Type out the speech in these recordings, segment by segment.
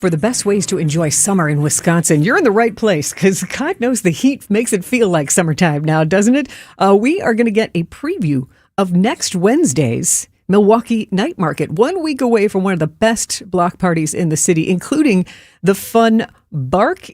For the best ways to enjoy summer in Wisconsin, you're in the right place because God knows the heat makes it feel like summertime now, doesn't it? We are going to get a preview of next Wednesday's Milwaukee Night Market, 1 week away from one of the best block parties in the city, including the fun Bark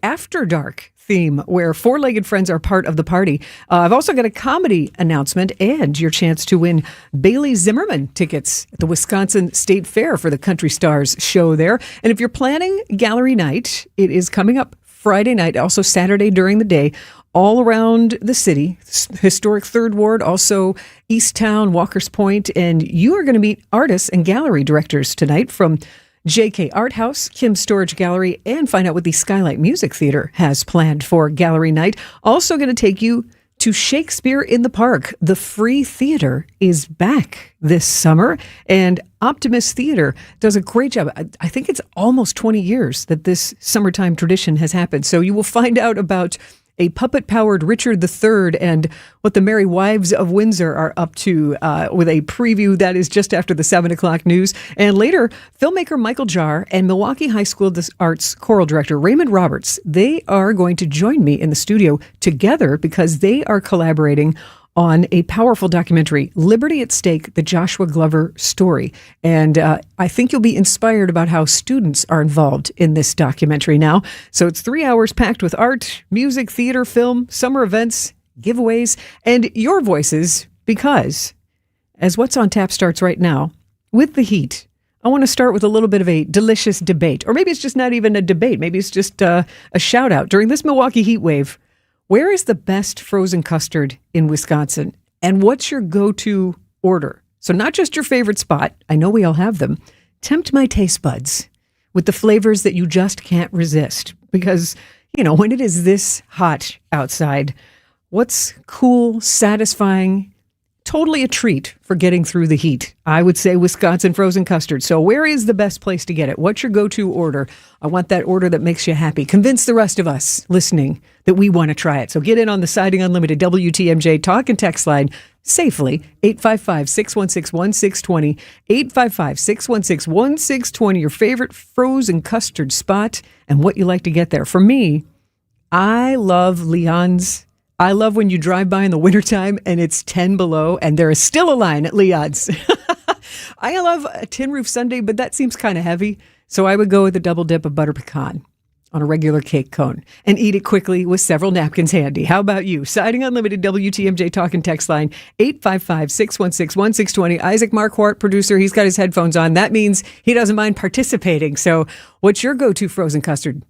After Dark theme where four-legged friends are part of the party. I've also got a comedy announcement and your chance to win Bailey Zimmerman tickets at the Wisconsin State Fair for the Country Stars show there. And if you're planning gallery night, it is coming up Friday night, also Saturday during the day, all around the city, historic Third Ward, also Easttown, Walker's Point, and you are going to meet artists and gallery directors tonight from JK Art House, Kim Storage Gallery, and find out what the Skylight Music Theater has planned for gallery night. Also going to take you to Shakespeare in the Park. The free theater is back this summer, and Optimist Theater does a great job. I think it's almost 20 years that this summertime tradition has happened. So you will find out about a puppet-powered Richard III and what the Merry Wives of Windsor are up to with a preview that is just after the 7 o'clock news. And later, filmmaker Michael Jarr and Milwaukee High School Arts choral director Raymond Roberts, they are going to join me in the studio together because they are collaborating on a powerful documentary, Liberty at Stake, the Joshua Glover story. And I think you'll be inspired about how students are involved in this documentary now. So it's 3 hours packed with art, music, theater, film, summer events, giveaways, and your voices, because as What's on Tap starts right now, with the heat, I want to start with a little bit of a delicious debate. Or maybe it's just not even a debate. Maybe it's just a shout out. During this Milwaukee heat wave, where is the best frozen custard in Wisconsin? And what's your go-to order? So not just your favorite spot. I know we all have them. Tempt my taste buds with the flavors that you just can't resist. Because, you know, when it is this hot outside, what's cool, satisfying, totally a treat for getting through the heat? I would say Wisconsin frozen custard. So where is the best place to get it? What's your go-to order? I want that order that makes you happy. Convince the rest of us listening that we want to try it. So get in on the Siding Unlimited WTMJ talk and text line safely, 855-616-1620, 855-616-1620, your favorite frozen custard spot and what you like to get there. For me, I love Leon's. I love when you drive by in the wintertime and it's 10 below and there is still a line at Leon's. I love a tin roof sundae, but that seems kind of heavy. So I would go with a double dip of butter pecan on a regular cake cone and eat it quickly with several napkins handy. How about you? Siding Unlimited WTMJ talk and text line 855-616-1620. Isaac Marquardt, producer, he's got his headphones on. That means he doesn't mind participating. So what's your go-to frozen custard?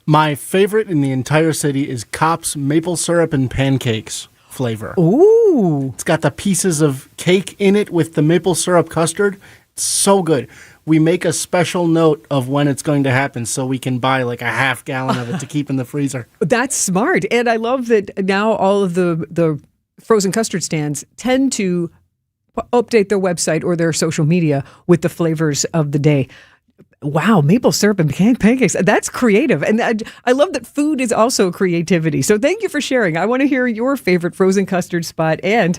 My favorite in the entire city is Kopp's maple syrup and pancakes flavor. Ooh. It's got the pieces of cake in it with the maple syrup custard. It's so good. We make a special note of when it's going to happen so we can buy like a half gallon of it to keep in the freezer. That's smart. And I love that now all of the frozen custard stands tend to update their website or their social media with the flavors of the day. Wow, maple syrup and pancakes. That's creative. And I love that food is also creativity. So thank you for sharing. I want to hear your favorite frozen custard spot and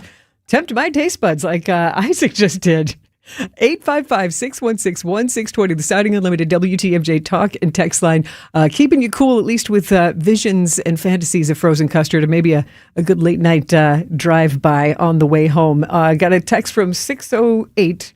tempt my taste buds like Isaac just did. 855-616-1620, the Siding Unlimited WTMJ talk and text line. Keeping you cool, at least with visions and fantasies of frozen custard and maybe a good late night drive-by on the way home. Got a text from 608,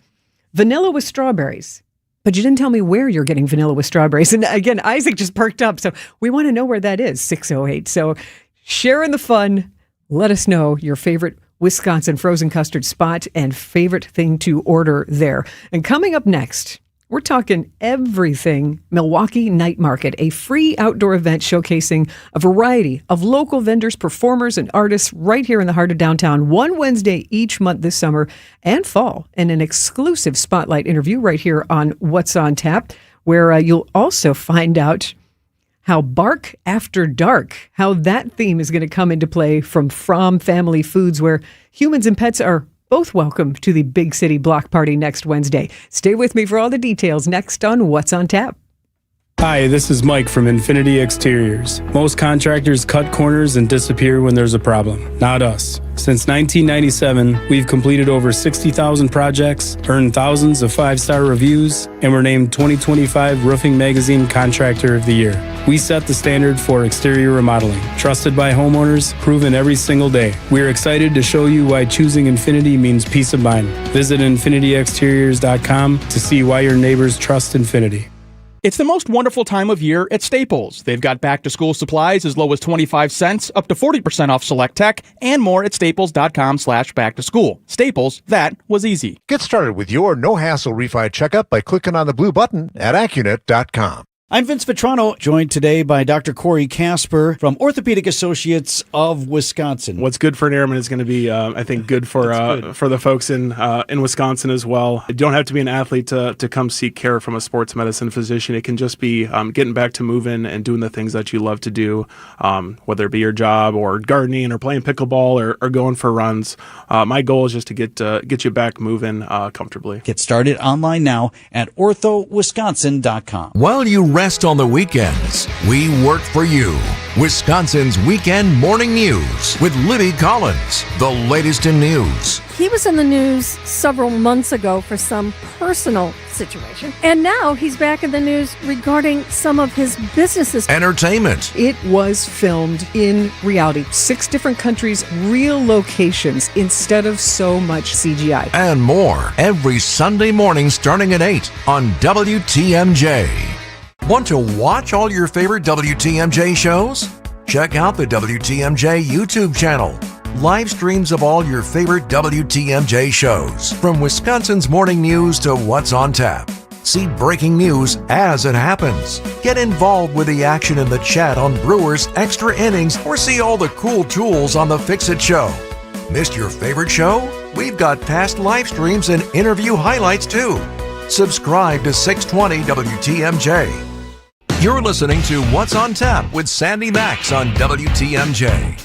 vanilla with strawberries. But you didn't tell me where you're getting vanilla with strawberries. And again, Isaac just perked up. So we want to know where that is, 608. So share in the fun. Let us know your favorite Wisconsin frozen custard spot and favorite thing to order there. And coming up next, we're talking everything Milwaukee Night Market, a free outdoor event showcasing a variety of local vendors, performers, and artists right here in the heart of downtown, one Wednesday each month this summer and fall, and an exclusive spotlight interview right here on What's on Tap, where you'll also find out how Bark After Dark, how that theme is going to come into play from Family Foods, where humans and pets are both welcome to the Big City Block Party next Wednesday. Stay with me for all the details next on What's on Tap. Hi, this is Mike from Infinity Exteriors. Most contractors cut corners and disappear when there's a problem. Not us. Since 1997, we've completed over 60,000 projects, earned thousands of 5-star reviews, and were named 2025 Roofing Magazine Contractor of the Year. We set the standard for exterior remodeling. Trusted by homeowners, proven every single day. We're excited to show you why choosing Infinity means peace of mind. Visit infinityexteriors.com to see why your neighbors trust Infinity. It's the most wonderful time of year at Staples. They've got back-to-school supplies as low as 25 cents, up to 40% off select tech, and more at staples.com/back-to-school. Staples, that was easy. Get started with your no-hassle refi checkup by clicking on the blue button at Accunet.com. I'm Vince Vitrano, joined today by Dr. Corey Casper from Orthopedic Associates of Wisconsin. What's good for an airman is going to be, I think, good for the folks in Wisconsin as well. You don't have to be an athlete to come seek care from a sports medicine physician. It can just be getting back to moving and doing the things that you love to do, whether it be your job or gardening or playing pickleball or going for runs. My goal is just to get you back moving comfortably. Get started online now at orthowisconsin.com. While you rest on the weekends, we work for you. Wisconsin's Weekend Morning News with Libby Collins. The latest in news. He was in the news several months ago for some personal situation, and now he's back in the news regarding some of his businesses. Entertainment. It was filmed in reality. 6 different countries, real locations, instead of so much CGI. And more every Sunday morning starting at 8 on WTMJ. Want to watch all your favorite WTMJ shows? Check out the WTMJ YouTube channel. Live streams of all your favorite WTMJ shows, from Wisconsin's morning news to what's on tap. See breaking news as it happens. Get involved with the action in the chat on Brewers Extra Innings, or see all the cool tools on the Fix-It Show. Missed your favorite show? We've got past live streams and interview highlights too. Subscribe to 620 WTMJ. You're listening to What's on Tap with Sandy Maxx on WTMJ.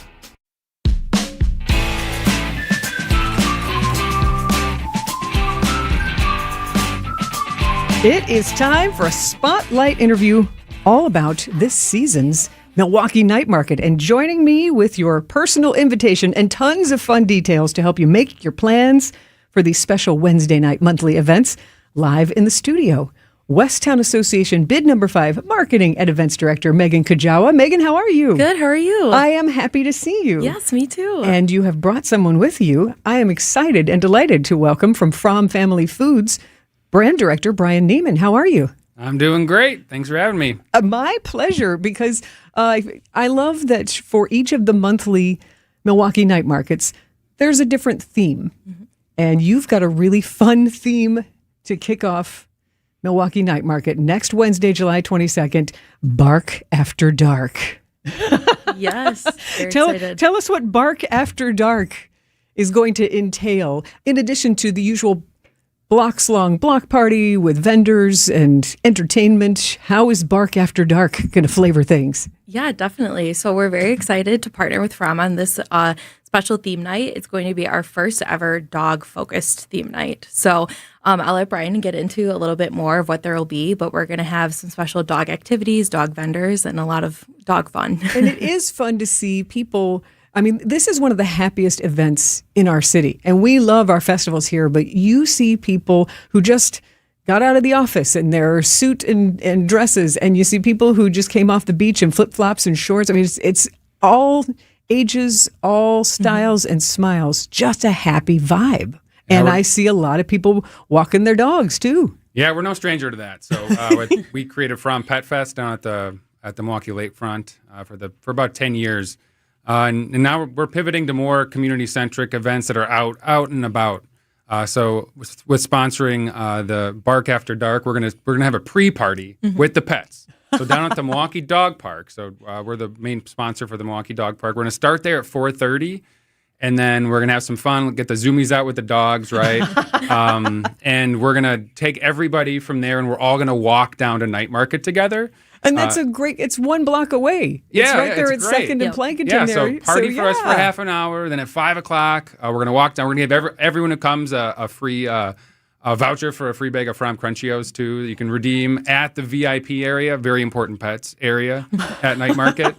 It is time for a spotlight interview all about this season's Milwaukee Night Market. And joining me with your personal invitation and tons of fun details to help you make your plans for these special Wednesday night monthly events, live in the studio, Westtown Association Bid Number 5 Marketing and Events Director Megan Kajawa. Megan, how are you? Good, how are you? I am happy to see you. Yes, me too. And you have brought someone with you. I am excited and delighted to welcome from Fromm Family Foods, Brand Director Brian Neiman. How are you? I'm doing great. Thanks for having me. My pleasure, because I love that for each of the monthly Milwaukee night markets, there's a different theme. Mm-hmm. And you've got a really fun theme to kick off Milwaukee Night Market next Wednesday, July 22nd, Bark After Dark. Yes. Very excited. Tell us what Bark After Dark is going to entail, in addition to the usual blocks-long block party with vendors and entertainment. How is Bark After Dark going to flavor things? Yeah, definitely. So we're very excited to partner with Fromm on this special theme night. It's going to be our first ever dog-focused theme night. So I'll let Brian get into a little bit more of what there will be, but we're going to have some special dog activities, dog vendors, and a lot of dog fun. And it is fun to see people. I mean, this is one of the happiest events in our city, and we love our festivals here, but you see people who just got out of the office in their suit and dresses, and you see people who just came off the beach in flip-flops and shorts. I mean, it's all ages, all styles and smiles, just a happy vibe. And I see a lot of people walking their dogs, too. Yeah, we're no stranger to that. So we created Fromm Pet Fest down at the Milwaukee Lakefront for about 10 years. And now we're pivoting to more community-centric events that are out and about. So with sponsoring the Bark After Dark, we're gonna have a pre-party with the pets. So down at the Milwaukee Dog Park. So we're the main sponsor for the Milwaukee Dog Park. We're gonna start there at 4:30, and then we're gonna have some fun. Get the zoomies out with the dogs, right? And we're gonna take everybody from there, and we're all gonna walk down to Night Market together. And that's it's 1 block away. It's right there at great. 2nd and Plankinton there. there. So party for us for half an hour. Then at 5 o'clock, we're going to walk down. We're going to give everyone who comes a free a voucher for a free bag of Fromm Crunchios, too. You can redeem at the VIP area, very important pets area at Night Market.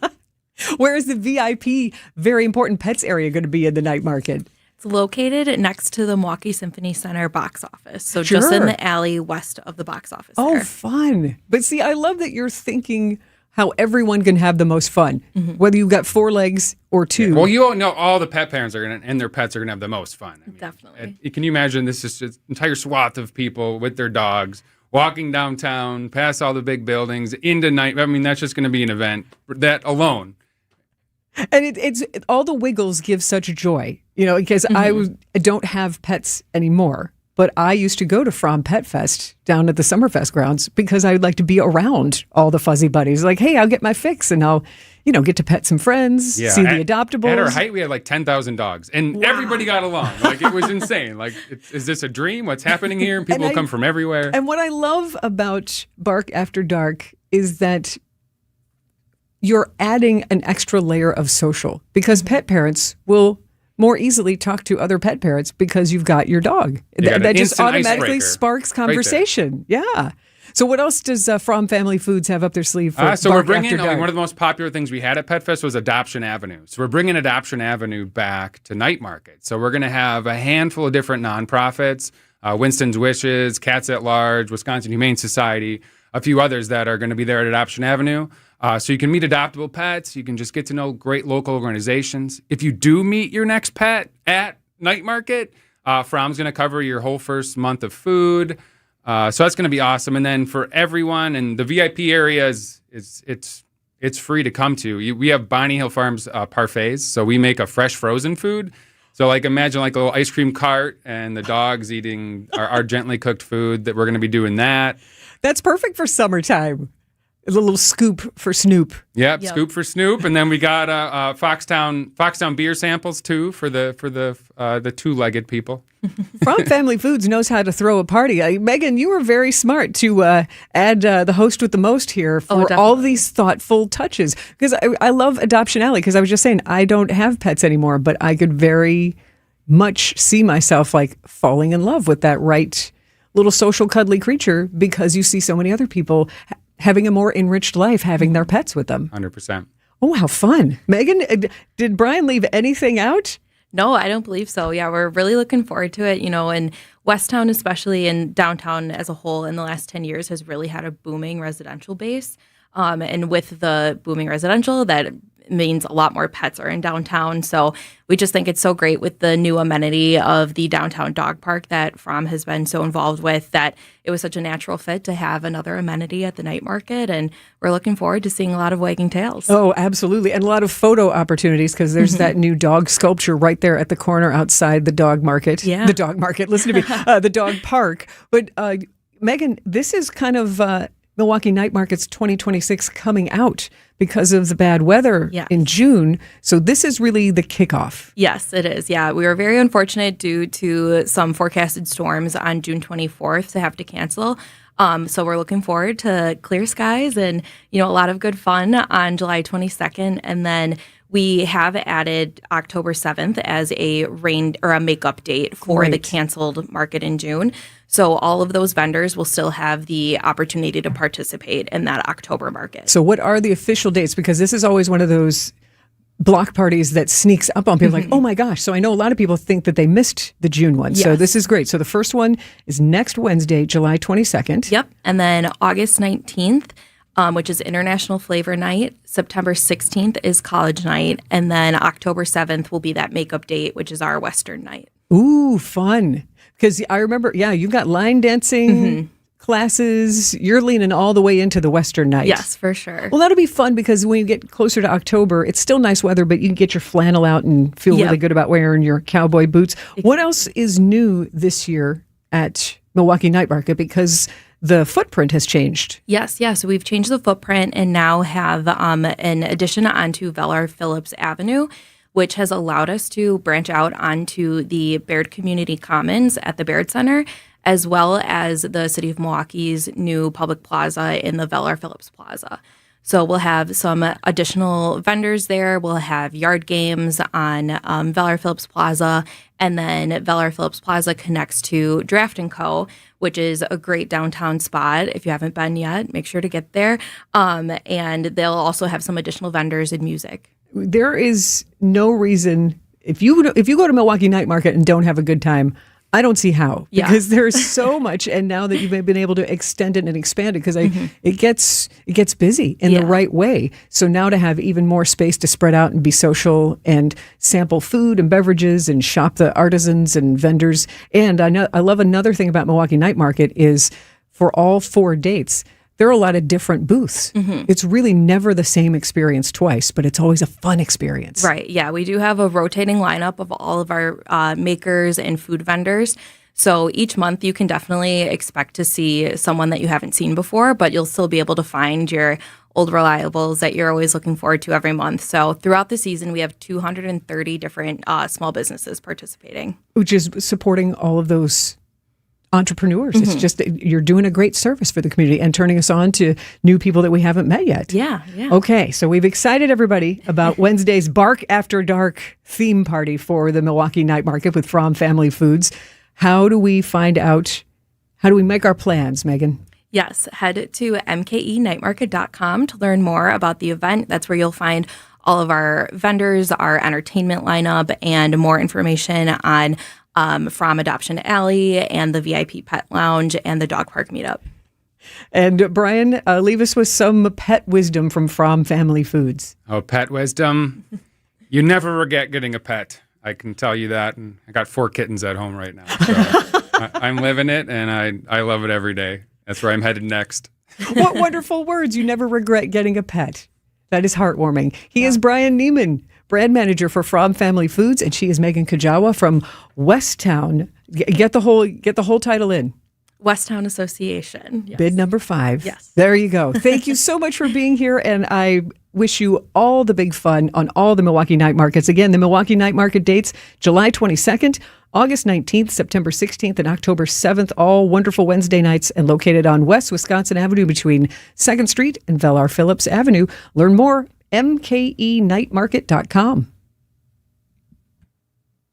Where is the VIP, very important pets area going to be in the night market? It's located next to the Milwaukee Symphony Center box office. So just in the alley west of the box office. Oh, there. fun. But see, I love that you're thinking how everyone can have the most fun, whether you've got 4 legs or 2. Yeah. Well, you all know all the pet parents and their pets are going to have the most fun. I mean, Definitely. Can you imagine this is just an entire swath of people with their dogs walking downtown, past all the big buildings, into night? I mean, that's just going to be an event, that alone. And it's all the wiggles give such joy, because I don't have pets anymore. But I used to go to Fromm Pet Fest down at the Summerfest grounds because I would like to be around all the fuzzy buddies. Like, hey, I'll get my fix and I'll, get to pet some friends, see the adoptables. At our height, we had like 10,000 dogs, and everybody got along. Like, it was insane. Like, is this a dream? What's happening here? And people come from everywhere. And what I love about Bark After Dark is that you're adding an extra layer of social, because pet parents will more easily talk to other pet parents because you've got your dog. That just automatically sparks conversation. Right. Yeah. So what else does Fromm Family Foods have up their sleeve for So we're bringing, After Dark? one of the most popular things we had at Pet Fest was Adoption Avenue. So we're bringing Adoption Avenue back to Night Market. So we're going to have a handful of different nonprofits, Winston's Wishes, Cats at Large, Wisconsin Humane Society, a few others that are going to be there at Adoption Avenue. So you can meet adoptable pets. You can just get to know great local organizations. If you do meet your next pet at Night Market, Fromm's going to cover your whole first month of food. So that's going to be awesome. And then for everyone, and the VIP area it's free to come to. We have Bonnie Hill Farms parfaits, so we make a fresh frozen food. So like imagine like a little ice cream cart and the dogs eating our gently cooked food. That we're going to be doing that. That's perfect for summertime. A little scoop for Snoop. Yep, scoop for Snoop, and then we got Foxtown beer samples too for the 2-legged people. Fromm Family Foods knows how to throw a party. Megan, you were very smart to add the host with the most here for all these thoughtful touches. Because I love Adoption Alley, because I was just saying I don't have pets anymore, but I could very much see myself like falling in love with that right little social cuddly creature, because you see so many other people having a more enriched life, having their pets with them. 100%. Oh, how fun. Megan, did Brian leave anything out? No, I don't believe so. Yeah, we're really looking forward to it. And Westtown, especially, and downtown as a whole in the last 10 years has really had a booming residential base. And with the booming residential, that means a lot more pets are in downtown. So we just think it's so great with the new amenity of the downtown dog park that Fromm has been so involved with, that it was such a natural fit to have another amenity at the night market. And we're looking forward to seeing a lot of wagging tails. Oh, absolutely. And a lot of photo opportunities, because there's that new dog sculpture right there at the corner outside the dog market. Yeah. The dog market, listen to me, the dog park. But Megan, this is kind of Milwaukee Night Market's 2026 coming out because of the bad weather in June. So this is really the kickoff. Yes, it is. Yeah, we were very unfortunate due to some forecasted storms on June 24th to have to cancel. So we're looking forward to clear skies and, a lot of good fun on July 22nd. And then we have added October 7th as a rain or a makeup date for the canceled market in June. So all of those vendors will still have the opportunity to participate in that October market. So what are the official dates? Because this is always one of those block parties that sneaks up on people like, oh my gosh. So I know a lot of people think that they missed the June one. Yes. So this is great. So the first one is next Wednesday, July 22nd. Yep. And then August 19th, which is International Flavor Night. September 16th is College Night. And then October 7th will be that makeup date, which is our Western Night. Ooh, fun. Because I remember, you've got line dancing classes. You're leaning all the way into the Western Night. Yes, for sure. Well, that'll be fun, because when you get closer to October, it's still nice weather, but you can get your flannel out and feel really good about wearing your cowboy boots. Exactly. What else is new this year at Milwaukee Night Market? Because the footprint has changed. Yes. So we've changed the footprint and now have an addition onto Velar Phillips Avenue, which has allowed us to branch out onto the Baird Community Commons at the Baird Center, as well as the City of Milwaukee's new public plaza in the Velar Phillips Plaza. So we'll have some additional vendors there. We'll have yard games on Velar Phillips Plaza, and then Velar Phillips Plaza connects to Draft & Co., which is a great downtown spot. If you haven't been yet, make sure to get there. And they'll also have some additional vendors and music. There is no reason, if you go to Milwaukee Night Market and don't have a good time, I don't see how, because there's so much. And now that you've been able to extend it and expand it, because it gets busy in the right way. So now to have even more space to spread out and be social and sample food and beverages and shop the artisans and vendors. And I love another thing about Milwaukee Night Market is for all 4 dates, there are a lot of different booths. It's really never the same experience twice, but it's always a fun experience. Right. Yeah. We do have a rotating lineup of all of our makers and food vendors. So each month you can definitely expect to see someone that you haven't seen before, but you'll still be able to find your old reliables that you're always looking forward to every month. So throughout the season, we have 230 different small businesses participating. Which is supporting all of those entrepreneurs. It's just, you're doing a great service for the community and turning us on to new people that we haven't met yet. Yeah. Okay, so we've excited everybody about Wednesday's Bark After Dark theme party for the Milwaukee Night Market with Fromm Family Foods. How do we make our plans, Megan? Yes, head to mkenightmarket.com to learn more about the event. That's where you'll find all of our vendors, our entertainment lineup, and more information on From Adoption Alley and the VIP Pet Lounge and the Dog Park Meetup. And Brian, leave us with some pet wisdom from Fromm Family Foods. Oh, pet wisdom. You never regret getting a pet. I can tell you that. And I got 4 kittens at home right now. So I'm living it, and I love it every day. That's where I'm headed next. What wonderful words. You never regret getting a pet. That is heartwarming. He is Brian Neiman, brand manager for Fromm Family Foods, and she is Megan Kajawa from Westtown. Get the whole title in. Westtown Association. Yes. Bid number 5. Yes. There you go. Thank you so much for being here, and I wish you all the big fun on all the Milwaukee Night Markets. Again, the Milwaukee Night Market dates, July 22nd, August 19th, September 16th, and October 7th, all wonderful Wednesday nights, and located on West Wisconsin Avenue between 2nd Street and Velar Phillips Avenue. Learn more, mkenightmarket.com.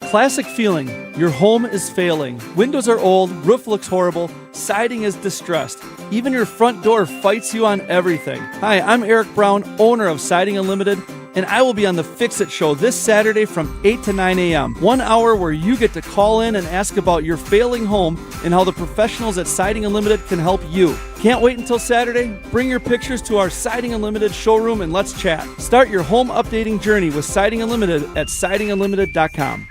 Classic feeling. Your home is failing. Windows are old, roof looks horrible, siding is distressed. Even your front door fights you on everything. Hi, I'm Eric Brown, owner of Siding Unlimited, and I will be on the Fix It Show this Saturday from 8 to 9 a.m. 1 hour where you get to call in and ask about your failing home and how the professionals at Siding Unlimited can help you. Can't wait until Saturday? Bring your pictures to our Siding Unlimited showroom and let's chat. Start your home updating journey with Siding Unlimited at sidingunlimited.com.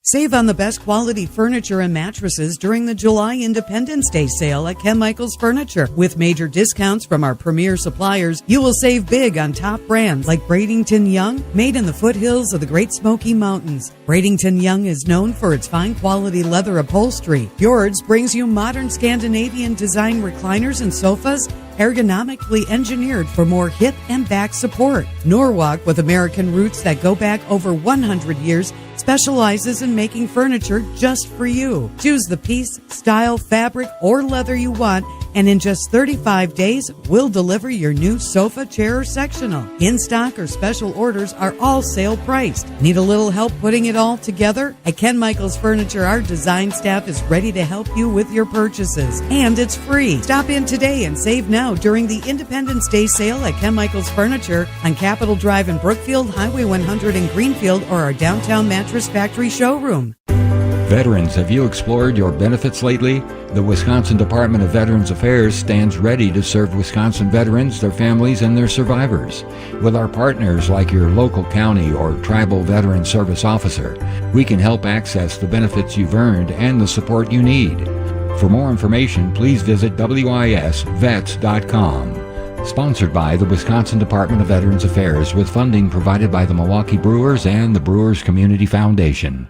Save on the best quality furniture and mattresses during the July Independence Day sale at Ken Michaels Furniture. With major discounts from our premier suppliers, you will save big on top brands like Bradington Young, made in the foothills of the Great Smoky Mountains. Bradington Young is known for its fine quality leather upholstery. Fjords brings you modern Scandinavian design recliners and sofas, ergonomically engineered for more hip and back support. Norwalk, with American roots that go back over 100 years, specializes in making furniture just for you. Choose the piece, style, fabric, or leather you want, and in just 35 days, we'll deliver your new sofa, chair, or sectional. In-stock or special orders are all sale priced. Need a little help putting it all together? At Ken Michaels Furniture, our design staff is ready to help you with your purchases, and it's free. Stop in today and save now during the Independence Day sale at Ken Michaels Furniture on Capitol Drive in Brookfield, Highway 100 in Greenfield, or our downtown Mattress Factory showroom. Veterans, have you explored your benefits lately? The Wisconsin Department of Veterans Affairs stands ready to serve Wisconsin veterans, their families, and their survivors. With our partners like your local county or tribal veteran service officer, we can help access the benefits you've earned and the support you need. For more information, please visit wisvets.com. Sponsored by the Wisconsin Department of Veterans Affairs with funding provided by the Milwaukee Brewers and the Brewers Community Foundation.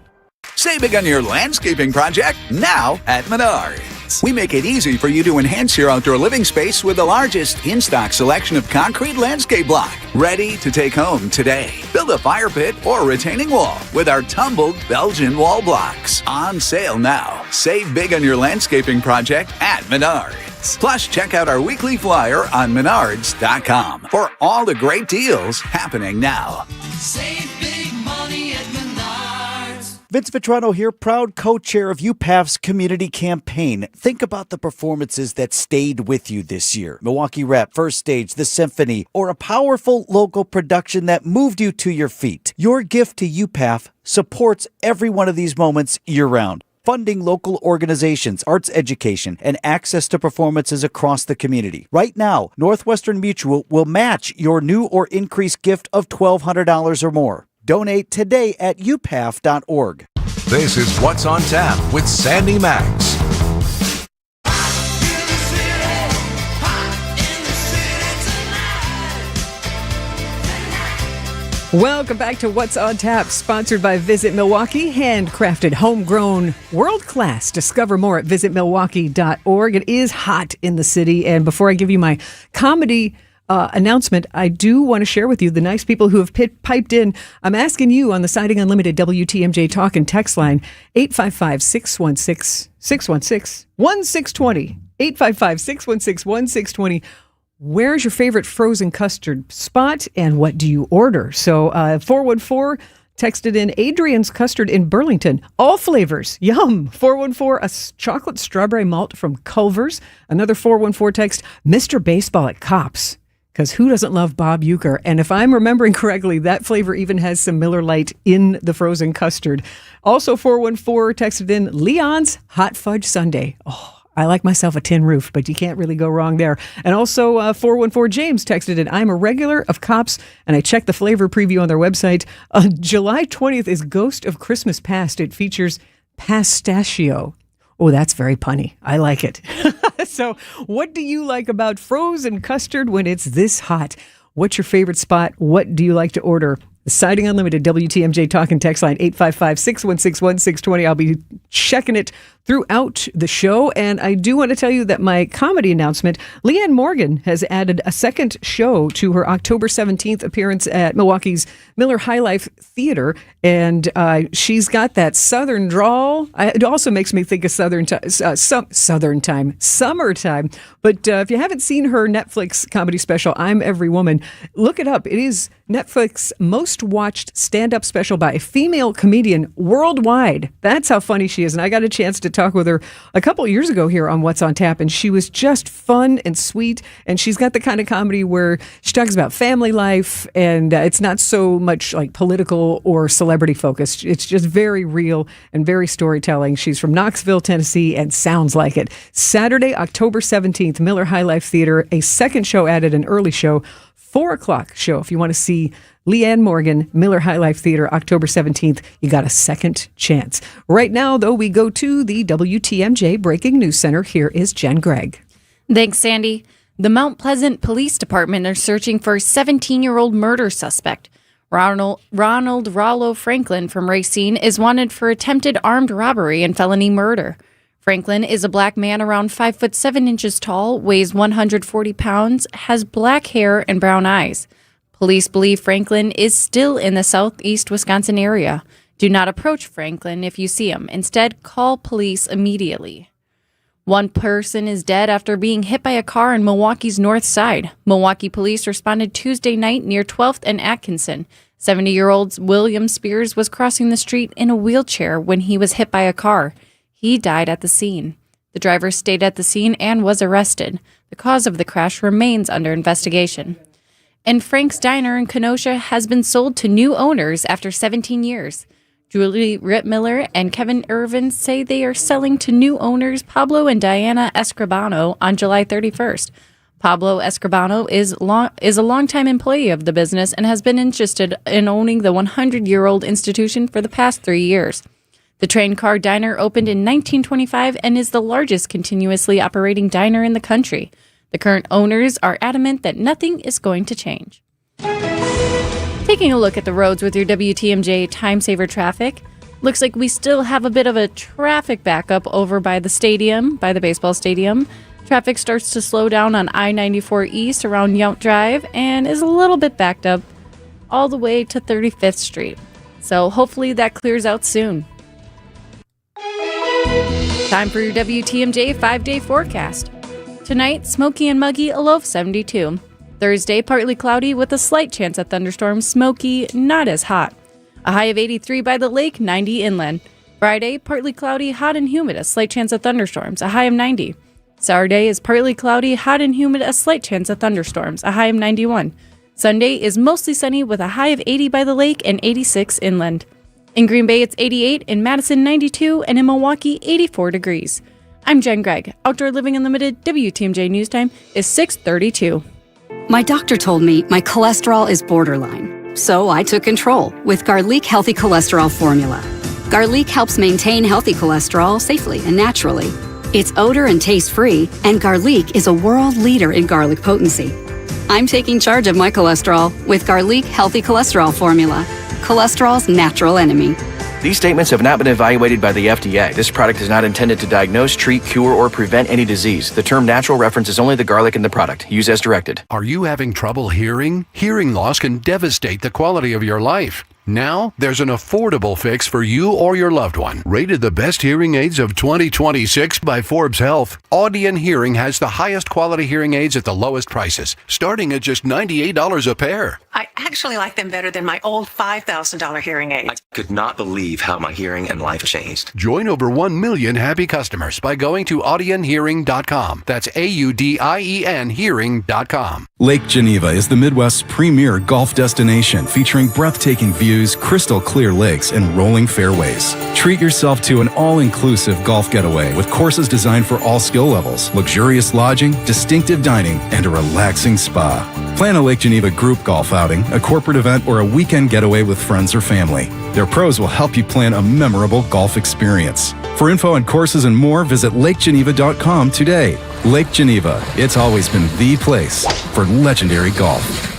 Save big on your landscaping project now at Menards. We make it easy for you to enhance your outdoor living space with the largest in-stock selection of concrete landscape block. Ready to take home today. Build a fire pit or retaining wall with our tumbled Belgian wall blocks. On sale now. Save big on your landscaping project at Menards. Menards. Plus, check out our weekly flyer on Menards.com for all the great deals happening now. Save big money at Menards. Vince Vitrano here, proud co-chair of UPAF's community campaign. Think about the performances that stayed with you this year. Milwaukee Rap, First Stage, The Symphony, or a powerful local production that moved you to your feet. Your gift to UPAF supports every one of these moments year-round, funding local organizations, arts education, and access to performances across the community. Right now, Northwestern Mutual will match your new or increased gift of $1,200 or more. Donate today at upaf.org. This is What's on Tap with Sandy Maxx. Welcome back to What's on Tap, sponsored by Visit Milwaukee. Handcrafted, homegrown, world-class. Discover more at visitmilwaukee.org. It is hot in the city. And before I give you my comedy announcement, I do want to share with you the nice people who have piped in. I'm asking you on the Siding Unlimited WTMJ Talk and Text line, 855-616-1620. 855-616-1620. Where's your favorite frozen custard spot and what do you order? So 414 texted in Adrian's Custard in Burlington. All flavors. Yum. 414, a chocolate strawberry malt from Culver's. Another 414 text, Mr. Baseball at Cops. Because who doesn't love Bob Uecker? And if I'm remembering correctly, that flavor even has some Miller Lite in the frozen custard. Also 414 texted in Leon's Hot Fudge Sundae. Oh, I like myself a tin roof, but you can't really go wrong there. And also 414 James texted in, I'm a regular of Cops, and I checked the flavor preview on their website. July 20th is Ghost of Christmas Past. It features pistachio. Oh, that's very punny. I like it. So what do you like about frozen custard when it's this hot? What's your favorite spot? What do you like to order? The Siding Unlimited WTMJ Talk and Text line 855-616-1620. I'll be checking it throughout the show. And I do want to tell you that my comedy announcement, Leanne Morgan has added a second show to her October 17th appearance at Milwaukee's Miller High Life Theater. And she's got that Southern drawl. It also makes me think of summertime. But if you haven't seen her Netflix comedy special, I'm Every Woman, look it up. It is Netflix's most watched stand-up special by a female comedian worldwide. That's how funny she is. And I got a chance to talk with her a couple of years ago here on What's on Tap, and she was just fun and sweet. And she's got the kind of comedy where she talks about family life, and it's not so much like political or celebrity focused. It's just very real and very storytelling. She's from Knoxville, Tennessee, and sounds like it. Saturday, October 17th, Miller High Life Theater, a second show added, an early show, 4 o'clock show. If you want to see Leanne Morgan, Miller High Life Theater, October 17th, you got a second chance. Right now, though, we go to the WTMJ Breaking News Center. Here is Jen Gregg. Thanks, Sandy. The Mount Pleasant Police Department are searching for a 17-year-old murder suspect. Ronald Rollo Franklin from Racine is wanted for attempted armed robbery and felony murder. Franklin is a black man around 5'7" tall, weighs 140 pounds, has black hair and brown eyes. Police believe Franklin is still in the southeast Wisconsin area. Do not approach Franklin if you see him. Instead, call police immediately. One person is dead after being hit by a car on Milwaukee's north side. Milwaukee police responded Tuesday night near 12th and Atkinson. 70-year-old William Spears was crossing the street in a wheelchair when he was hit by a car. He died at the scene. The driver stayed at the scene and was arrested. The cause of the crash remains under investigation. And Frank's Diner in Kenosha has been sold to new owners after 17 years. Julie Rittmiller and Kevin Irvin say they are selling to new owners Pablo and Diana Escribano on July 31st. Pablo Escribano is a longtime employee of the business and has been interested in owning the 100-year-old institution for the past 3 years. The Train Car Diner opened in 1925 and is the largest continuously operating diner in the country. The current owners are adamant that nothing is going to change. Taking a look at the roads with your WTMJ Time Saver traffic, looks like we still have a bit of a traffic backup over by the stadium, by the baseball stadium. Traffic starts to slow down on I-94 East around Yount Drive and is a little bit backed up all the way to 35th Street. So hopefully that clears out soon. Time for your WTMJ 5-day forecast. Tonight, smoky and muggy, a low of 72. Thursday, partly cloudy with a slight chance of thunderstorms, smoky, not as hot. A high of 83 by the lake, 90 inland. Friday, partly cloudy, hot and humid, a slight chance of thunderstorms, a high of 90. Saturday is partly cloudy, hot and humid, a slight chance of thunderstorms, a high of 91. Sunday is mostly sunny with a high of 80 by the lake and 86 inland. In Green Bay, it's 88, in Madison, 92, and in Milwaukee, 84 degrees. I'm Jen Gregg. Outdoor Living Unlimited, WTMJ News Time is 6:32. My doctor told me my cholesterol is borderline, so I took control with Garlic Healthy Cholesterol Formula. Garlic helps maintain healthy cholesterol safely and naturally. It's odor and taste-free, and Garlic is a world leader in garlic potency. I'm taking charge of my cholesterol with Garlic Healthy Cholesterol Formula, cholesterol's natural enemy. These statements have not been evaluated by the FDA. This product is not intended to diagnose, treat, cure, or prevent any disease. The term natural references only the garlic in the product. Use as directed. Are you having trouble hearing? Hearing loss can devastate the quality of your life. Now, there's an affordable fix for you or your loved one. Rated the best hearing aids of 2026 by Forbes Health, Audion Hearing has the highest quality hearing aids at the lowest prices, starting at just $98 a pair. I actually like them better than my old $5,000 hearing aid. I could not believe how my hearing and life changed. Join over 1 million happy customers by going to audionhearing.com. That's AUDIEN hearing.com. Lake Geneva is the Midwest's premier golf destination, featuring breathtaking views, crystal clear lakes, and rolling fairways. Treat yourself to an all-inclusive golf getaway with courses designed for all skill levels, luxurious lodging, distinctive dining, and a relaxing spa. Plan a Lake Geneva group golf outing, a corporate event, or a weekend getaway with friends or family. Their pros will help you plan a memorable golf experience. For info on courses and more, visit lakegeneva.com today. Lake Geneva, it's always been the place for legendary golf.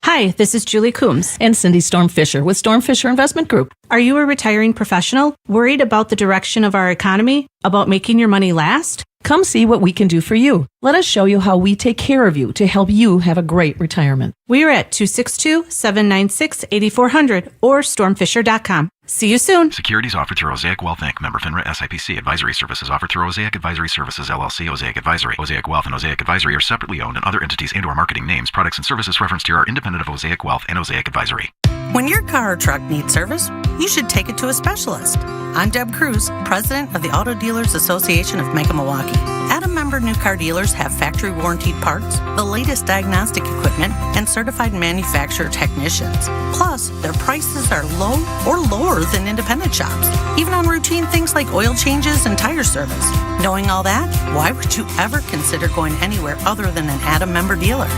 Hi, this is Julie Coombs and Cindy Storm Fisher with Storm Fisher Investment Group. Are you a retiring professional worried about the direction of our economy, about making your money last? Come see what we can do for you. Let us show you how we take care of you to help you have a great retirement. We are at 262-796-8400 or stormfisher.com. See you soon. Securities offered through Osaic Wealth Inc. Member FINRA SIPC. Advisory services offered through Osaic Advisory Services LLC. Osaic Advisory. Osaic Wealth and Osaic Advisory are separately owned, and other entities and/or marketing names, products, and services referenced here are independent of Osaic Wealth and Osaic Advisory. When your car or truck needs service, you should take it to a specialist. I'm Deb Cruz, president of the Auto Dealers Association of Macon, Milwaukee. Adam member new car dealers have factory warranted parts, the latest diagnostic equipment, and certified manufacturer technicians. Plus, their prices are low or lower than independent shops, even on routine things like oil changes and tire service. Knowing all that, why would you ever consider going anywhere other than an Adam member dealer?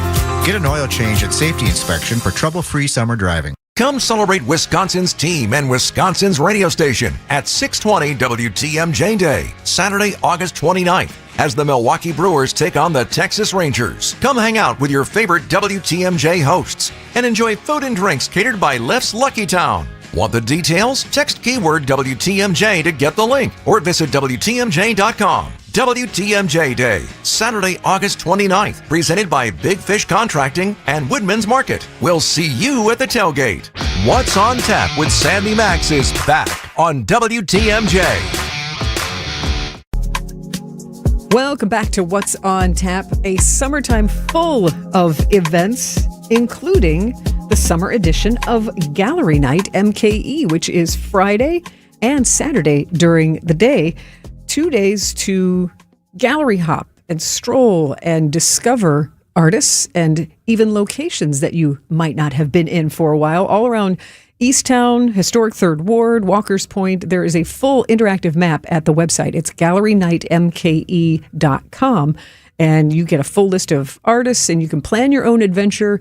Get an oil change and safety inspection for trouble-free summer driving. Come celebrate Wisconsin's team and Wisconsin's radio station at 620 WTMJ Day, Saturday, August 29th, as the Milwaukee Brewers take on the Texas Rangers. Come hang out with your favorite WTMJ hosts and enjoy food and drinks catered by Lift's Lucky Town. Want the details? Text keyword WTMJ to get the link or visit WTMJ.com. WTMJ Day, Saturday, August 29th, presented by Big Fish Contracting and Woodman's Market. We'll see you at the tailgate. What's on Tap with Sandy Maxx is back on WTMJ. Welcome back to What's on Tap, a summertime full of events, including the summer edition of Gallery Night MKE, which is Friday and Saturday during the day. 2 days to gallery hop and stroll and discover artists and even locations that you might not have been in for a while. All around Easttown, Historic Third Ward, Walker's Point, there is a full interactive map at the website. It's gallerynightmke.com, and you get a full list of artists, and you can plan your own adventure.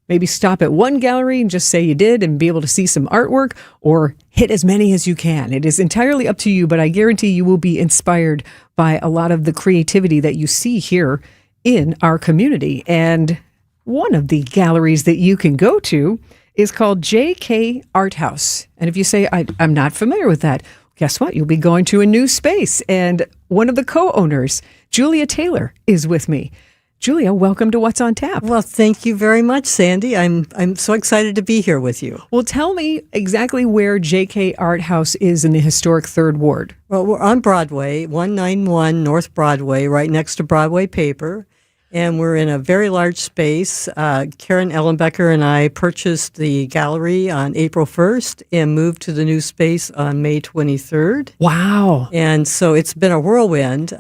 Maybe stop at one gallery and just say you did and be able to see some artwork, or hit as many as you can. It is entirely up to you, but I guarantee you will be inspired by a lot of the creativity that you see here in our community. And one of the galleries that you can go to is called JK Art House. And if you say, I'm not familiar with that, guess what? You'll be going to a new space. And one of the co-owners, Julia Taylor, is with me. Julia, welcome to What's on Tap. Well, thank you very much, Sandy. I'm so excited to be here with you. Well, tell me exactly where JK Art House is in the historic 3rd Ward. Well, we're on Broadway, 191 North Broadway, right next to Broadway Paper. And we're in a very large space. Karen Ellenbecker and I purchased the gallery on April 1st and moved to the new space on May 23rd. Wow. And so it's been a whirlwind.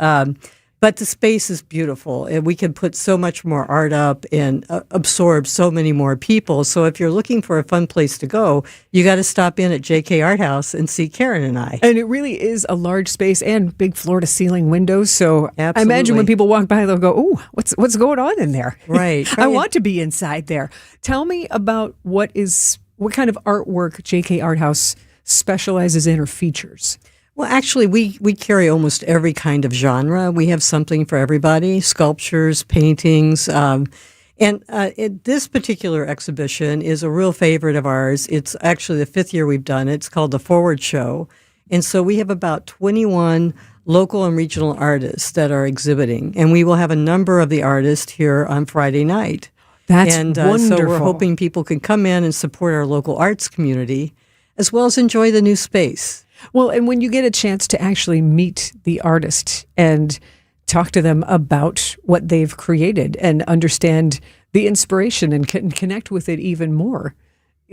But the space is beautiful, and we can put so much more art up and absorb so many more people. So if you're looking for a fun place to go, you got to stop in at JK Art House and see Karen and I. And it really is a large space and big floor-to-ceiling windows. So Absolutely. I imagine when people walk by, they'll go, "Ooh, what's going on in there?" Right. I want to be inside there. Tell me about what kind of artwork JK Art House specializes in or features. Well, actually, we carry almost every kind of genre. We have something for everybody, sculptures, paintings. This particular exhibition is a real favorite of ours. It's actually the 5th year we've done it. It's called the Forward Show. And so we have about 21 local and regional artists that are exhibiting. And we will have a number of the artists here on Friday night. That's wonderful. So we're hoping people can come in and support our local arts community, as well as enjoy the new space. Well, and when you get a chance to actually meet the artist and talk to them about what they've created and understand the inspiration and connect with it even more,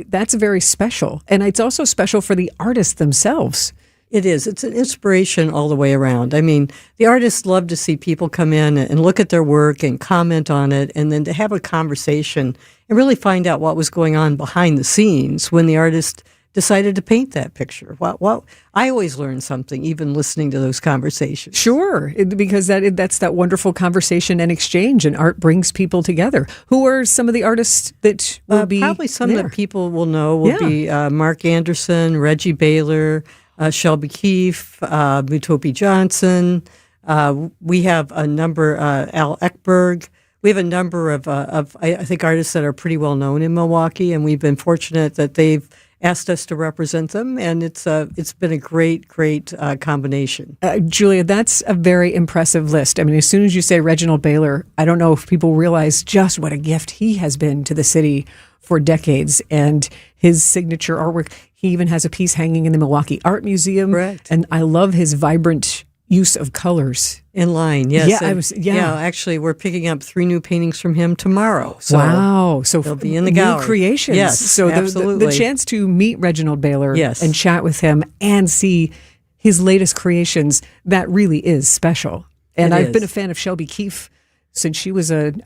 that's very special. And it's also special for the artists themselves. It is. It's an inspiration all the way around. I mean, the artists love to see people come in and look at their work and comment on it, and then to have a conversation and really find out what was going on behind the scenes when the artist decided to paint that picture. Well, I always learn something, even listening to those conversations. Sure, because that's that wonderful conversation and exchange, and art brings people together. Who are some of the artists that will be probably some there? that people will know will be Mark Anderson, Reggie Baylor, Shelby Keefe, Mutopi Johnson. We have a number, Al Eckberg. We have a number of I think, artists that are pretty well known in Milwaukee, and we've been fortunate that they've asked us to represent them, and it's been a great combination. Julia, that's a very impressive list. I mean, as soon as you say Reginald Baylor, I don't know if people realize just what a gift he has been to the city for decades, and his signature artwork. He even has a piece hanging in the Milwaukee Art Museum. Correct. And I love his vibrant use of colors. In line, yes. Yeah, actually, we're picking up 3 new paintings from him tomorrow. So wow. So they'll be in the new gallery. creations. Yes, so absolutely. The chance to meet Reginald Baylor Yes. and chat with him and see his latest creations, that really is special. And I've been a fan of Shelby Keefe since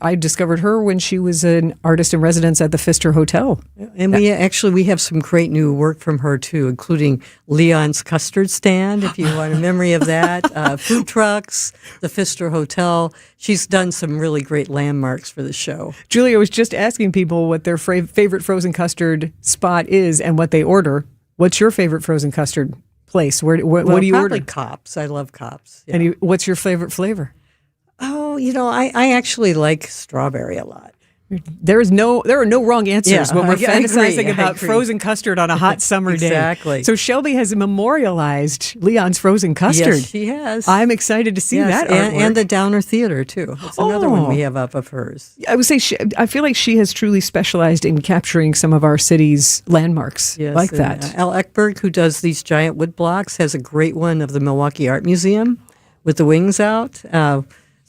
I discovered her when she was an artist in residence at the Pfister Hotel. And we have some great new work from her too, including Leon's Custard Stand, if you want a memory of that, food trucks, the Pfister Hotel. She's done some really great landmarks for the show. Julia was just asking people what their favorite frozen custard spot is and what they order. What's your favorite frozen custard place? What do you probably order? Kops. I love Kops. Yeah. And what's your favorite flavor? Oh, I actually like strawberry a lot. There are no wrong answers when we're fantasizing about agree. frozen custard on a hot summer day. Exactly. So Shelby has memorialized Leon's frozen custard. Yes, she has. I'm excited to see that artwork. And the Downer Theater too. That's another one we have up of hers. I would say I feel like she has truly specialized in capturing some of our city's landmarks like that. Al Eckberg, who does these giant wood blocks, has a great one of the Milwaukee Art Museum with the wings out.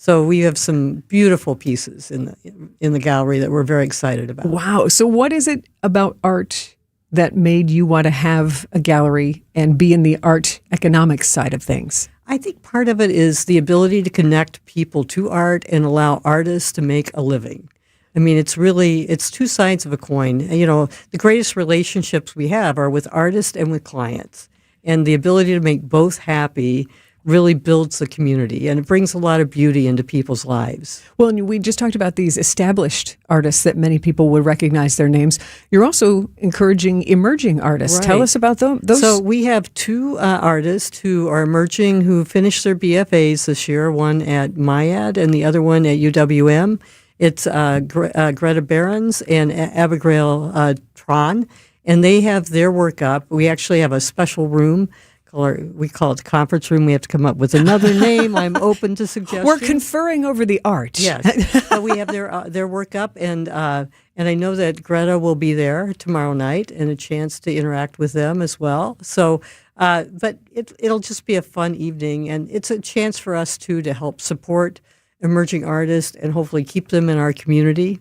So we have some beautiful pieces in the gallery that we're very excited about. Wow. So what is it about art that made you want to have a gallery and be in the art economics side of things? I think part of it is the ability to connect people to art and allow artists to make a living. I mean, it's 2 sides of a coin. You know, the greatest relationships we have are with artists and with clients. And the ability to make both happy really builds the community, and it brings a lot of beauty into people's lives. Well, and we just talked about these established artists that many people would recognize their names. You're also encouraging emerging artists. Right. Tell us about those. So we have 2 artists who are emerging who finished their BFAs this year, one at MIAD and the other one at UWM. It's Greta Behrens and Abigail Tron, and they have their work up. We actually have a special room we call it the conference room. We have to come up with another name. I'm open to suggestions. We're conferring over the art. Yes, but we have their work up, and I know that Greta will be there tomorrow night, and a chance to interact with them as well. So, but it'll just be a fun evening, and it's a chance for us too to help support emerging artists and hopefully keep them in our community,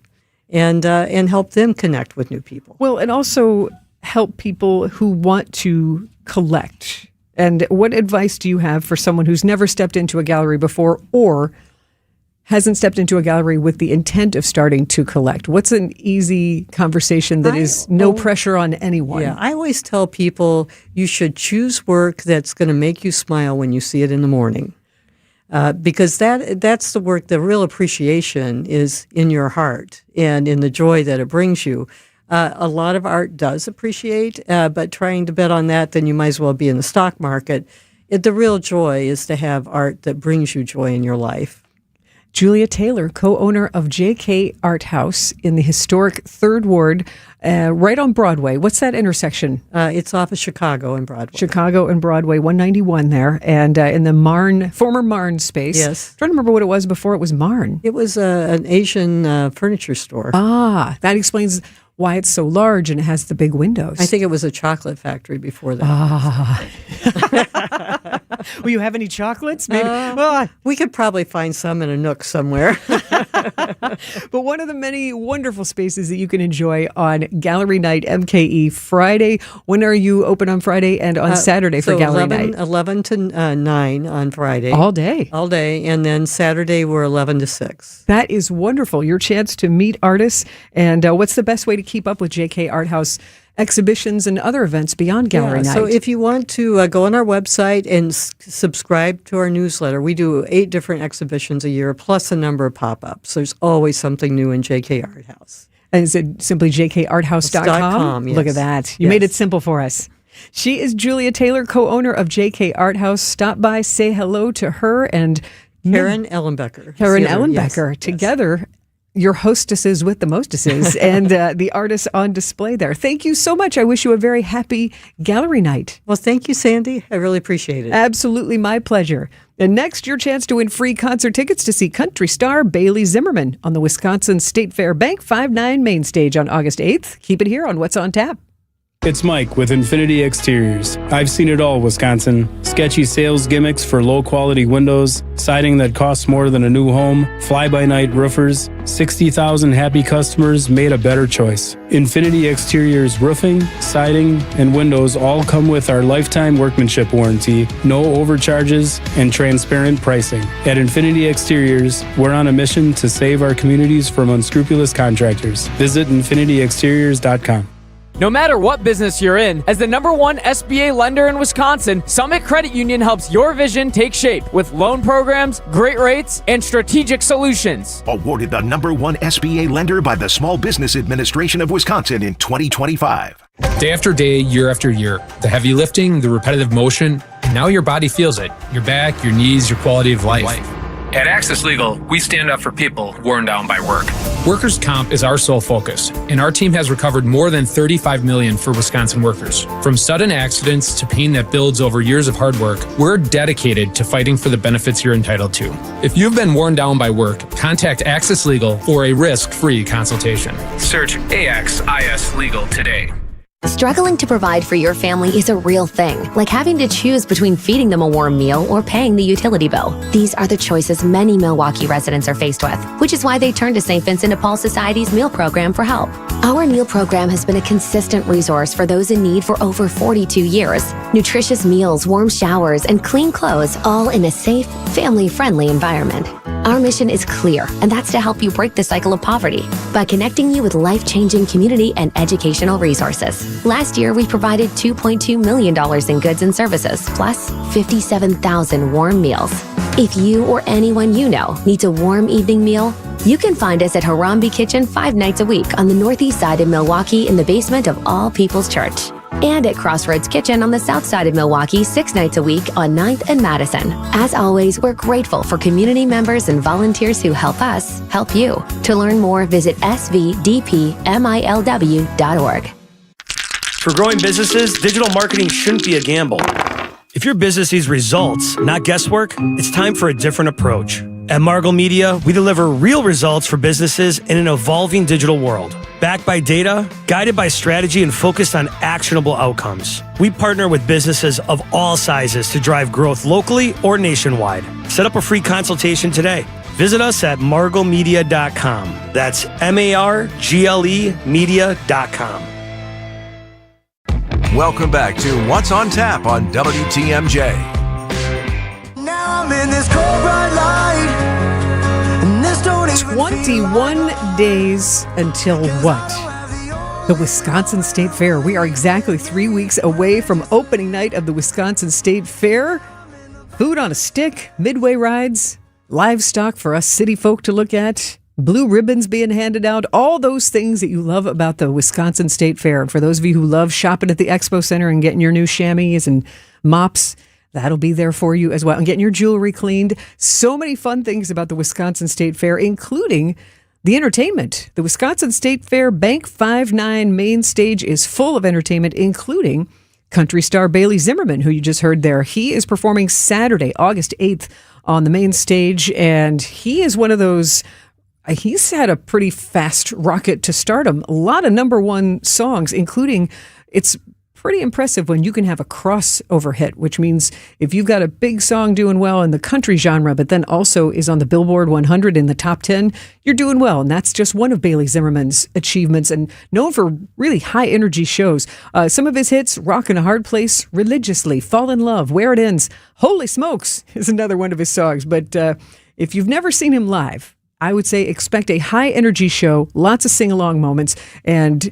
and help them connect with new people. Well, and also help people who want to collect. And what advice do you have for someone who's never stepped into a gallery before or hasn't stepped into a gallery with the intent of starting to collect? What's an easy conversation that is no pressure on anyone? Yeah, I always tell people you should choose work that's going to make you smile when you see it in the morning. Because that's the work, the real appreciation is in your heart and in the joy that it brings you. A lot of art does appreciate, but trying to bet on that, then you might as well be in the stock market. The real joy is to have art that brings you joy in your life. Julia Taylor, co-owner of JK Art House in the historic 3rd Ward, right on Broadway. What's that intersection? It's off of Chicago and Broadway. Chicago and Broadway, 191 there, and in the former Marn space. Yes. I'm trying to remember what it was before it was Marn. It was an Asian furniture store. Ah, that explains why it's so large and it has the big windows. I think it was a chocolate factory before that. Ah. Will you have any chocolates? Maybe. We could probably find some in a nook somewhere. But one of the many wonderful spaces that you can enjoy on Gallery Night MKE Friday. When are you open on Friday and on Saturday for Gallery Night? 11 to 9 on Friday. All day. All day. And then Saturday we're 11 to 6. That is wonderful. Your chance to meet artists. And what's the best way to keep up with JK Art House exhibitions and other events beyond Gallery Night? So if you want to go on our website and subscribe to our newsletter, we do 8 different exhibitions a year, plus a number of pop-ups. There's always something new in JK Art House. And is it simply jkarthouse.com? Yes. Look at that. You made it simple for us. She is Julia Taylor, co-owner of JK Art House. Stop by, say hello to her and Karen Ellenbecker. Karen Ellenbecker. Together, your hostesses with the mostesses and the artists on display there. Thank you so much. I wish you a very happy Gallery Night. Well, thank you, Sandy. I really appreciate it. Absolutely my pleasure. And next, your chance to win free concert tickets to see country star Bailey Zimmerman on the Wisconsin State Fair Bank 5-9 main stage on August 8th. Keep it here on What's on Tap. It's Mike with Infinity Exteriors. I've seen it all, Wisconsin. Sketchy sales gimmicks for low-quality windows, siding that costs more than a new home, fly-by-night roofers. 60,000 happy customers made a better choice. Infinity Exteriors roofing, siding, and windows all come with our lifetime workmanship warranty, no overcharges, and transparent pricing. At Infinity Exteriors, we're on a mission to save our communities from unscrupulous contractors. Visit infinityexteriors.com. No matter what business you're in, as the #1 SBA lender in Wisconsin, Summit Credit Union helps your vision take shape with loan programs, great rates, and strategic solutions. Awarded the #1 SBA lender by the Small Business Administration of Wisconsin in 2025. Day after day, year after year, the heavy lifting, the repetitive motion, and now your body feels it. Your back, your knees, your quality of life. At Access Legal, we stand up for people worn down by work. Workers' comp is our sole focus, and our team has recovered more than $35 million for Wisconsin workers. From sudden accidents to pain that builds over years of hard work, we're dedicated to fighting for the benefits you're entitled to. If you've been worn down by work, contact Access Legal for a risk-free consultation. Search AXIS Legal today. Struggling to provide for your family is a real thing, like having to choose between feeding them a warm meal or paying the utility bill. These are the choices many Milwaukee residents are faced with, which is why they turn to St. Vincent de Paul Society's meal program for help. Our meal program has been a consistent resource for those in need for over 42 years. Nutritious meals, warm showers, and clean clothes, all in a safe, family-friendly environment. Our mission is clear, and that's to help you break the cycle of poverty by connecting you with life-changing community and educational resources. Last year, we provided $2.2 million in goods and services, plus 57,000 warm meals. If you or anyone you know needs a warm evening meal, you can find us at Harambe Kitchen 5 nights a week on the northeast side of Milwaukee in the basement of All People's Church. And at Crossroads Kitchen on the south side of Milwaukee 6 nights a week on 9th and Madison. As always, we're grateful for community members and volunteers who help us help you. To learn more, visit svdpmilw.org. For growing businesses, digital marketing shouldn't be a gamble. If your business needs results, not guesswork, it's time for a different approach. At Margle Media, we deliver real results for businesses in an evolving digital world. Backed by data, guided by strategy, and focused on actionable outcomes. We partner with businesses of all sizes to drive growth locally or nationwide. Set up a free consultation today. Visit us at marglemedia.com. That's MARGLE media.com. Welcome back to What's on Tap on WTMJ. Now I'm in this cold bright light, and this don't even 21 days until what? The Wisconsin State Fair. We are exactly 3 weeks away from opening night of the Wisconsin State Fair. Food on a stick, midway rides, livestock for us city folk to look at, blue ribbons being handed out, all those things that you love about the Wisconsin State Fair. And for those of you who love shopping at the Expo Center and getting your new chamois and mops, that'll be there for you as well. And getting your jewelry cleaned. So many fun things about the Wisconsin State Fair, including the entertainment. The Wisconsin State Fair Bank 5-9 main stage is full of entertainment, including country star Bailey Zimmerman, who you just heard there. He is performing Saturday, August 8th on the main stage, and he is one of those... He's had a pretty fast rocket to stardom. A lot of number one songs, including, it's pretty impressive when you can have a crossover hit, which means if you've got a big song doing well in the country genre, but then also is on the Billboard 100 in the top 10, you're doing well. And that's just one of Bailey Zimmerman's achievements, and known for really high energy shows. Some of his hits, Rockin' a Hard Place, Religiously, Fall in Love, Where It Ends, Holy Smokes is another one of his songs. But if you've never seen him live, I would say expect a high-energy show, lots of sing-along moments, and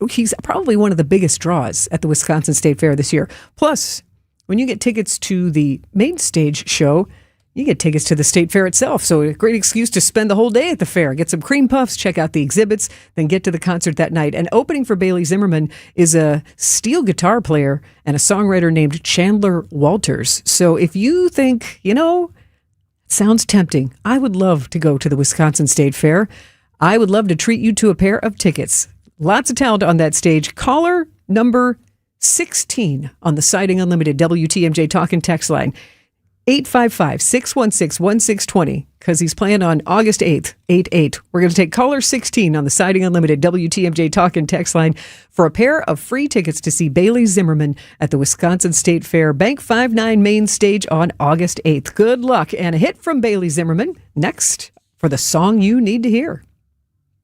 he's probably one of the biggest draws at the Wisconsin State Fair this year. Plus, when you get tickets to the main stage show, you get tickets to the State Fair itself, so a great excuse to spend the whole day at the fair, get some cream puffs, check out the exhibits, then get to the concert that night. And opening for Bailey Zimmerman is a steel guitar player and a songwriter named Chandler Walters. So if you think, sounds tempting, I would love to go to the Wisconsin State Fair. I would love to treat you to a pair of tickets. Lots of talent on that stage. Caller number 16 on the Siding Unlimited WTMJ Talk and Text line. 855-616-1620, because he's playing on August 8th, 8/8. We're going to take caller 16 on the Siding Unlimited WTMJ Talk and Text line for a pair of free tickets to see Bailey Zimmerman at the Wisconsin State Fair Bank 5-9 main stage on August 8th. Good luck, and a hit from Bailey Zimmerman next for the song you need to hear.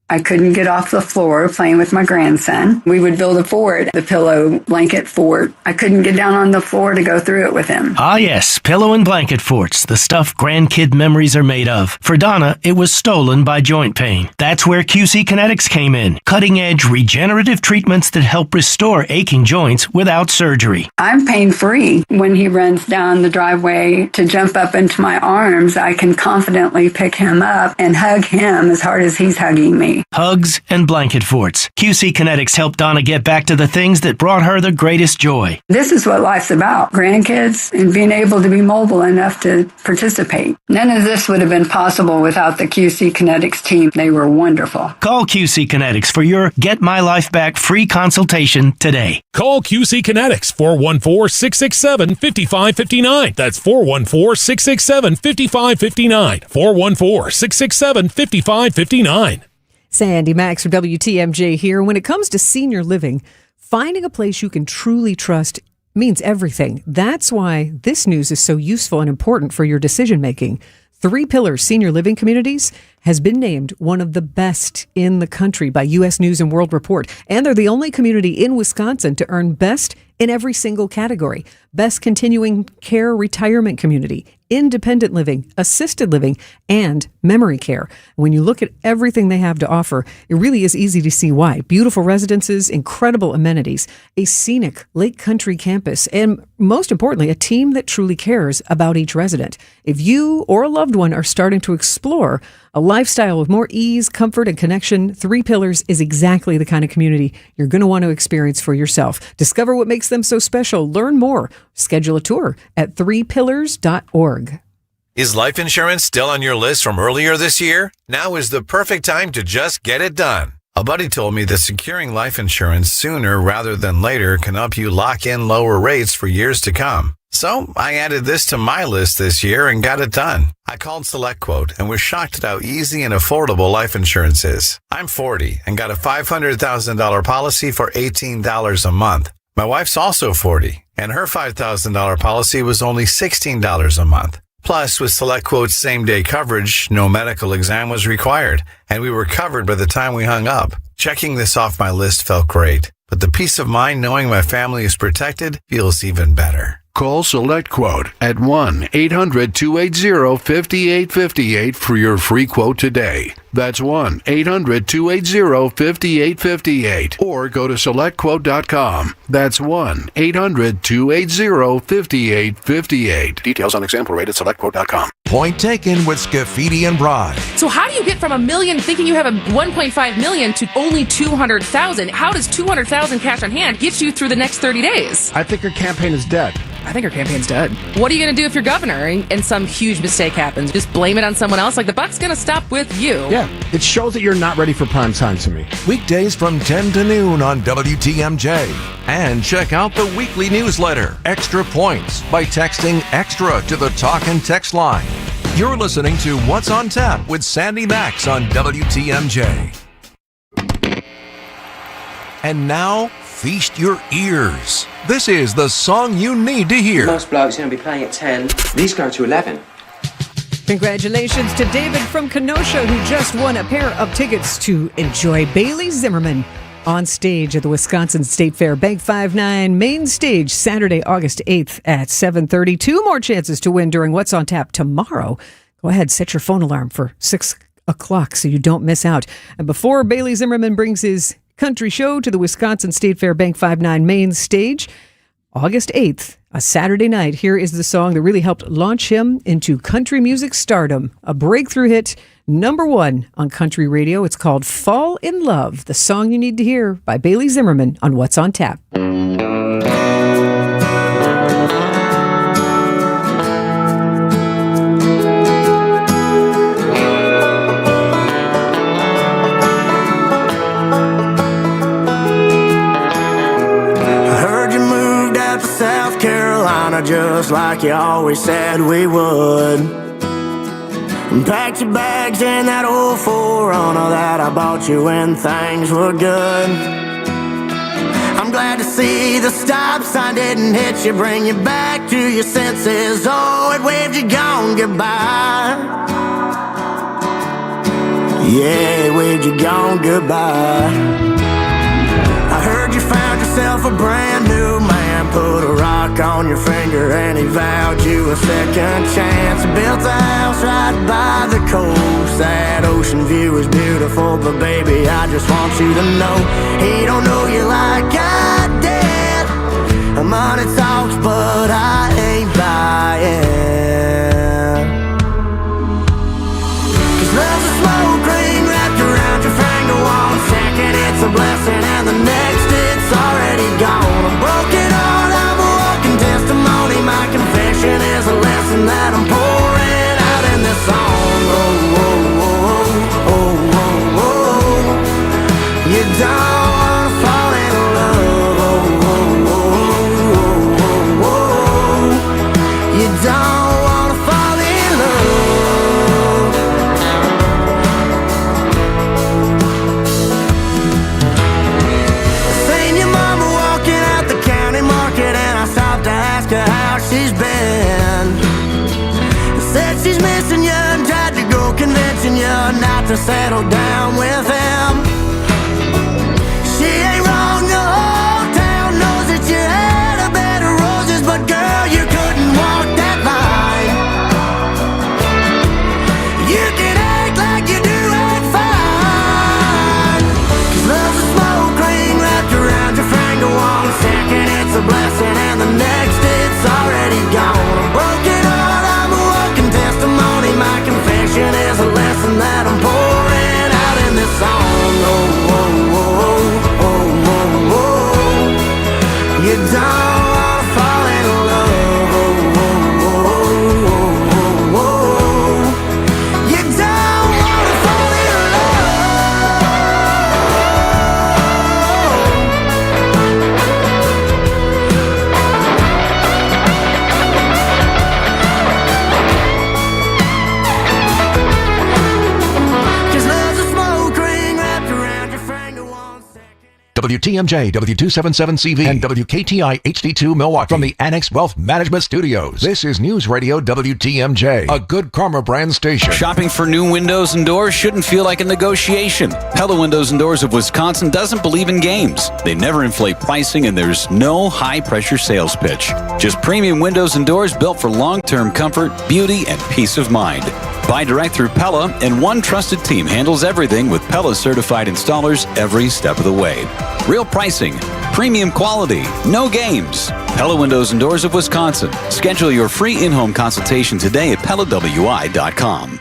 I couldn't get off the floor playing with my grandson. We would build a fort, the pillow blanket fort. I couldn't get down on the floor to go through it with him. Ah, yes, pillow and blanket forts, the stuff grandkid memories are made of. For Donna, it was stolen by joint pain. That's where QC Kinetics came in. Cutting-edge regenerative treatments that help restore aching joints without surgery. I'm pain-free. When he runs down the driveway to jump up into my arms, I can confidently pick him up and hug him as hard as he's hugging me. Hugs and blanket forts. QC Kinetics helped Donna get back to the things that brought her the greatest joy. This is what life's about. Grandkids and being able to be mobile enough to participate. None of this would have been possible without the QC Kinetics team. They were wonderful. Call QC Kinetics for your Get My Life Back free consultation today. Call QC Kinetics 414-667-5559. That's 414-667-5559. 414-667-5559. Sandy Maxx from WTMJ here. When it comes to senior living, finding a place you can truly trust means everything. That's why this news is so useful and important for your decision making. 3 Pillars Senior Living Communities has been named one of the best in the country by U.S. News and World Report. And they're the only community in Wisconsin to earn best in every single category. Best continuing care retirement community, independent living, assisted living, and memory care. When you look at everything they have to offer, it really is easy to see why. Beautiful residences, incredible amenities, a scenic lake country campus, and most importantly, a team that truly cares about each resident. If you or a loved one are starting to explore a lifestyle with more ease, comfort, and connection, 3 Pillars is exactly the kind of community you're going to want to experience for yourself. Discover what makes them so special. Learn more. Schedule a tour at 3pillars.org. Is life insurance still on your list from earlier this year? Now is the perfect time to just get it done. A buddy told me that securing life insurance sooner rather than later can help you lock in lower rates for years to come. So I added this to my list this year and got it done. I called SelectQuote and was shocked at how easy and affordable life insurance is. I'm 40 and got a $500,000 policy for $18 a month. My wife's also 40 and her $5,000 policy was only $16 a month. Plus, with SelectQuote's same-day coverage, no medical exam was required, and we were covered by the time we hung up. Checking this off my list felt great, but the peace of mind knowing my family is protected feels even better. Call SelectQuote at 1-800-280-5858 for your free quote today. That's 1-800-280-5858. Or go to SelectQuote.com. That's 1-800-280-5858. Details on example rate at SelectQuote.com. Point taken with Scafidi and Bry. So how do you get from $1 million thinking you have a $1.5 million to only $200,000? How does $200,000 cash on hand get you through the next 30 days? I think her campaign is dead. I think her campaign's dead. What are you going to do if you're governor and some huge mistake happens? Just blame it on someone else? Like, the buck's going to stop with you. Yeah, it shows that you're not ready for prime time to me. Weekdays from 10 to noon on WTMJ. And check out the weekly newsletter, Extra Points, by texting EXTRA to the talk and text line. You're listening to What's on Tap with Sandy Maxx on WTMJ. And now, feast your ears. This is the song you need to hear. Most blokes are going to be playing at 10. These go to 11. Congratulations to David from Kenosha, who just won a pair of tickets to enjoy Bailey Zimmerman on stage at the Wisconsin State Fair. Bank 59 main stage, Saturday, August 8th at 7:30. 2 more chances to win during What's on Tap tomorrow. Go ahead, set your phone alarm for 6 o'clock so you don't miss out. And before Bailey Zimmerman brings his country show to the Wisconsin State Fair Bank 59 main stage, August 8th, a Saturday night, here is the song that really helped launch him into country music stardom. A breakthrough hit, #1 on country radio. It's called Fall in Love, the song you need to hear by Bailey Zimmerman on What's on Tap. Just like you always said we would. And packed your bags in that old 4Runner that I bought you when things were good. I'm glad to see the stop sign didn't hit you, bring you back to your senses. Oh, it waved you gone goodbye. Yeah, it waved you gone goodbye. I heard you found yourself a brand new man. Put a rock on your finger and he vowed you a second chance. Built a house right by the coast. That ocean view is beautiful, but baby, I just want you to know he don't know you like I did. Money talks, but I ain't buying. 'Cause love's a smoke ring wrapped around your finger. 1 second it's a blessing and the next it's already gone. A broken heart, I'm a walking testimony. My confession is a lesson that I'm pouring out in this song. Oh, oh, oh, oh, oh, oh. You don't wanna fall in love. Oh, oh, oh, oh, oh, oh. You don't wanna fall in love. Seen your mama walking out the county market and I stopped to ask her how she's been. Said she's missing you and tried to go convincing you not to settle down with him. She ain't wrong, the whole town knows that you had a bed of roses, but girl, you couldn't walk that line. You can act like you do it fine. 'Cause love's a smoke ring wrapped around your finger. 1 second it's a blessing and the next it's already gone. A broken heart, I'm a walking testimony. My confession is a lesson that I'm pouring out WTMJ, W277CV, and WKTI HD2 Milwaukee. From the Annex Wealth Management Studios, this is News Radio WTMJ, a Good Karma brand station. Shopping for new windows and doors shouldn't feel like a negotiation. Pella Windows and Doors of Wisconsin doesn't believe in games. They never inflate pricing, and there's no high-pressure sales pitch. Just premium windows and doors built for long-term comfort, beauty, and peace of mind. Buy direct through Pella, and one trusted team handles everything with Pella certified installers every step of the way. Real pricing, premium quality, no games. Pella Windows and Doors of Wisconsin. Schedule your free in-home consultation today at PellaWI.com.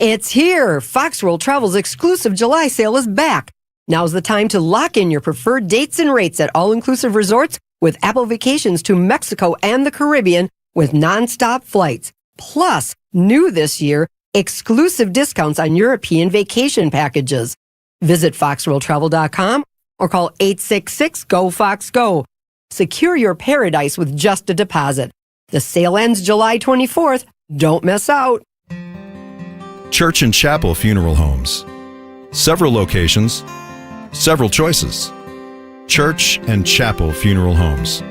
It's here. Fox World Travel's exclusive July sale is back. Now's the time to lock in your preferred dates and rates at all-inclusive resorts with Apple Vacations to Mexico and the Caribbean with nonstop flights. Plus, new this year, exclusive discounts on European vacation packages. Visit foxworldtravel.com or call 866-GO-FOX-GO. Secure your paradise with just a deposit. The sale ends July 24th. Don't miss out. Church and Chapel Funeral Homes. Several locations, several choices. Church and Chapel Funeral Homes.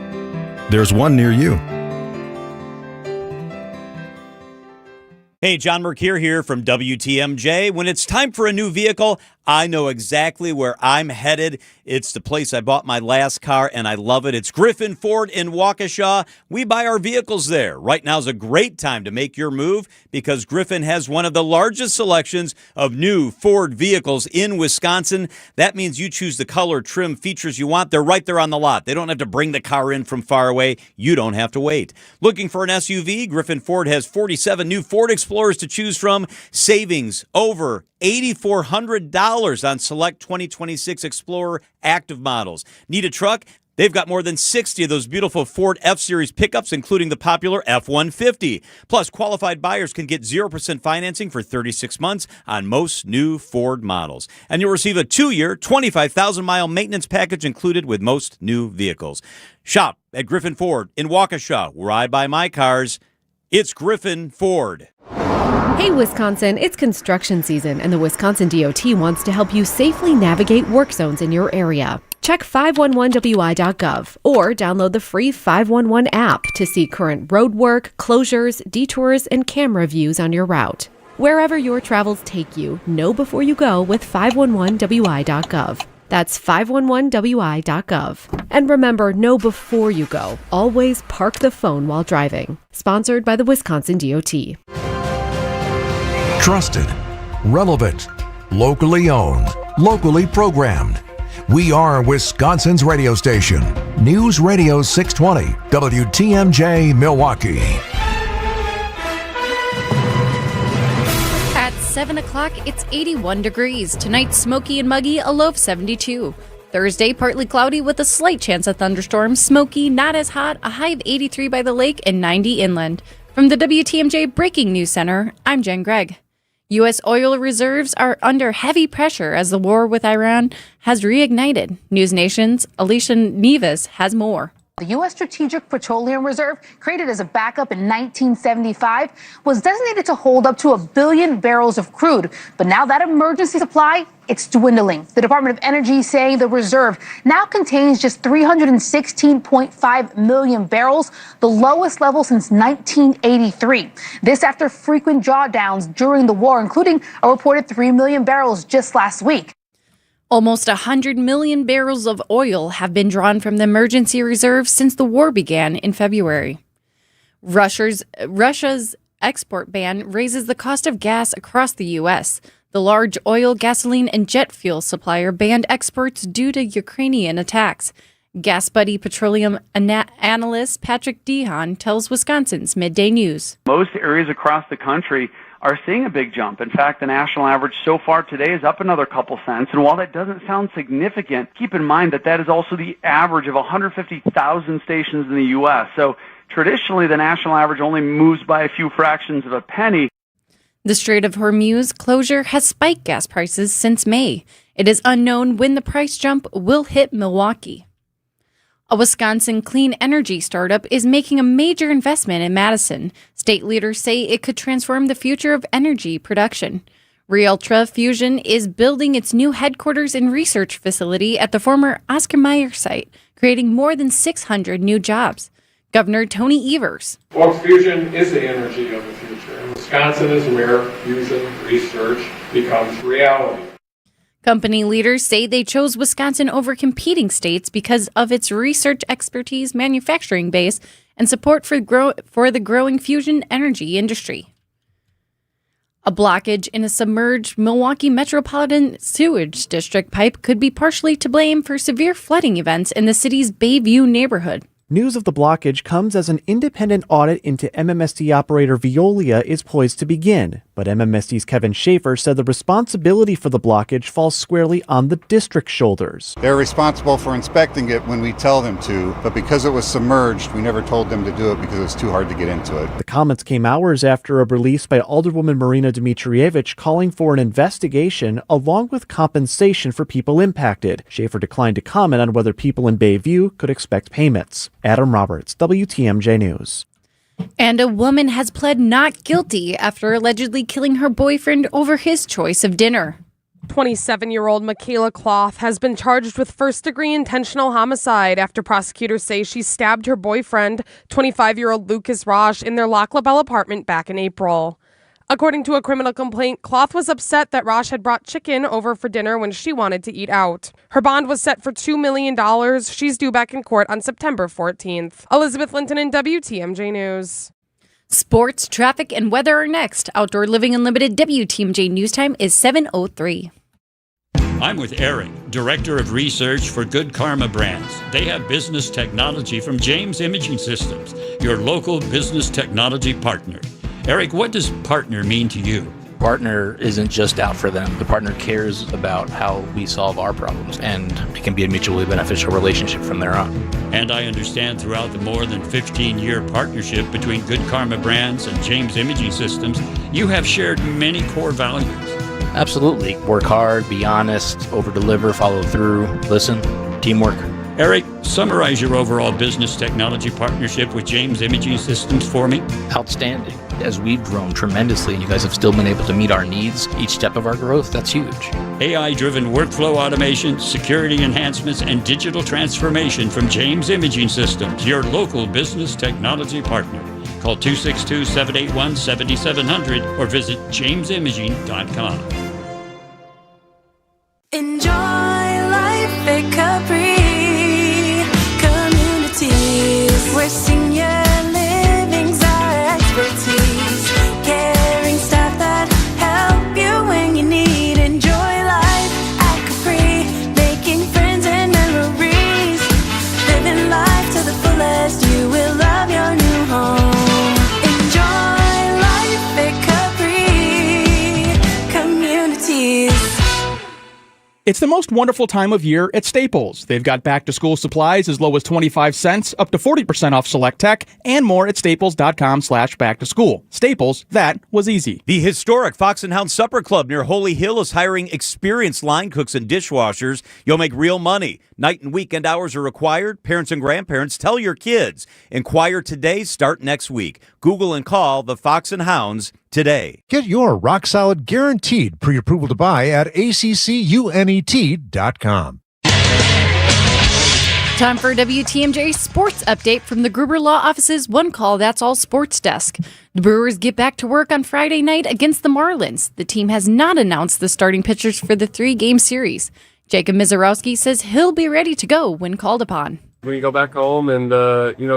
There's one near you. Hey, John Mercure here from WTMJ. When it's time for a new vehicle, I know exactly where I'm headed. It's the place I bought my last car, and I love it. It's Griffin Ford in Waukesha. We buy our vehicles there. Right now is a great time to make your move because Griffin has one of the largest selections of new Ford vehicles in Wisconsin. That means you choose the color, trim, features you want. They're right there on the lot. They don't have to bring the car in from far away. You don't have to wait. Looking for an SUV? Griffin Ford has 47 new Ford Explorers to choose from. Savings over $8,400 on select 2026 Explorer active models. Need a truck? They've got more than 60 of those beautiful Ford F-Series pickups, including the popular F-150. Plus, qualified buyers can get 0% financing for 36 months on most new Ford models. And you'll receive a 2-year, 25,000-mile maintenance package included with most new vehicles. Shop at Griffin Ford in Waukesha, where I buy my cars. It's Griffin Ford. Hey, Wisconsin, it's construction season, and the Wisconsin DOT wants to help you safely navigate work zones in your area. Check 511wi.gov or download the free 511 app to see current road work, closures, detours, and camera views on your route. Wherever your travels take you, know before you go with 511wi.gov. That's 511wi.gov. And remember, know before you go. Always park the phone while driving. Sponsored by the Wisconsin DOT. Trusted, relevant, locally owned, locally programmed. We are Wisconsin's radio station. News Radio 620, WTMJ Milwaukee. At 7 o'clock, it's 81 degrees. Tonight, smoky and muggy, a low of 72. Thursday, partly cloudy with a slight chance of thunderstorms. Smoky, not as hot, a high of 83 by the lake and 90 inland. From the WTMJ Breaking News Center, I'm Jen Gregg. U.S. oil reserves are under heavy pressure as the war with Iran has reignited. News Nation's Alicia Nevis has more. The U.S. Strategic Petroleum Reserve, created as a backup in 1975, was designated to hold up to 1 billion barrels of crude. But now that emergency supply, it's dwindling. The Department of Energy saying the reserve now contains just 316.5 million barrels, the lowest level since 1983. This after frequent drawdowns during the war, including a reported 3 million barrels just last week. Almost 100 million barrels of oil have been drawn from the emergency reserve since the war began in February. Russia's export ban raises the cost of gas across the U.S. The large oil, gasoline, and jet fuel supplier banned exports due to Ukrainian attacks. Gas Buddy petroleum analyst Patrick Dehan tells Wisconsin's Midday News. Most areas across the country are seeing a big jump. In fact, the national average so far today is up another couple cents. And while that doesn't sound significant, keep in mind that that is also the average of 150,000 stations in the U.S. So traditionally, the national average only moves by a few fractions of a penny. The Strait of Hormuz closure has spiked gas prices since May. It is unknown when the price jump will hit Milwaukee. A Wisconsin clean energy startup is making a major investment in Madison. State leaders say it could transform the future of energy production. Realtra Fusion is building its new headquarters and research facility at the former Oscar Mayer site, creating more than 600 new jobs. Governor Tony Evers. Fox Fusion is the energy of the future, and Wisconsin is where fusion research becomes reality. Company leaders say they chose Wisconsin over competing states because of its research expertise, manufacturing base, and support for the growing fusion energy industry. A blockage in a submerged Milwaukee Metropolitan Sewage District pipe could be partially to blame for severe flooding events in the city's Bayview neighborhood. News of the blockage comes as an independent audit into MMSD operator Veolia is poised to begin. But MMSD's Kevin Schaefer said the responsibility for the blockage falls squarely on the district's shoulders. They're responsible for inspecting it when we tell them to, but because it was submerged, we never told them to do it because it's too hard to get into it. The comments came hours after a release by Alderwoman Marina Dmitrievich calling for an investigation along with compensation for people impacted. Schaefer declined to comment on whether people in Bayview could expect payments. Adam Roberts, WTMJ News. And a woman has pled not guilty after allegedly killing her boyfriend over his choice of dinner. 27-year-old Michaela Cloth has been charged with first-degree intentional homicide after prosecutors say she stabbed her boyfriend, 25-year-old Lucas Raj, in their Lac La Belle apartment back in April. According to a criminal complaint, Cloth was upset that Raj had brought chicken over for dinner when she wanted to eat out. Her bond was set for $2 million. She's due back in court on September 14th. Elizabeth Linton in WTMJ News. Sports, traffic, and weather are next. Outdoor Living Unlimited WTMJ News Time is 7:03. I'm with Eric, Director of Research for Good Karma Brands. They have business technology from James Imaging Systems, your local business technology partner. Eric, what does partner mean to you? Partner isn't just out for them. The partner cares about how we solve our problems, and it can be a mutually beneficial relationship from there on. And I understand throughout the more than 15-year partnership between Good Karma Brands and James Imaging Systems, you have shared many core values. Absolutely. Work hard, be honest, over-deliver, follow through, listen, teamwork. Eric, summarize your overall business technology partnership with James Imaging Systems for me. Outstanding. As we've grown tremendously and you guys have still been able to meet our needs each step of our growth, that's huge. AI-driven workflow automation, security enhancements, and digital transformation from James Imaging Systems, your local business technology partner. Call 262-781-7700 or visit jamesimaging.com. Enjoy life at Capri Communities, where senior living's our expertise. Caring staff that help you when you need. Enjoy life at Capri, making friends and memories. Living life to the fullest, you will love your new home. Enjoy life at Capri Communities. It's the most wonderful time of year at Staples. They've got back-to-school supplies as low as 25 cents, up to 40% off select tech, and more at staples.com/back-to-school. Staples, that was easy. The historic Fox & Hound Supper Club near Holy Hill is hiring experienced line cooks and dishwashers. You'll make real money. Night and weekend hours are required. Parents and grandparents, tell your kids. Inquire today, start next week. Google and call the Fox & Hounds today. Get your rock-solid guaranteed pre-approval to buy at accunet.com. Time for a WTMJ sports update from the Gruber Law Office's One Call That's All Sports Desk. The Brewers get back to work on Friday night against the Marlins. The team has not announced the starting pitchers for the 3-game series. Jacob Mizorowski says he'll be ready to go when called upon. We can go back home and,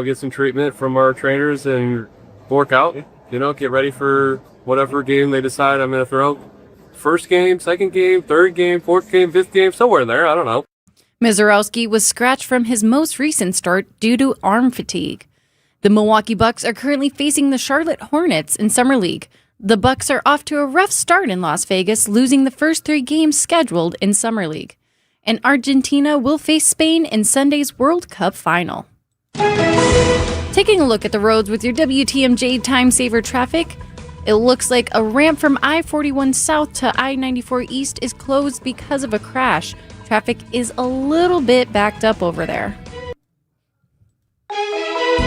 get some treatment from our trainers and work out, get ready for whatever game they decide I'm going to throw. First game, second game, third game, fourth game, fifth game, somewhere in there. I don't know. Mizorowski was scratched from his most recent start due to arm fatigue. The Milwaukee Bucks are currently facing the Charlotte Hornets in Summer League. The Bucks are off to a rough start in Las Vegas, losing the first 3 games scheduled in Summer League. And Argentina will face Spain in Sunday's World Cup final. Taking a look at the roads with your WTMJ Time Saver traffic, it looks like a ramp from I-41 South to I-94 East is closed because of a crash. Traffic is a little bit backed up over there.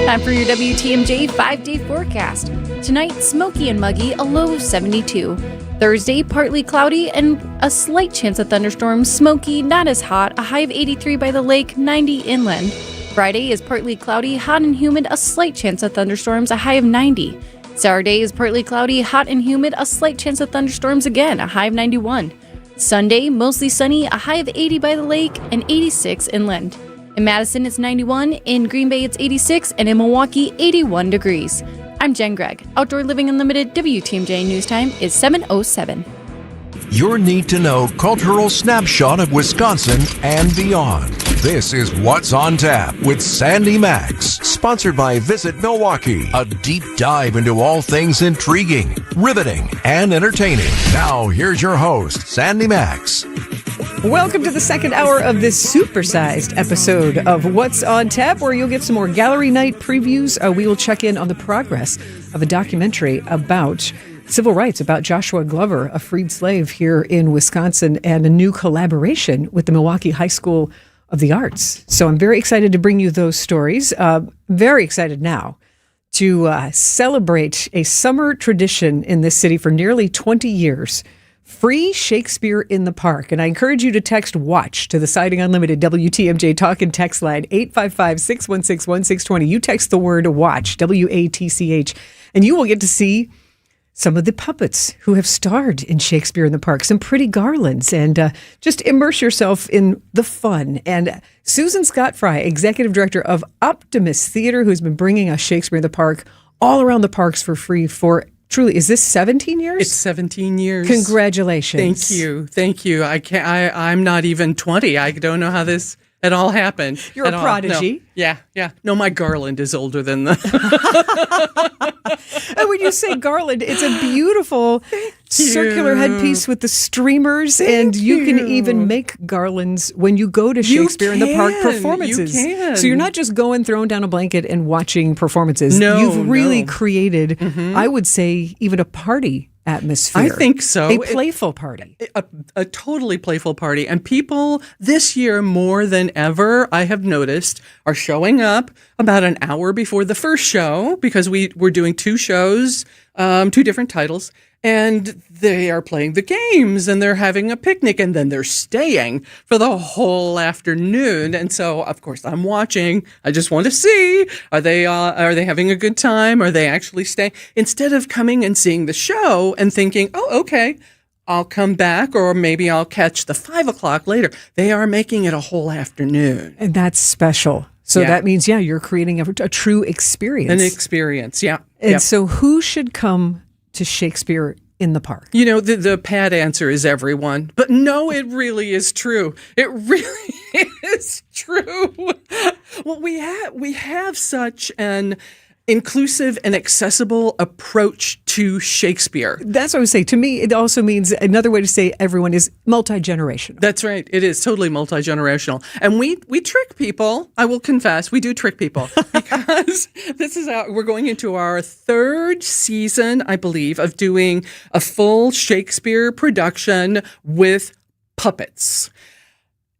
Time for your WTMJ 5-day forecast. Tonight, smoky and muggy, a low of 72. Thursday, partly cloudy and a slight chance of thunderstorms, smoky, not as hot, a high of 83 by the lake, 90 inland. Friday is partly cloudy, hot and humid, a slight chance of thunderstorms, a high of 90. Saturday is partly cloudy, hot and humid, a slight chance of thunderstorms again, a high of 91. Sunday, mostly sunny, a high of 80 by the lake and 86 inland. In Madison, it's 91, in Green Bay, it's 86, and in Milwaukee, 81 degrees. I'm Jen Gregg. Outdoor Living Unlimited WTMJ News Time is 7:07. Your need-to-know cultural snapshot of Wisconsin and beyond. This is What's on Tap with Sandy Maxx, sponsored by Visit Milwaukee, a deep dive into all things intriguing, riveting, and entertaining. Now, here's your host, Sandy Maxx. Welcome to the second hour of this supersized episode of What's on Tap, where you'll get some more gallery night previews. We will check in on the progress of a documentary about civil rights, about Joshua Glover, a freed slave here in Wisconsin, and a new collaboration with the Milwaukee High School of the Arts. So I'm very excited to bring you those stories. Very excited now to celebrate a summer tradition in this city for nearly 20 years. Free Shakespeare in the Park. And I encourage you to text WATCH to the Siding Unlimited WTMJ talk and text line 855-616-1620. You text the word WATCH, WATCH, and you will get to see some of the puppets who have starred in Shakespeare in the Park, some pretty garlands, and just immerse yourself in the fun. And Susan Scott Fry, Executive Director of Optimus Theater, who's been bringing us Shakespeare in the Park all around the parks for free for truly, is this 17 years? It's 17 years. Congratulations. Thank you. I'm not even 20. I don't know how this at all happened. You're a prodigy. No. Yeah. No, my garland is older than the... And when you say garland, it's a beautiful circular headpiece with the streamers, and you can even make garlands when you go to Shakespeare in the Park performances. You can. So you're not just going, throwing down a blanket and watching performances. No, You've really created, I would say, even a party atmosphere. I think so. A playful party. A totally playful party. And people this year, more than ever, I have noticed, are showing up about an hour before the first show, because we're doing two shows, two different titles, and they are playing the games, and they're having a picnic, and then they're staying for the whole afternoon. And so, of course, I'm watching. I just want to see, are they having a good time? Are they actually staying? Instead of coming and seeing the show and thinking, oh, okay, I'll come back, or maybe I'll catch the 5 o'clock later. They are making it a whole afternoon. And that's special. So that means, you're creating a true experience. An experience, yeah. And so who should come to Shakespeare in the Park? You know, the pat answer is everyone. But no, it really is true. It really is true. Well, we have such an inclusive and accessible approach to Shakespeare. That's what I would say. To me, it also means another way to say everyone is multi-generational. That's right. It is totally multi-generational. And we trick people. I will confess, we do trick people, because we're going into our third season, I believe, of doing a full Shakespeare production with puppets.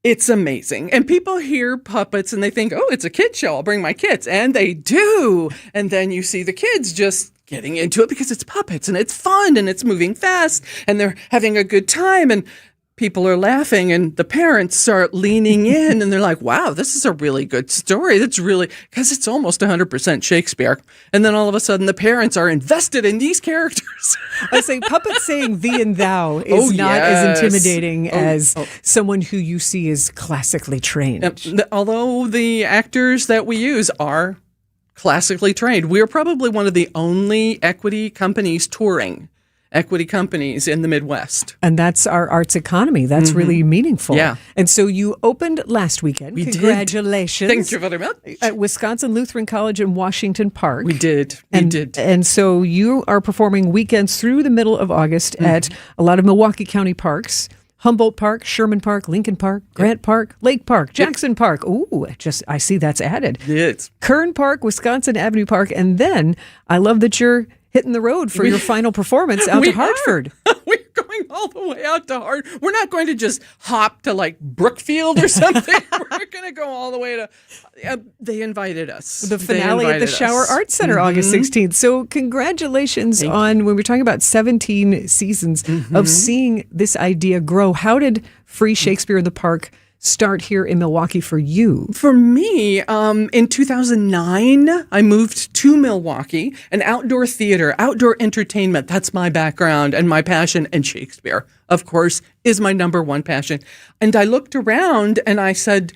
It's amazing. And people hear puppets and they think, oh, it's a kid show. I'll bring my kids. And they do. And then you see the kids just getting into it because it's puppets and it's fun and it's moving fast and they're having a good time. And people are laughing and the parents start leaning in and they're like, wow, this is a really good story. That's really, because it's almost 100% Shakespeare. And then all of a sudden the parents are invested in these characters. I say puppets saying thee and thou is not as intimidating as someone who you see is classically trained. Although the actors that we use are classically trained. We are probably one of the only equity companies touring. Equity companies in the Midwest. And that's our arts economy. That's really meaningful. Yeah. And so you opened last weekend. We Congratulations. did. Thank you very much. At Wisconsin Lutheran College in Washington Park. We did. And so you are performing weekends through the middle of August at a lot of Milwaukee County parks. Humboldt Park, Sherman Park, Lincoln Park, Grant Park, Lake Park, Jackson Park. Ooh, I see that's added. Yes. Kern Park, Wisconsin Avenue Park. And then I love that you're hitting the road for your final performance out to Hartford. We're going going all the way out to Hart. We're not going to just hop to like Brookfield or something. We're going to go all the way to. They invited us. The finale at the Shower Arts Center, August 16th. So congratulations on, when we're talking about 17 seasons of seeing this idea grow. How did Free Shakespeare in the Park start here in Milwaukee for you? For me, in 2009, I moved to Milwaukee, and outdoor theater, outdoor entertainment, that's my background and my passion. And Shakespeare, of course, is my number one passion. And I looked around and I said,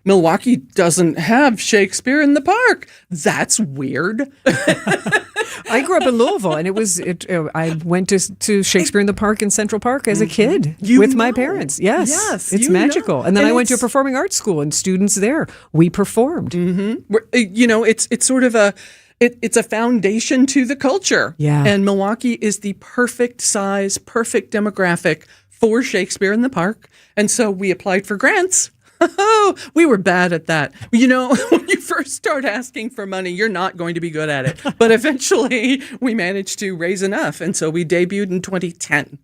Milwaukee doesn't have Shakespeare in the Park. That's weird. I grew up in Louisville, and I went to Shakespeare in the Park in Central Park as a kid with my parents. Yes, it's magical. And then I went to a performing arts school, and students there, we performed. It's sort of it's a foundation to the culture. Yeah. And Milwaukee is the perfect size, perfect demographic for Shakespeare in the Park. And so we applied for grants. Oh, we were bad at that. When you first start asking for money, you're not going to be good at it. But eventually, we managed to raise enough. And so we debuted in 2010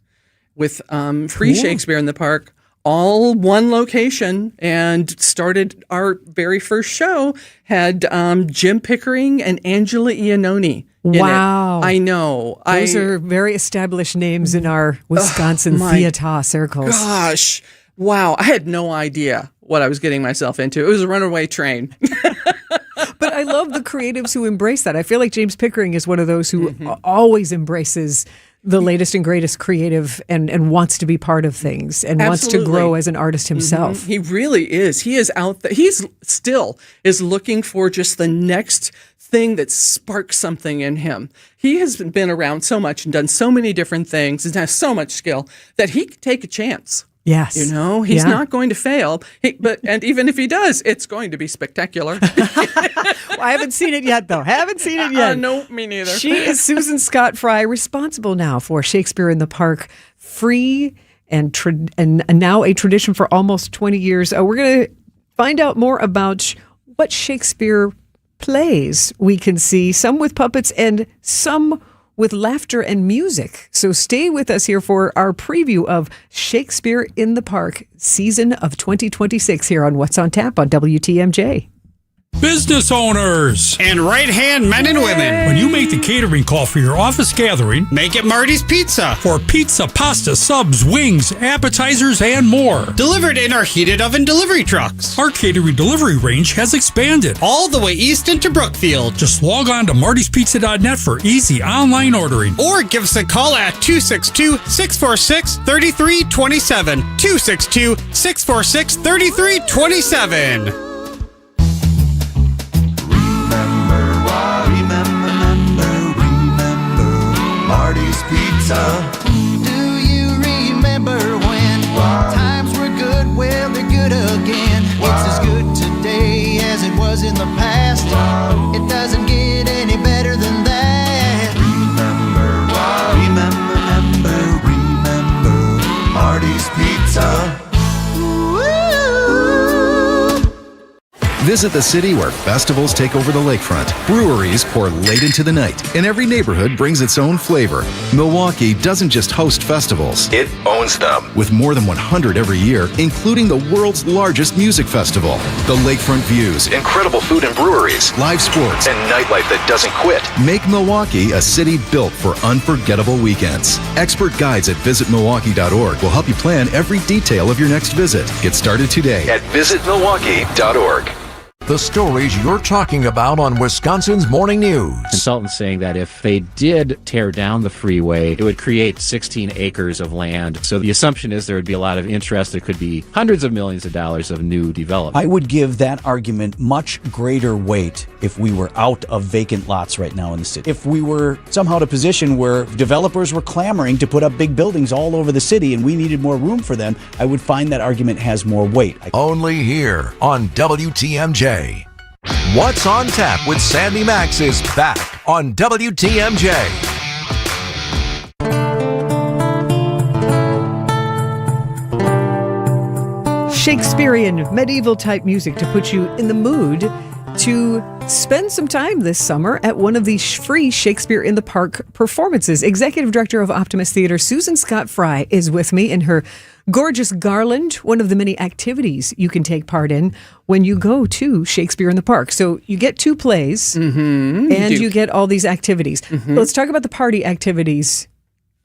with Free Shakespeare in the Park, all one location, and started our very first show, had Jim Pickering and Angela Iannone in it. I know. Those are very established names in our Wisconsin theater circles. Gosh. Wow. I had no idea what I was getting myself into. It was a runaway train. But I love the creatives who embrace that. I feel like James Pickering is one of those who always embraces the latest and greatest creative and wants to be part of things and wants to grow as an artist himself. He really is. He is out there. He's still is looking for just the next thing that sparks something in him. He has been around so much and done so many different things and has so much skill that he can take a chance. Yes. He's not going to fail. And even if he does, it's going to be spectacular. Well, I haven't seen it yet, though. No, me neither. She is Susan Scott Fry, responsible now for Shakespeare in the Park, free and now a tradition for almost 20 years. We're going to find out more about what Shakespeare plays we can see, some with puppets and some with laughter and music. So stay with us here for our preview of Shakespeare in the Park, season of 2026 here on What's on Tap on WTMJ. Business owners and right-hand men and women. When you make the catering call for your office gathering, make it Marty's Pizza. For pizza, pasta, subs, wings, appetizers, and more. Delivered in our heated oven delivery trucks. Our catering delivery range has expanded all the way east into Brookfield. Just log on to martyspizza.net for easy online ordering. Or give us a call at 262-646-3327. 262-646-3327. Marty's Pizza. Do you remember when times were good? Well, they're good again. It's as good today as it was in the past. It doesn't get any better than that. Remember Marty's Pizza. Visit the city where festivals take over the lakefront, breweries pour late into the night, and every neighborhood brings its own flavor. Milwaukee doesn't just host festivals, it owns them. With more than 100 every year, including the world's largest music festival. The lakefront views, incredible food and breweries, live sports, and nightlife that doesn't quit make Milwaukee a city built for unforgettable weekends. Expert guides at visitmilwaukee.org will help you plan every detail of your next visit. Get started today at visitmilwaukee.org. The stories you're talking about on Wisconsin's Morning News. Consultants saying that if they did tear down the freeway, it would create 16 acres of land. So the assumption is there would be a lot of interest. There could be hundreds of millions of dollars of new development. I would give that argument much greater weight if we were out of vacant lots right now in the city. If we were somehow in a position where developers were clamoring to put up big buildings all over the city and we needed more room for them, I would find that argument has more weight. Only here on WTMJ. What's on Tap with Sandy Maxx is back on WTMJ. Shakespearean medieval type music to put you in the mood to spend some time this summer at one of the free Shakespeare in the Park performances. Executive Director of Optimist Theater, Susan Scott Fry, is with me in her gorgeous garland, one of the many activities you can take part in when you go to Shakespeare in the Park. So you get 2 plays and you get all these activities. Let's talk about the party activities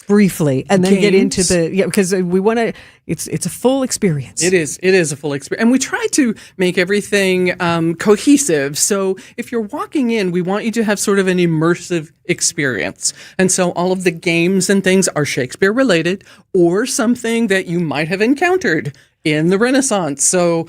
briefly and then get into because we want to, it's a full experience. It is a full experience. And we try to make everything cohesive. So if you're walking in, we want you to have sort of an immersive experience. And so all of the games and things are Shakespeare related or something that you might have encountered in the Renaissance. So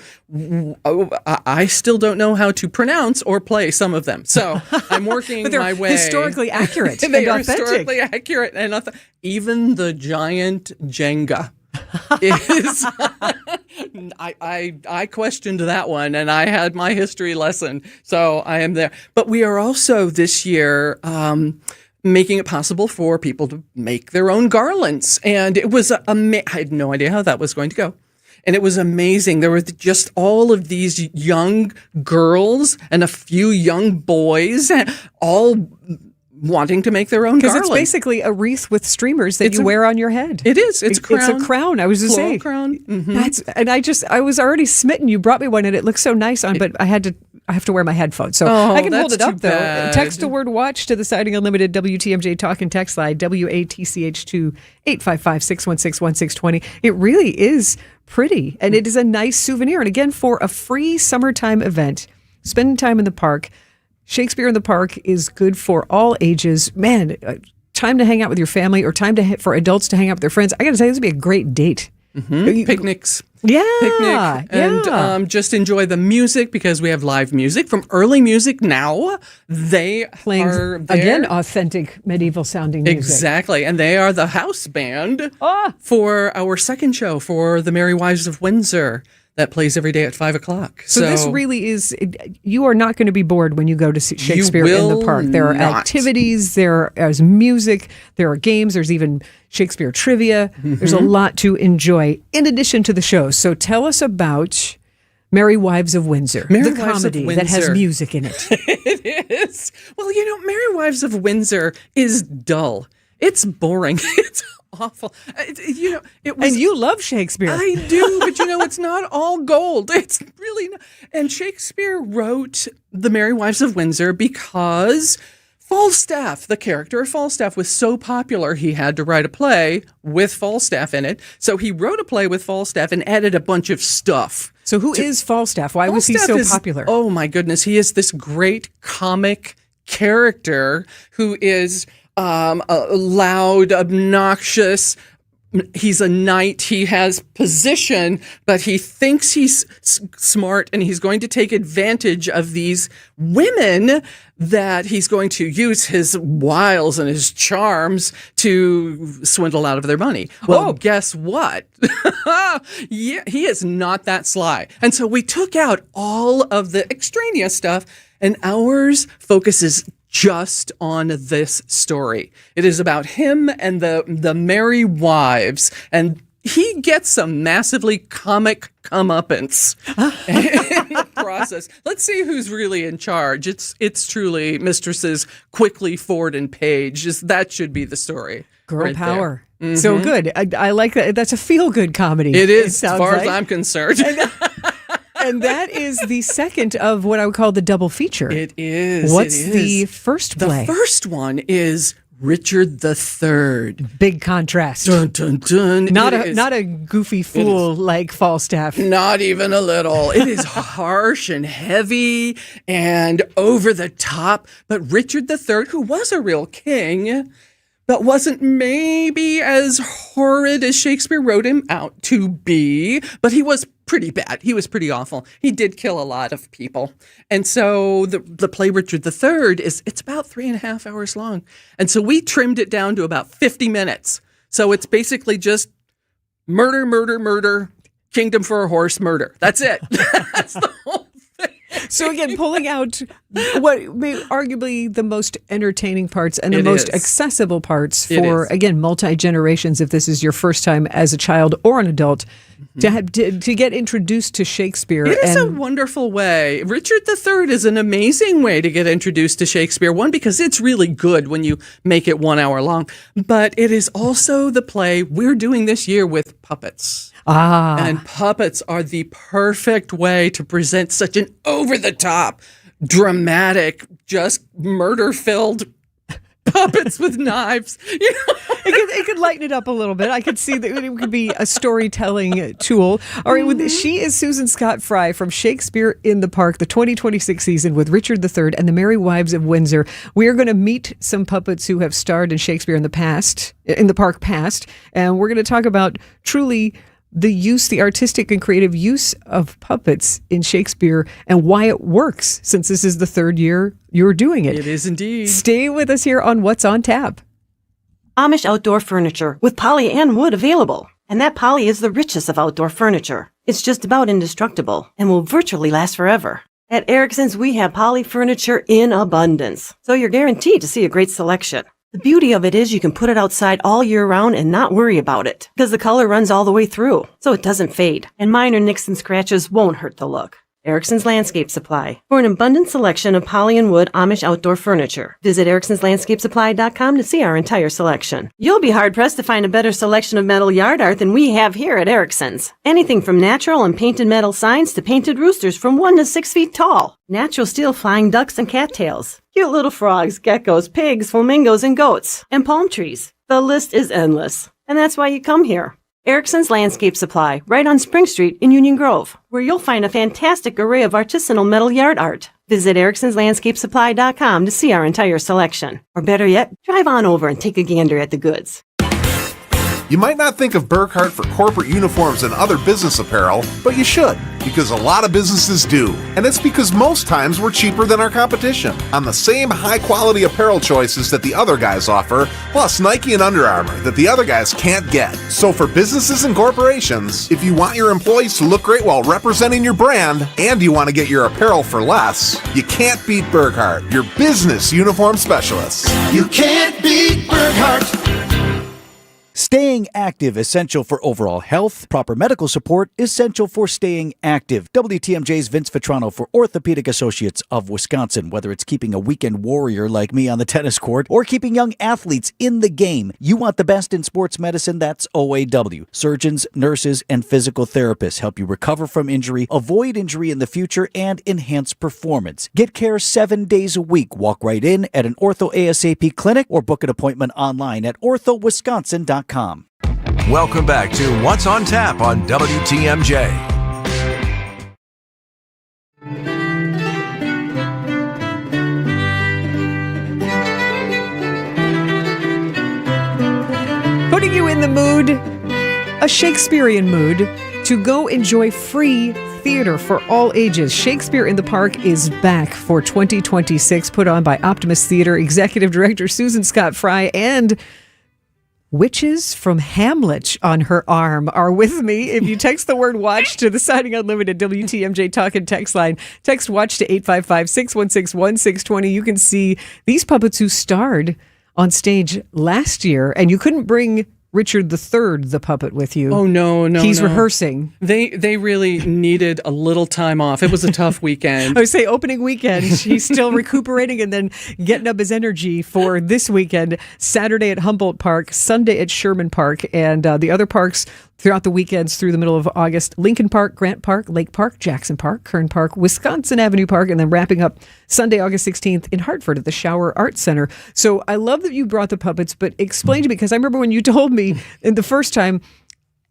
I still don't know how to pronounce or play some of them. So I'm working but they're my way. Historically accurate They and are authentic. historically accurate and even the giant Jenga is. I questioned that one, and I had my history lesson, so I am there. But we are also this year. Making it possible for people to make their own garlands. And it was I had no idea how that was going to go. And it was amazing. There were just all of these young girls and a few young boys, all wanting to make their own garland. Because it's basically a wreath with streamers that you wear on your head. It is. It's a crown. It's a crown. I was just saying. Crown. I was already smitten. You brought me one and it looks so nice on, but I have to wear my headphones. So I can hold it up, though. Bad. Text the word watch to the Siding Unlimited WTMJ talk and text line, WATCH2 855-616-1620. It really is pretty, and it is a nice souvenir. And again, for a free summertime event, spending time in the park, Shakespeare in the Park is good for all ages. Man, time to hang out with your family or time for adults to hang out with their friends. I got to say, this would be a great date. Picnics. Yeah. Picnic. And just enjoy the music because we have live music from Early Music Now. They playing are there. Again, authentic medieval sounding music. Exactly. And they are the house band for our second show for the Merry Wives of Windsor. That plays every day at 5:00. So this really is, you are not going to be bored when you go to see Shakespeare in the Park. There are activities, there is music, there are games, there's even Shakespeare trivia. There's a lot to enjoy in addition to the shows. So tell us about Merry Wives of Windsor, the comedy that has music in it. It is. Well, Merry Wives of Windsor is dull. It's boring. It's awful. It was. And you love Shakespeare. I do, but it's not all gold. It's really not. And Shakespeare wrote The Merry Wives of Windsor because Falstaff, the character of Falstaff, was so popular he had to write a play with Falstaff in it. So he wrote a play with Falstaff and added a bunch of stuff. So who is Falstaff? Why was he so popular? Oh my goodness, he is this great comic character who is loud, obnoxious. He's a knight. He has position, but he thinks he's smart and he's going to take advantage of these women that he's going to use his wiles and his charms to swindle out of their money. Well, guess what? Yeah, he is not that sly. And so we took out all of the extraneous stuff and ours focuses just on this story. It is about him and the merry wives, and he gets some massively comic comeuppance in the process. Let's see who's really in charge. It's truly Mistresses Quickly, Ford, and Page. That should be the story. Girl power. So good. I like that. That's a feel-good comedy. It is, as far as I'm concerned. And that is the second of what I would call the double feature. It is. What's the first play? The first one is Richard III. Big contrast. Dun, dun, dun. Not a goofy fool like Falstaff. Not even a little. It is harsh and heavy and over the top. But Richard III, who was a real king, but wasn't maybe as horrid as Shakespeare wrote him out to be, but he was pretty bad. He was pretty awful. He did kill a lot of people. And so the play Richard III it's about 3.5 hours long. And so we trimmed it down to about 50 minutes. So it's basically just murder, murder, murder, kingdom for a horse, murder. That's it. That's the whole thing. So again, pulling out what may arguably the most entertaining parts and the most accessible parts for, again, multi-generations, if this is your first time as a child or an adult, to get introduced to Shakespeare. It is a wonderful way. Richard III is an amazing way to get introduced to Shakespeare. One, because it's really good when you make it 1 hour long, but it is also the play we're doing this year with puppets. And puppets are the perfect way to present such an over-the-top, dramatic, just murder-filled puppets with knives. It could lighten it up a little bit. I could see that it could be a storytelling tool. All right, she is Susan Scott Fry from Shakespeare in the Park, the 2026 season with Richard III and the Merry Wives of Windsor. We are going to meet some puppets who have starred in Shakespeare in the Park past, and we're going to talk about truly the artistic and creative use of puppets in Shakespeare and why it works, since this is the third year you're doing it. It is indeed. Stay with us here on What's on Tap. Amish outdoor furniture with poly and wood available. And that poly is the richest of outdoor furniture. It's just about indestructible and will virtually last forever. At Erickson's, we have poly furniture in abundance, so you're guaranteed to see a great selection. The beauty of it is you can put it outside all year round and not worry about it, because the color runs all the way through, so it doesn't fade, and minor nicks and scratches won't hurt the look. Erickson's Landscape Supply. For an abundant selection of poly and wood Amish outdoor furniture, visit ericksonslandscapesupply.com to see our entire selection. You'll be hard-pressed to find a better selection of metal yard art than we have here at Erickson's. Anything from natural and painted metal signs to painted roosters from 1 to 6 feet tall. Natural steel flying ducks and cattails. Cute little frogs, geckos, pigs, flamingos, and goats. And palm trees. The list is endless. And that's why you come here. Erickson's Landscape Supply, right on Spring Street in Union Grove, where you'll find a fantastic array of artisanal metal yard art. Visit ericksonslandscapesupply.com to see our entire selection. Or better yet, drive on over and take a gander at the goods. You might not think of Burkhart for corporate uniforms and other business apparel, but you should, because a lot of businesses do. And it's because most times we're cheaper than our competition on the same high-quality apparel choices that the other guys offer, plus Nike and Under Armour that the other guys can't get. So for businesses and corporations, if you want your employees to look great while representing your brand, and you want to get your apparel for less, you can't beat Burkhart, your business uniform specialists. You can't beat Burkhart. Staying active, essential for overall health. Proper medical support, essential for staying active. WTMJ's Vince Vitrano for Orthopedic Associates of Wisconsin. Whether it's keeping a weekend warrior like me on the tennis court or keeping young athletes in the game, you want the best in sports medicine, that's OAW. Surgeons, nurses, and physical therapists help you recover from injury, avoid injury in the future, and enhance performance. Get care 7 days a week. Walk right in at an Ortho ASAP clinic or book an appointment online at orthowisconsin.com. Welcome back to What's on Tap on WTMJ. Putting you in the mood, a Shakespearean mood, to go enjoy free theater for all ages. Shakespeare in the Park is back for 2026, put on by Optimist Theater. Executive Director Susan Scott Fry and Witches from Hamlet on her arm are with me. If you text the word watch to the Signing Unlimited WTMJ Talk and Text line, text watch to 855-616-1620. You can see these puppets who starred on stage last year, and you couldn't bring Richard III, the puppet, with you. Oh, no. He's rehearsing. They really needed a little time off. It was a tough weekend. I would say opening weekend, he's still recuperating and then getting up his energy for this weekend. Saturday at Humboldt Park, Sunday at Sherman Park, and the other parks throughout the weekends through the middle of August: Lincoln Park, Grant Park, Lake Park, Jackson Park, Kern Park, Wisconsin Avenue Park, and then wrapping up Sunday, August 16th in Hartford at the Shower Arts Center. So I love that you brought the puppets, but explain to me, because I remember when you told me in the first time,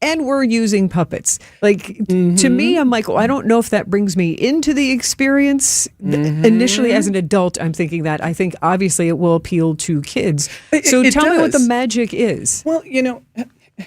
and we're using puppets. To me, I'm like, I don't know if that brings me into the experience. Initially, as an adult, I'm thinking that. I think, obviously, it will appeal to kids. So tell me what the magic is. Well,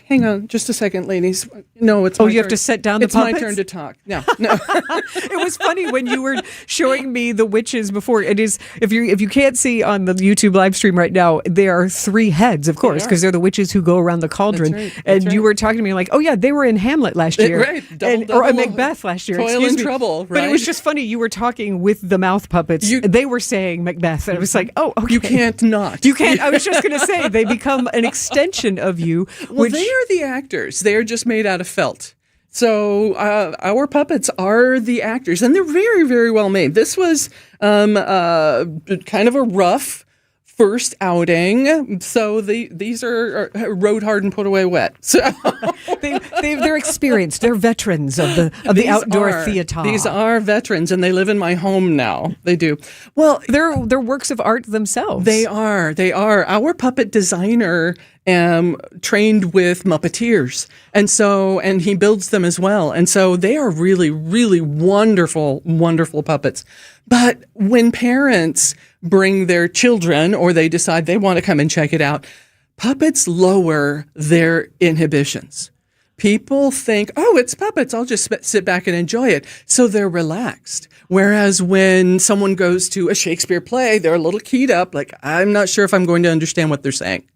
Hang on just a second, ladies. No, it's Oh, my you have turn. to set down the It's my puppets? turn to talk. No. It was funny when you were showing me the witches before. It is, if you can't see on the YouTube live stream right now, there are 3 heads, of course, because they're the witches who go around the cauldron. That's right. And you were talking to me like, oh yeah, they were in Hamlet last year, Right. Double, or Macbeth last year. Toil Excuse and me. trouble, But it was right? just funny. You were talking with the mouth puppets. They were saying Macbeth, and I was like, oh, okay. You can't not. You can't. I was just going to say they become an extension of you. Well, they are the actors. They are just made out of felt. So our puppets are the actors, and they're very, very well made. This was kind of a rough first outing. So these are rode hard and put away wet. So they're experienced. They're veterans of the outdoor theater. These are veterans, and they live in my home now. They do. Well, they're works of art themselves. They are. Our puppet designer trained with Muppeteers, and he builds them as well. And so they are really, really wonderful, wonderful puppets. But when parents bring their children or they decide they want to come and check it out, puppets lower their inhibitions. People think, oh, it's puppets, I'll just sit back and enjoy it. So they're relaxed. Whereas when someone goes to a Shakespeare play, they're a little keyed up, like, I'm not sure if I'm going to understand what they're saying.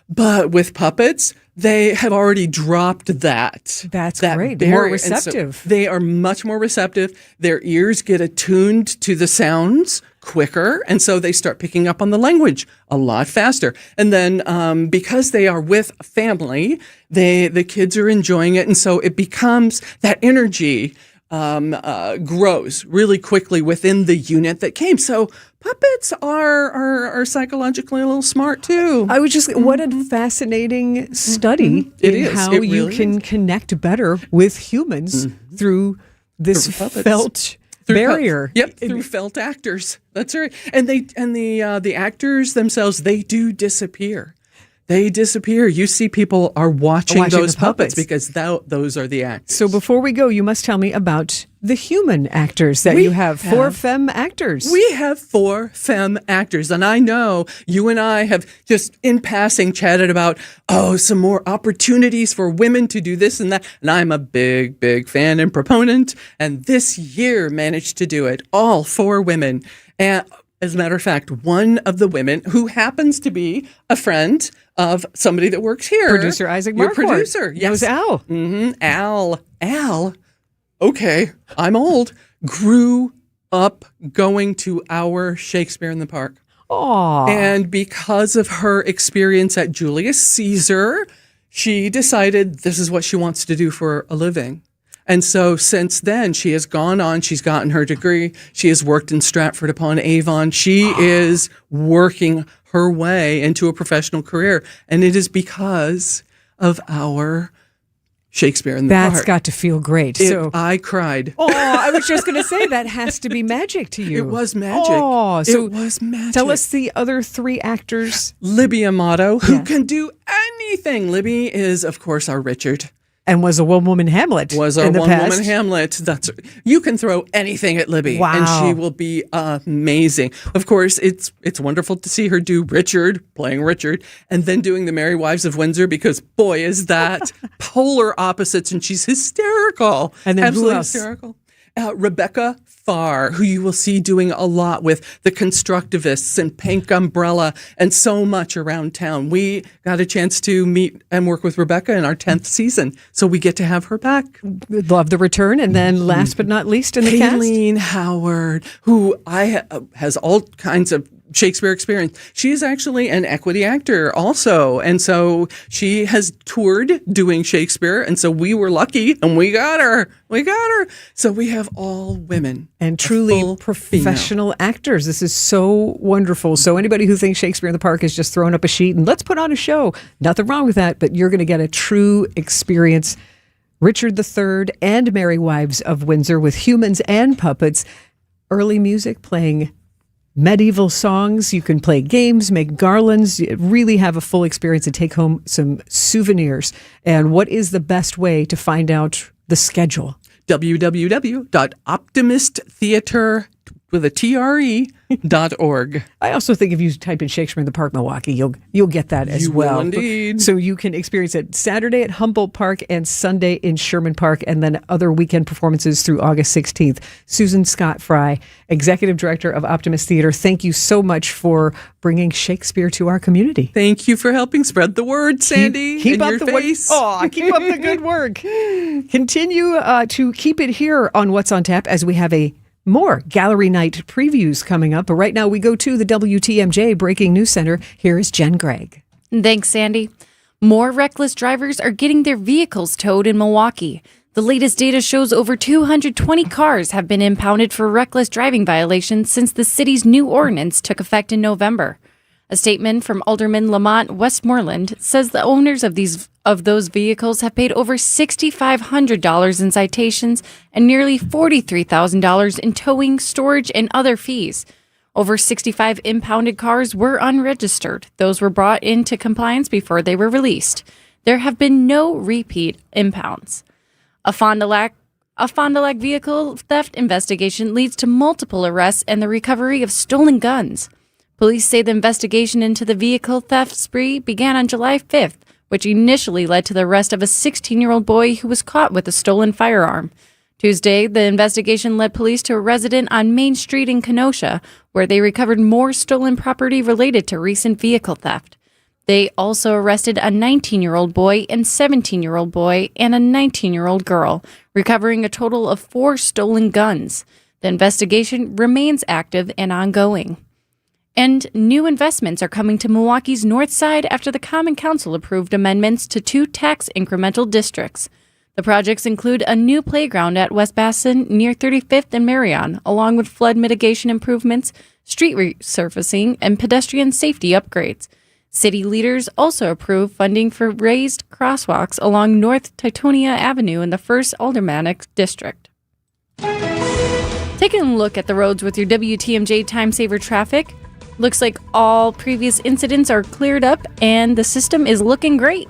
But with puppets, they have already dropped that. That's that great. barrier. More And so receptive. they are much more receptive. Their ears get attuned to the sounds quicker, and so they start picking up on the language a lot faster. And then because they are with a family, the kids are enjoying it, and so it becomes that energy grows really quickly within the unit that came. So puppets are psychologically a little smart too. I was just, what a fascinating study It in is. how It you really can connect better with humans through this puppets. felt Through barrier. through felt actors. That's right. And the actors themselves, they do disappear. They disappear. You see people are watching those the puppets. because those are the actors. So before we go, you must tell me about the human actors that you have. 4 femme actors. We have 4 femme actors. And I know you and I have just in passing chatted about, some more opportunities for women to do this and that. And I'm a big, big fan and proponent. And this year managed to do it. All 4 women. And as a matter of fact, one of the women who happens to be a friend of somebody that works here. Producer Isaac Your Marquardt. producer. Yes. Knows Al. Mm-hmm. Al. Okay, I'm old. Grew up going to our Shakespeare in the Park. Aww. And because of her experience at Julius Caesar, she decided this is what she wants to do for a living. And so since then, she has gone on, she's gotten her degree. She has worked in Stratford upon Avon. She is working her way into a professional career. And it is because of our Shakespeare in the Park. That's got to feel great. I cried. Oh, I was just going to say that has to be magic to you. It was magic. Oh, so it was magic. Tell us the other 3 actors. Libby Amato, who can do anything. Libby is, of course, our Richard. And was a one-woman Hamlet. Was our one-woman Hamlet. You can throw anything at Libby, Wow. and she will be amazing. Of course, it's wonderful to see her do Richard, playing Richard, and then doing the Merry Wives of Windsor, because boy, is that polar opposites, and she's hysterical. And then absolutely who else? hysterical. Rebecca Farr, who you will see doing a lot with the Constructivists and Pink Umbrella and so much around town. We got a chance to meet and work with Rebecca in our 10th season, so we get to have her back. Love the return. And then last but not least in the cast, Kayleen Howard, who has all kinds of Shakespeare experience. She is actually an equity actor also. And so she has toured doing Shakespeare. And so we were lucky and we got her. So we have all women. And truly professional actors. This is so wonderful. So anybody who thinks Shakespeare in the Park is just throwing up a sheet and let's put on a show, nothing wrong with that, but you're going to get a true experience. Richard III and Merry Wives of Windsor with humans and puppets. Early music playing medieval songs. You can play games, make garlands, really have a full experience and take home some souvenirs. And what is the best way to find out the schedule? www.optimisttheater.com with a TRE.org. I also think if you type in Shakespeare in the Park, Milwaukee, you'll get that as You well. will indeed. So you can experience it Saturday at Humboldt Park and Sunday in Sherman Park, and then other weekend performances through August 16th. Susan Scott Fry, Executive Director of Optimist Theater, thank you so much for bringing Shakespeare to our community. Thank you for helping spread the word, Sandy. Keep in up your the face. keep up the good work. Continue to keep it here on What's on Tap as we have more gallery night previews coming up. But right now we go to the WTMJ Breaking News Center. Here is Jen Gregg. Thanks, Sandy. More reckless drivers are getting their vehicles towed in Milwaukee. The latest data shows over 220 cars have been impounded for reckless driving violations since the city's new ordinance took effect in November. A statement from Alderman Lamont Westmoreland says the owners of those vehicles have paid over $6,500 in citations and nearly $43,000 in towing, storage, and other fees. Over 65 impounded cars were unregistered. Those were brought into compliance before they were released. There have been no repeat impounds. A Fond du Lac vehicle theft investigation leads to multiple arrests and the recovery of stolen guns. Police say the investigation into the vehicle theft spree began on July 5th, which initially led to the arrest of a 16-year-old boy who was caught with a stolen firearm. Tuesday, the investigation led police to a resident on Main Street in Kenosha, where they recovered more stolen property related to recent vehicle theft. They also arrested a 19-year-old boy and 17-year-old boy and a 19-year-old girl, recovering a total of 4 stolen guns. The investigation remains active and ongoing. And new investments are coming to Milwaukee's north side after the Common Council approved amendments to 2 tax incremental districts. The projects include a new playground at West Bassin near 35th and Marion, along with flood mitigation improvements, street resurfacing, and pedestrian safety upgrades. City leaders also approved funding for raised crosswalks along North Teutonia Avenue in the 1st Aldermanic District. Taking a look at the roads with your WTMJ Time Saver traffic. Looks like all previous incidents are cleared up and the system is looking great.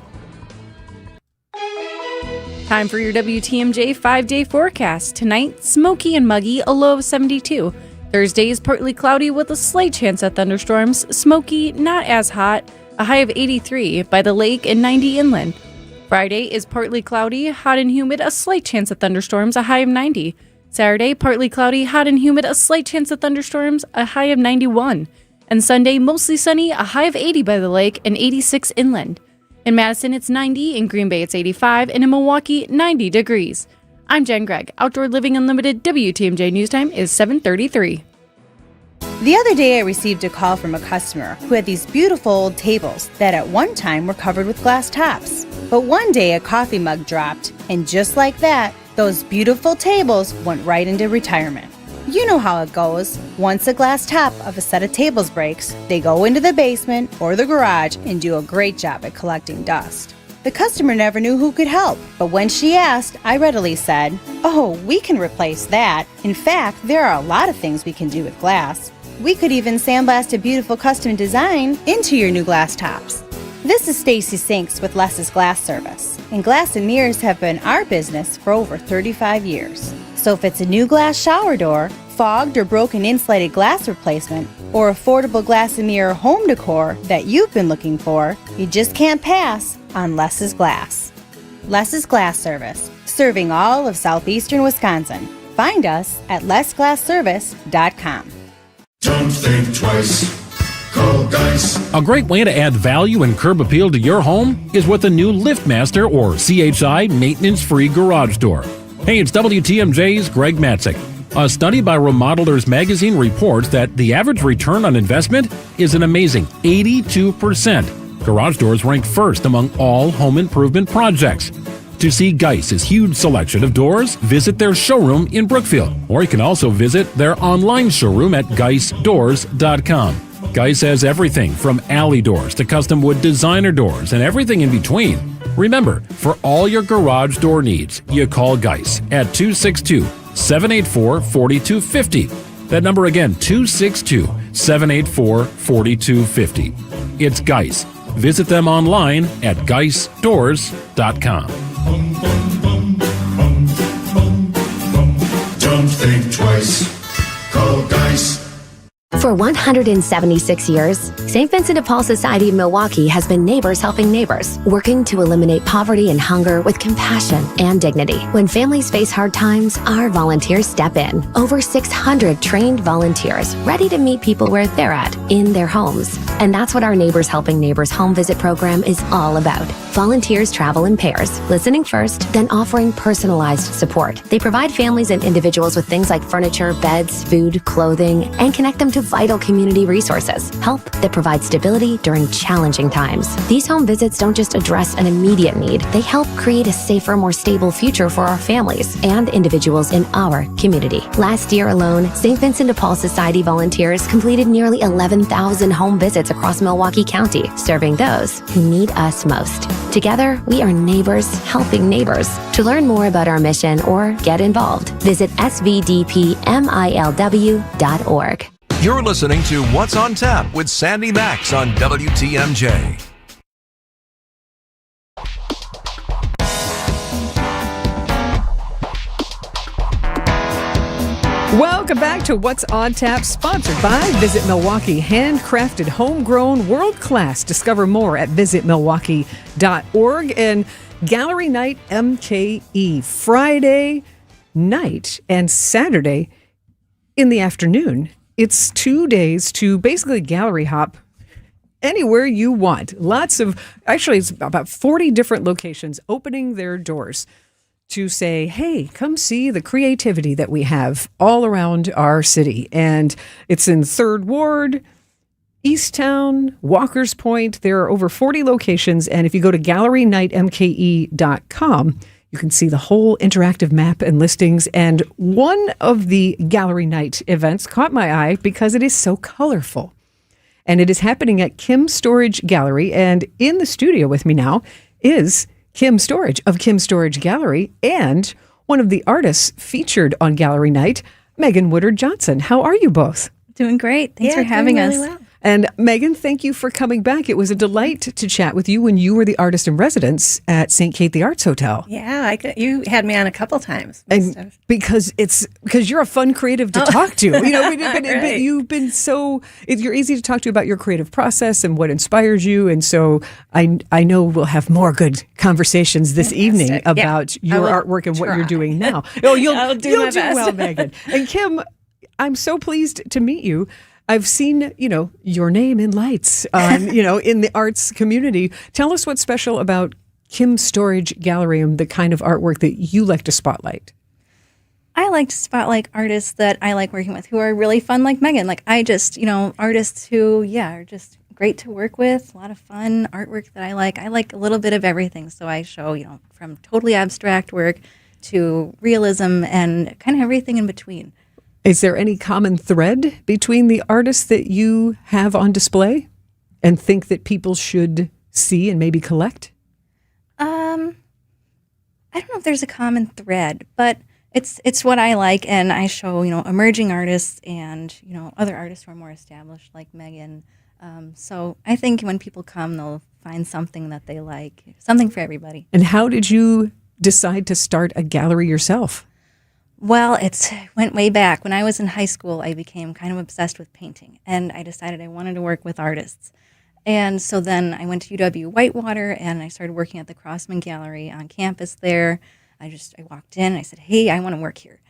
Time for your WTMJ 5-day forecast. Tonight, smoky and muggy, a low of 72. Thursday is partly cloudy with a slight chance at thunderstorms. Smoky, not as hot, a high of 83 by the lake and 90 inland. Friday is partly cloudy, hot and humid, a slight chance of thunderstorms, a high of 90. Saturday, partly cloudy, hot and humid, a slight chance of thunderstorms, a high of 91. And Sunday, mostly sunny, a high of 80 by the lake and 86 inland. In Madison, it's 90. In Green Bay, it's 85. And in Milwaukee, 90 degrees. I'm Jen Gregg. Outdoor Living Unlimited WTMJ News Time is 7:33. The other day, I received a call from a customer who had these beautiful old tables that at one time were covered with glass tops. But one day, a coffee mug dropped, and just like that, those beautiful tables went right into retirement. You know how it goes. Once a glass top of a set of tables breaks, they go into the basement or the garage and do a great job at collecting dust. The customer never knew who could help, but when she asked, I readily said, "Oh, we can replace that. In fact, there are a lot of things we can do with glass. We could even sandblast a beautiful custom design into your new glass tops." This is Stacy Sinks with Les's Glass Service, and glass and mirrors have been our business for over 35 years. So if it's a new glass shower door, fogged or broken insulated glass replacement, or affordable glass and mirror home decor that you've been looking for, you just can't pass on Les's Glass. Les's Glass Service, serving all of southeastern Wisconsin. Find us at lesglassservice.com. Don't think twice. Call Geis. A great way to add value and curb appeal to your home is with a new LiftMaster or CHI maintenance-free garage door. Hey, it's WTMJ's Greg Matzik. A study by Remodelers Magazine reports that the average return on investment is an amazing 82%. Garage doors rank first among all home improvement projects. To see Geis's huge selection of doors, visit their showroom in Brookfield, or you can also visit their online showroom at geisdoors.com. Geis has everything from alley doors to custom wood designer doors and everything in between. Remember, for all your garage door needs, you call Geis at 262-784-4250. That number again, 262-784-4250. It's Geis. Visit them online at geisdoors.com. Don't think twice. Call Geis. For 176 years, St. Vincent de Paul Society of Milwaukee has been neighbors helping neighbors, working to eliminate poverty and hunger with compassion and dignity. When families face hard times, our volunteers step in. Over 600 trained volunteers ready to meet people where they're at, in their homes. And that's what our Neighbors Helping Neighbors home visit program is all about. Volunteers travel in pairs, listening first, then offering personalized support. They provide families and individuals with things like furniture, beds, food, clothing, and connect them to vital community resources. Help that provides stability during challenging times. These home visits don't just address an immediate need, they help create a safer, more stable future for our families and individuals in our community. Last year alone, St. Vincent de Paul Society volunteers completed nearly 11,000 home visits across Milwaukee County, serving those who need us most. Together, we are neighbors helping neighbors. To learn more about our mission or get involved, visit svdpmilw.org. You're listening to What's on Tap with Sandy Maxx on WTMJ. Welcome back to What's on Tap, sponsored by Visit Milwaukee. Handcrafted, homegrown, world-class. Discover more at visitmilwaukee.org. And Gallery Night MKE, Friday night and Saturday in the afternoon. It's 2 days to basically gallery hop anywhere you want. Actually, it's about 40 different locations opening their doors to say, hey, come see the creativity that we have all around our city. And it's in 3rd Ward, Easttown, Walker's Point. There are over 40 locations. And if you go to gallerynightmke.com, you can see the whole interactive map and listings. And one of the Gallery Night events caught my eye because it is so colorful. And it is happening at Kim Storage Gallery. And in the studio with me now is Kim Storage of Kim Storage Gallery and one of the artists featured on Gallery Night, Megan Woodard Johnson. How are you both? Doing great. Thanks for having us. Well. And Megan, thank you for coming back. It was a delight to chat with you when you were the artist in residence at St. Kate the Arts Hotel. Yeah, you had me on a couple times. And because you're a fun creative to talk to. You know, Right. you've been you're easy to talk to about your creative process and what inspires you. And so I know we'll have more good conversations this evening about your artwork and what you're doing now. Oh, I'll do my best. Well, Megan. And Kim, I'm so pleased to meet you. I've seen, your name in lights on, in the arts community. Tell us what's special about Kim Storage Gallery and the kind of artwork that you like to spotlight. I like to spotlight artists that I like working with who are really fun, like Megan. Like I just, artists who, are just great to work with, a lot of fun artwork that I like. I like a little bit of everything. So I show, from totally abstract work to realism and kind of everything in between. Is there any common thread between the artists that you have on display and think that people should see and maybe collect? I don't know if there's a common thread, but it's what I like, and I show, emerging artists and, other artists who are more established like Megan. So I think when people come, they'll find something that they like, something for everybody. And how did you decide to start a gallery yourself? Well, it went way back. When I was in high school, I became kind of obsessed with painting, and I decided I wanted to work with artists. And so then I went to UW-Whitewater, and I started working at the Crossman Gallery on campus there. I walked in, and I said, hey, I want to work here.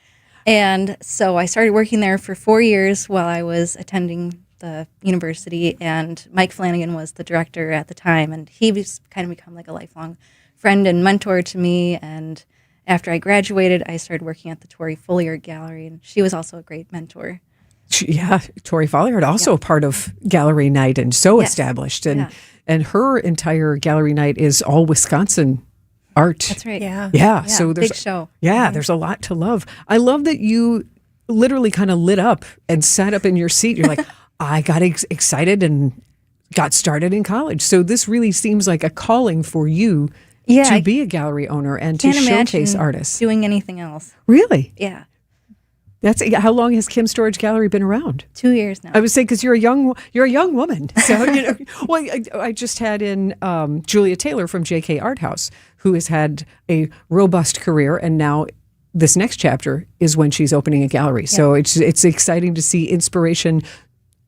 And so I started working there for 4 years while I was attending the university, and Mike Flanagan was the director at the time, and he was kind of become like a lifelong friend and mentor to me. And after I graduated, I started working at the Tori Folliard Gallery, and she was also a great mentor. Yeah, Tori Folliard, also a part of Gallery Night and established. And her entire Gallery Night is all Wisconsin art. That's right. Yeah. So there's big show. Yeah, there's a lot to love. I love that you literally kind of lit up and sat up in your seat. You're like, I got excited and got started in college. So this really seems like a calling for you to be a gallery owner and to showcase artists. Doing anything else. Really? Yeah. How long has Kim Storage Gallery been around? 2 years now. I would say because you're a young woman. So I just had in Julia Taylor from JK Art House, who has had a robust career, and now this next chapter is when she's opening a gallery. So it's exciting to see inspiration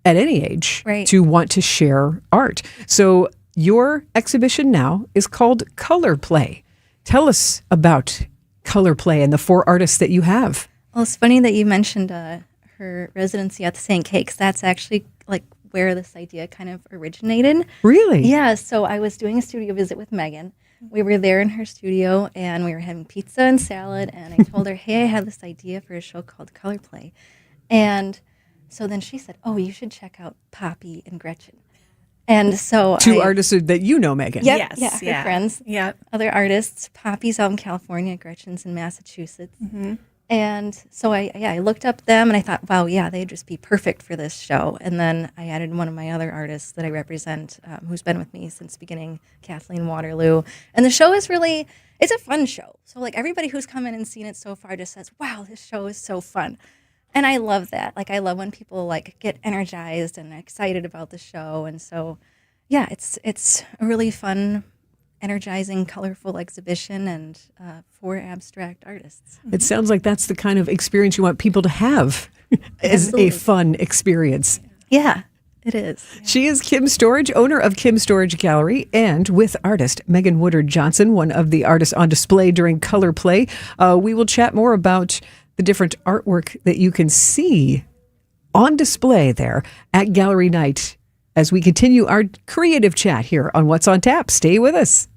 at any age Right. to want to share art. So your exhibition now is called Color Play. Tell us about Color Play and the 4 artists that you have. Well, it's funny that you mentioned her residency at the St. K, 'cause that's actually like where this idea kind of originated. Really? Yeah. So I was doing a studio visit with Megan. We were there in her studio, and we were having pizza and salad. And I told her, "Hey, I have this idea for a show called Color Play," and so then she said, "Oh, you should check out Poppy and Gretchen." And so 2 artists that you know, Megan. Yep, yeah, her friends. Yeah, other artists. Poppy's out in California, Gretchen's in Massachusetts. And so I looked up them and I thought, wow, yeah, they'd just be perfect for this show. And then I added one of my other artists that I represent, who's been with me since the beginning, Kathleen Waterloo. And the show is really, it's a fun show. So like everybody who's come in and seen it so far just says, wow, this show is so fun. And I love that. Like I love when people like get energized and excited about the show. And so, yeah, it's a really fun, energizing, colorful exhibition and 4 abstract artists. It sounds like that's the kind of experience you want people to have as a fun experience. Yeah, it is. She is Kim Storage, owner of Kim Storage Gallery, and with artist Megan Woodard Johnson, one of the artists on display during Color Play. We will chat more about the different artwork that you can see on display there at Gallery Night as we continue our creative chat here on What's on Tap. Stay with us.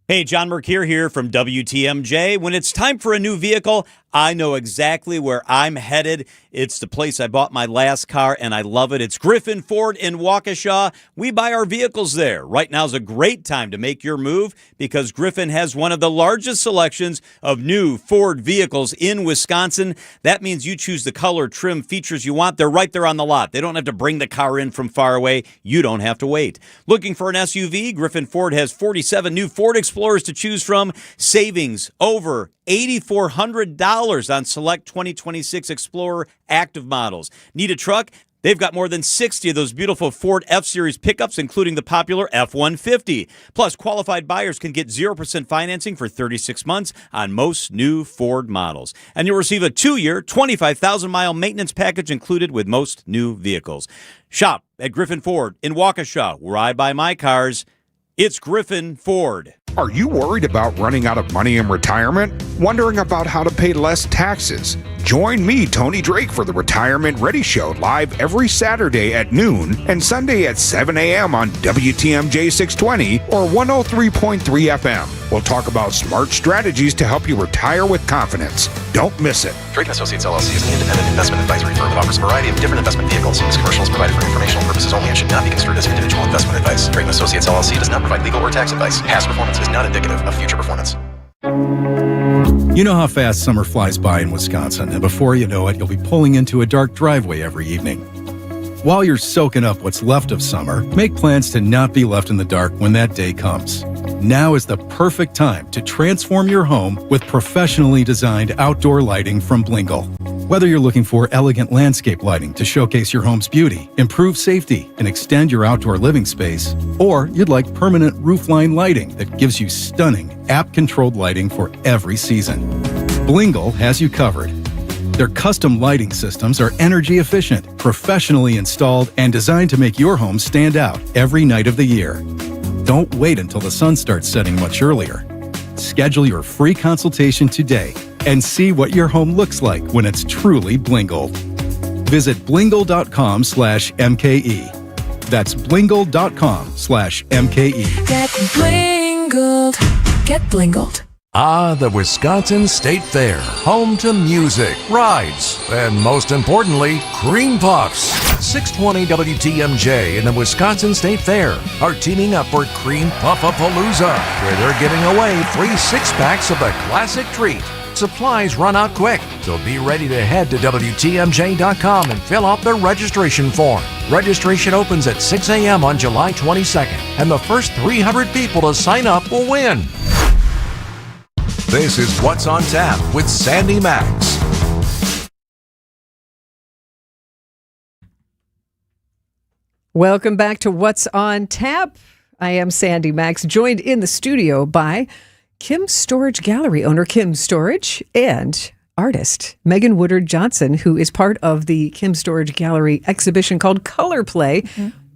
Hey, John Mercure here from WTMJ. When it's time for a new vehicle, I know exactly where I'm headed. It's the place I bought my last car, and I love it. It's Griffin Ford in Waukesha. We buy our vehicles there. Right now is a great time to make your move because Griffin has one of the largest selections of new Ford vehicles in Wisconsin. That means you choose the color, trim, features you want. They're right there on the lot. They don't have to bring the car in from far away. You don't have to wait. Looking for an SUV? Griffin Ford has 47 new Ford Explorers to choose from. Savings over $8,400 on select 2026 Explorer active models. Need a truck? They've got more than 60 of those beautiful Ford F-Series pickups, including the popular F-150. Plus, qualified buyers can get 0% financing for 36 months on most new Ford models. And you'll receive a 2-year, 25,000-mile maintenance package included with most new vehicles. Shop at Griffin Ford in Waukesha, where I buy my cars. It's Griffin Ford. Are you worried about running out of money in retirement? Wondering about how to pay less taxes? Join me, Tony Drake, for the Retirement Ready Show live every Saturday at noon and Sunday at 7 a.m. on WTMJ 620 or 103.3 FM. We'll talk about smart strategies to help you retire with confidence. Don't miss it. Drake & Associates LLC is an independent investment advisory firm that offers a variety of different investment vehicles. This commercial is provided for informational purposes only and should not be construed as individual investment advice. Drake & Associates LLC does not provide legal or tax advice. Past performance is not indicative of future performance. You know how fast summer flies by in Wisconsin, and before you know it, you'll be pulling into a dark driveway every evening. While you're soaking up what's left of summer, make plans to not be left in the dark when that day comes. Now is the perfect time to transform your home with professionally designed outdoor lighting from Blingle. Whether you're looking for elegant landscape lighting to showcase your home's beauty, improve safety, and extend your outdoor living space, or you'd like permanent roofline lighting that gives you stunning, app-controlled lighting for every season, Blingle has you covered. Their custom lighting systems are energy efficient, professionally installed, and designed to make your home stand out every night of the year. Don't wait until the sun starts setting much earlier. Schedule your free consultation today and see what your home looks like when it's truly Blingled. Visit blingle.com/MKE. That's blingle.com/MKE. Get Blingled. Get Blingled. Ah, the Wisconsin State Fair, home to music, rides, and most importantly, cream puffs. 620 WTMJ and the Wisconsin State Fair are teaming up for Cream Puff-a-Palooza, where they're giving away free 6-packs of the classic treat. Supplies run out quick, so be ready to head to WTMJ.com and fill out the registration form. Registration opens at 6 a.m. on July 22nd, and the first 300 people to sign up will win. This is What's on Tap with Sandy Maxx. Welcome back to What's on Tap. I am Sandy Maxx, joined in the studio by Kim Storage Gallery owner Kim Storage and artist, Megan Woodard Johnson, who is part of the Kim Storage Gallery exhibition called Color Play.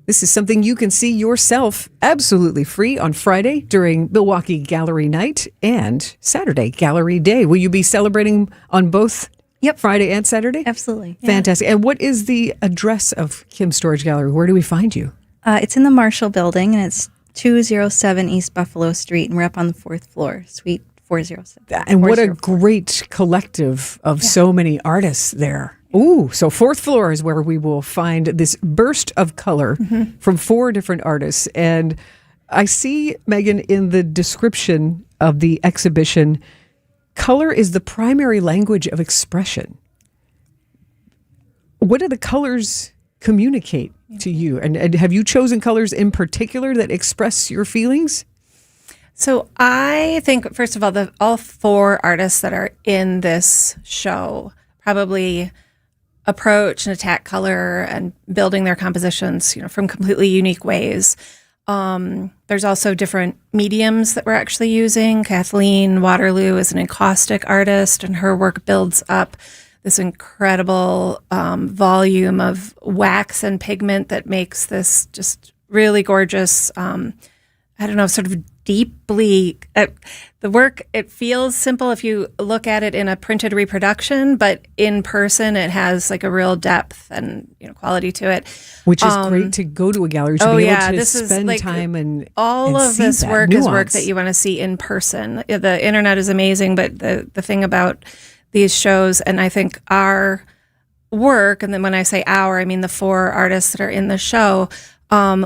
This is something you can see yourself absolutely free on Friday during Milwaukee Gallery Night and Saturday Gallery Day. Will you be celebrating on both Friday and Saturday? Absolutely. Yeah. Fantastic. And what is the address of Kim Storage Gallery? Where do we find you? It's in the Marshall Building, and it's 207 East Buffalo Street, and we're up on the 4th floor, Suite 407. And what a great collective of so many artists there. Ooh, so 4th floor is where we will find this burst of color from 4 different artists. And I see, Megan, in the description of the exhibition, color is the primary language of expression. What do the colors communicate to you? And have you chosen colors in particular that express your feelings? So I think, first of all, all 4 artists that are in this show probably approach and attack color and building their compositions, from completely unique ways. There's also different mediums that we're actually using. Kathleen Waterloo is an encaustic artist, and her work builds up this incredible volume of wax and pigment that makes this just really gorgeous, sort of deeply, the work, it feels simple if you look at it in a printed reproduction, but in person it has like a real depth and quality to it. Which is great to go to a gallery to be able to spend time and all and of see this that work nuance. is work that you want to see in person. The internet is amazing, but the thing about these shows, and I think our work, and then when I say our, I mean the 4 artists that are in the show,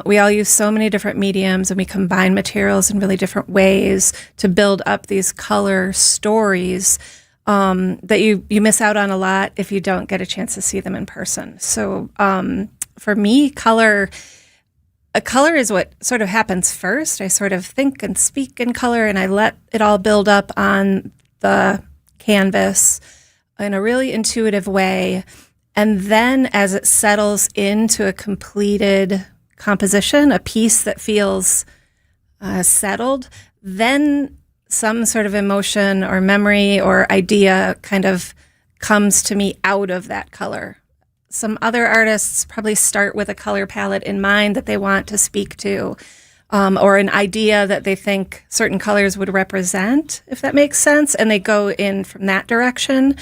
we all use so many different mediums, and we combine materials in really different ways to build up these color stories that you miss out on a lot if you don't get a chance to see them in person. So for me, color is what sort of happens first. I sort of think and speak in color, and I let it all build up on the canvas in a really intuitive way. And then as it settles into a completed composition, a piece that feels settled, then some sort of emotion or memory or idea kind of comes to me out of that color. Some other artists probably start with a color palette in mind that they want to speak to, or an idea that they think certain colors would represent, if that makes sense, and they go in from that direction.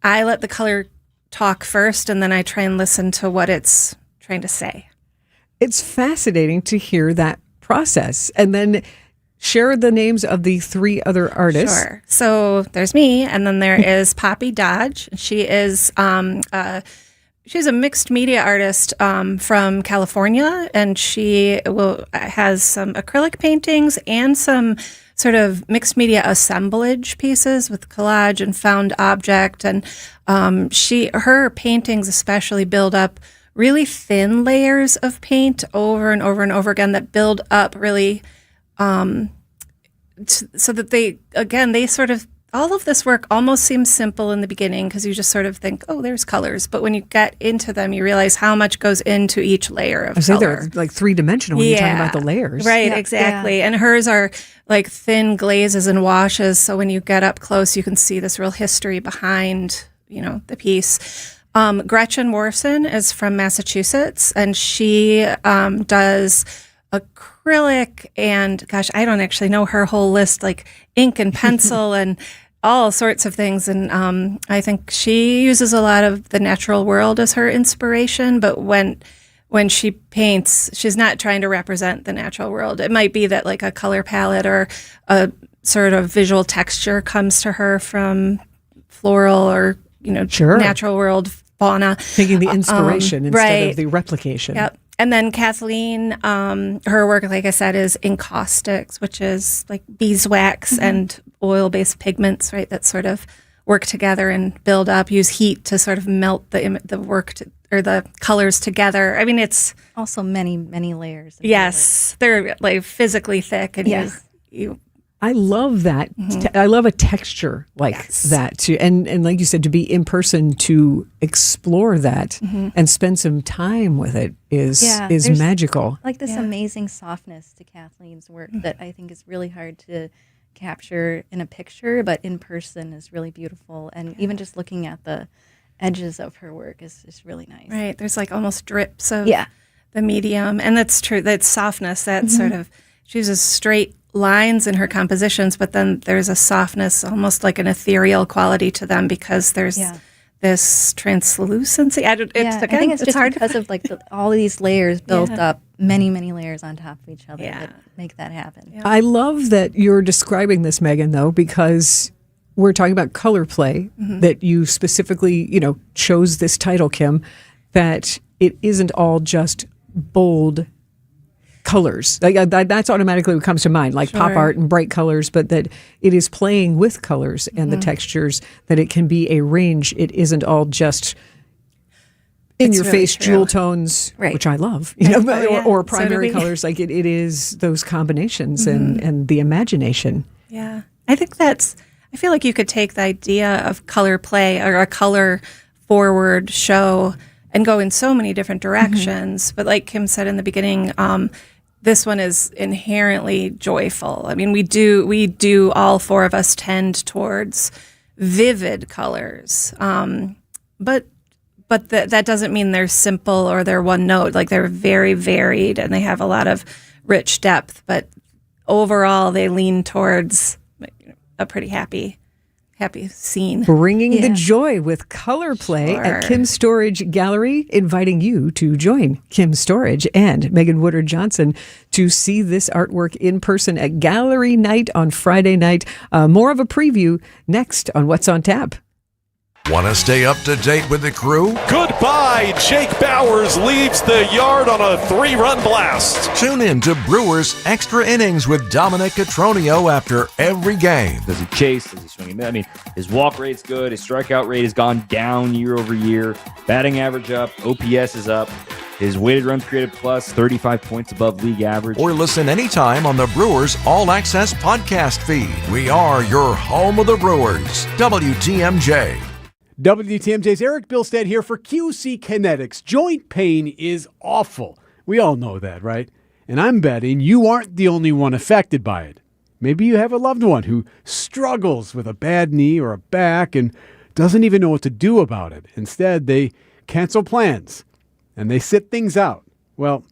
I let the color talk first, and then I try and listen to what it's trying to say. It's fascinating to hear that process. And then share the names of the 3 other artists. Sure. So there's me, and then there is Poppy Dodge. She is she's a mixed media artist from California, and she has some acrylic paintings and some sort of mixed media assemblage pieces with collage and found object. And her paintings especially build up really thin layers of paint over and over and over again that build up really so that they sort of, all of this work almost seems simple in the beginning because you just sort of think, oh, there's colors. But when you get into them, you realize how much goes into each layer of color. They're like 3-dimensional when you're talking about the layers. Right, exactly. Yeah. And hers are like thin glazes and washes. So when you get up close, you can see this real history behind, the piece. Gretchen Warson is from Massachusetts, and she does acrylic and, gosh, I don't actually know her whole list, like ink and pencil and all sorts of things. And I think she uses a lot of the natural world as her inspiration, but when she paints, she's not trying to represent the natural world. It might be that like a color palette or a sort of visual texture comes to her from floral or, natural world fauna. Taking the inspiration instead of the replication. Yep. And then Kathleen, her work, like I said, is encaustics, which is like beeswax and oil-based pigments, right, that sort of work together and build up, use heat to sort of melt the work or the colors together. I mean, it's also many, many layers. Yes, they're like physically thick, and you I love that. I love a texture like that too. And like you said, to be in person to explore that and spend some time with it is magical. Like this amazing softness to Kathleen's work that I think is really hard to capture in a picture, but in person is really beautiful. And even just looking at the edges of her work is really nice. Right. There's like almost drips of Yeah. the medium. And that's true. That softness, that sort of, she uses straight lines in her compositions, but then there's a softness, almost like an ethereal quality to them because there's this translucency. I think it's just hard because of like all these layers built up, many layers on top of each other that make that happen. I love that you're describing this, Megan, though, because we're talking about color play, that you specifically, chose this title, Kim, that it isn't all just bold colors. That's automatically what comes to mind, like pop art and bright colors, but that it is playing with colors and the textures, that it can be a range. It isn't all just in your face jewel tones, which I love, or primary colors. Like it is those combinations and the imagination. Yeah. I feel like you could take the idea of color play or a color forward show and go in so many different directions. But like Kim said in the beginning, this one is inherently joyful. I mean, we do all four of us tend towards vivid colors. But that doesn't mean they're simple or they're one note. Like they're very varied and they have a lot of rich depth. But overall, they lean towards a pretty happy scene. Bringing the joy with color play at Kim's Storage Gallery, inviting you to join Kim Storage and Megan Woodard Johnson to see this artwork in person at Gallery Night on Friday night. More of a preview next on What's on Tap. Want to stay up to date with the crew? Goodbye! Jake Bowers leaves the yard on a 3-run blast. Tune in to Brewers Extra Innings with Dominic Catronio after every game. Does he chase? Does he swing? I mean, his walk rate's good. His strikeout rate has gone down year over year. Batting average up. OPS is up. His weighted runs created plus 35 points above league average. Or listen anytime on the Brewers All Access podcast feed. We are your home of the Brewers. WTMJ. WTMJ's Eric Bilstead here for QC Kinetics. Joint pain is awful. We all know that, right? And I'm betting you aren't the only one affected by it. Maybe you have a loved one who struggles with a bad knee or a back and doesn't even know what to do about it. Instead, they cancel plans and they sit things out. Well,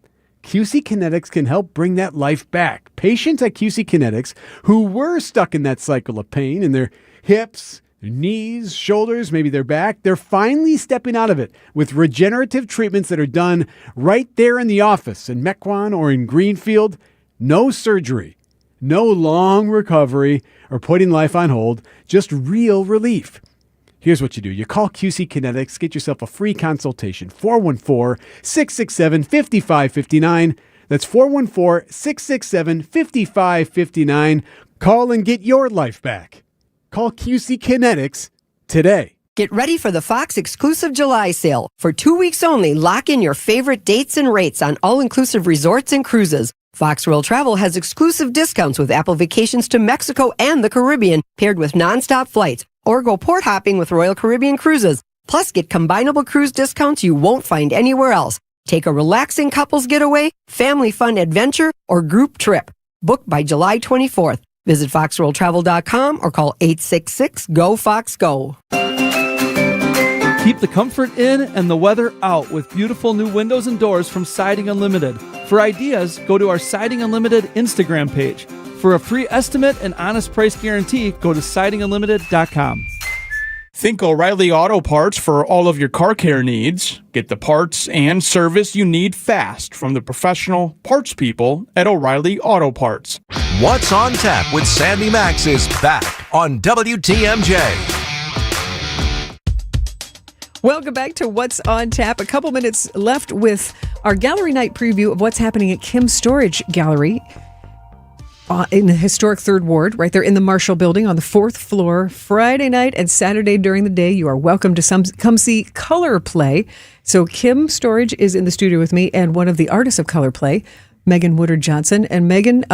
QC Kinetics can help bring that life back. Patients at QC Kinetics who were stuck in that cycle of pain in their hips, their knees, shoulders, maybe their back, they're finally stepping out of it with regenerative treatments that are done right there in the office in Mequon or in Greenfield. No surgery, no long recovery or putting life on hold, just real relief. Here's what you do. You call QC Kinetics, get yourself a free consultation, 414-667-5559. That's 414-667-5559. Call and get your life back. Call QC Kinetics today. Get ready for the Fox exclusive July sale. For 2 weeks only, lock in your favorite dates and rates on all-inclusive resorts and cruises. Fox World Travel has exclusive discounts with Apple vacations to Mexico and the Caribbean, paired with nonstop flights, or go port hopping with Royal Caribbean Cruises. Plus, get combinable cruise discounts you won't find anywhere else. Take a relaxing couples getaway, family fun adventure, or group trip. Book by July 24th. Visit foxworldtravel.com or call 866-GO-FOX-GO. Keep the comfort in and the weather out with beautiful new windows and doors from Siding Unlimited. For ideas, go to our Siding Unlimited Instagram page. For a free estimate and honest price guarantee, go to sidingunlimited.com. Think O'Reilly Auto Parts for all of your car care needs. Get the parts and service you need fast from the professional parts people at O'Reilly Auto Parts. What's on Tap with Sandy Maxx is back on WTMJ. Welcome back to What's on Tap. A couple minutes left with our gallery night preview of what's happening at Kim's Storage Gallery in the historic 3rd Ward, right there in the Marshall Building on the 4th floor. Friday night and Saturday during the day, you are welcome to come see color play. So Kim Storage is in the studio with me and one of the artists of color play, Megan Woodard Johnson. And Megan,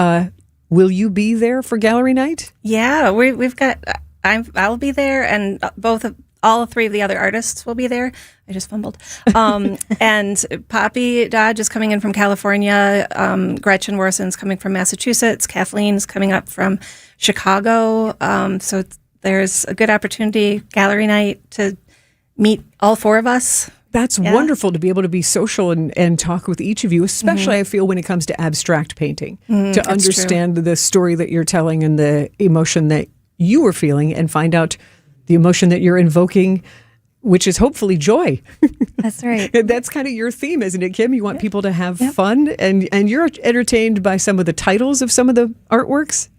will you be there for gallery night? Yeah, we've got. I'll be there, and both of all three of the other artists will be there. I just fumbled. And Poppy Dodge is coming in from California. Gretchen Worson's coming from Massachusetts. Kathleen's coming up from Chicago. So there's a good opportunity, gallery night, to meet all four of us. That's wonderful to be able to be social and talk with each of you, especially I feel when it comes to abstract painting, to understand the story that you're telling and the emotion that you were feeling and find out the emotion that you're invoking, which is hopefully joy. That's right. That's kind of your theme, isn't it, Kim? You want people to have fun, and you're entertained by some of the titles of some of the artworks?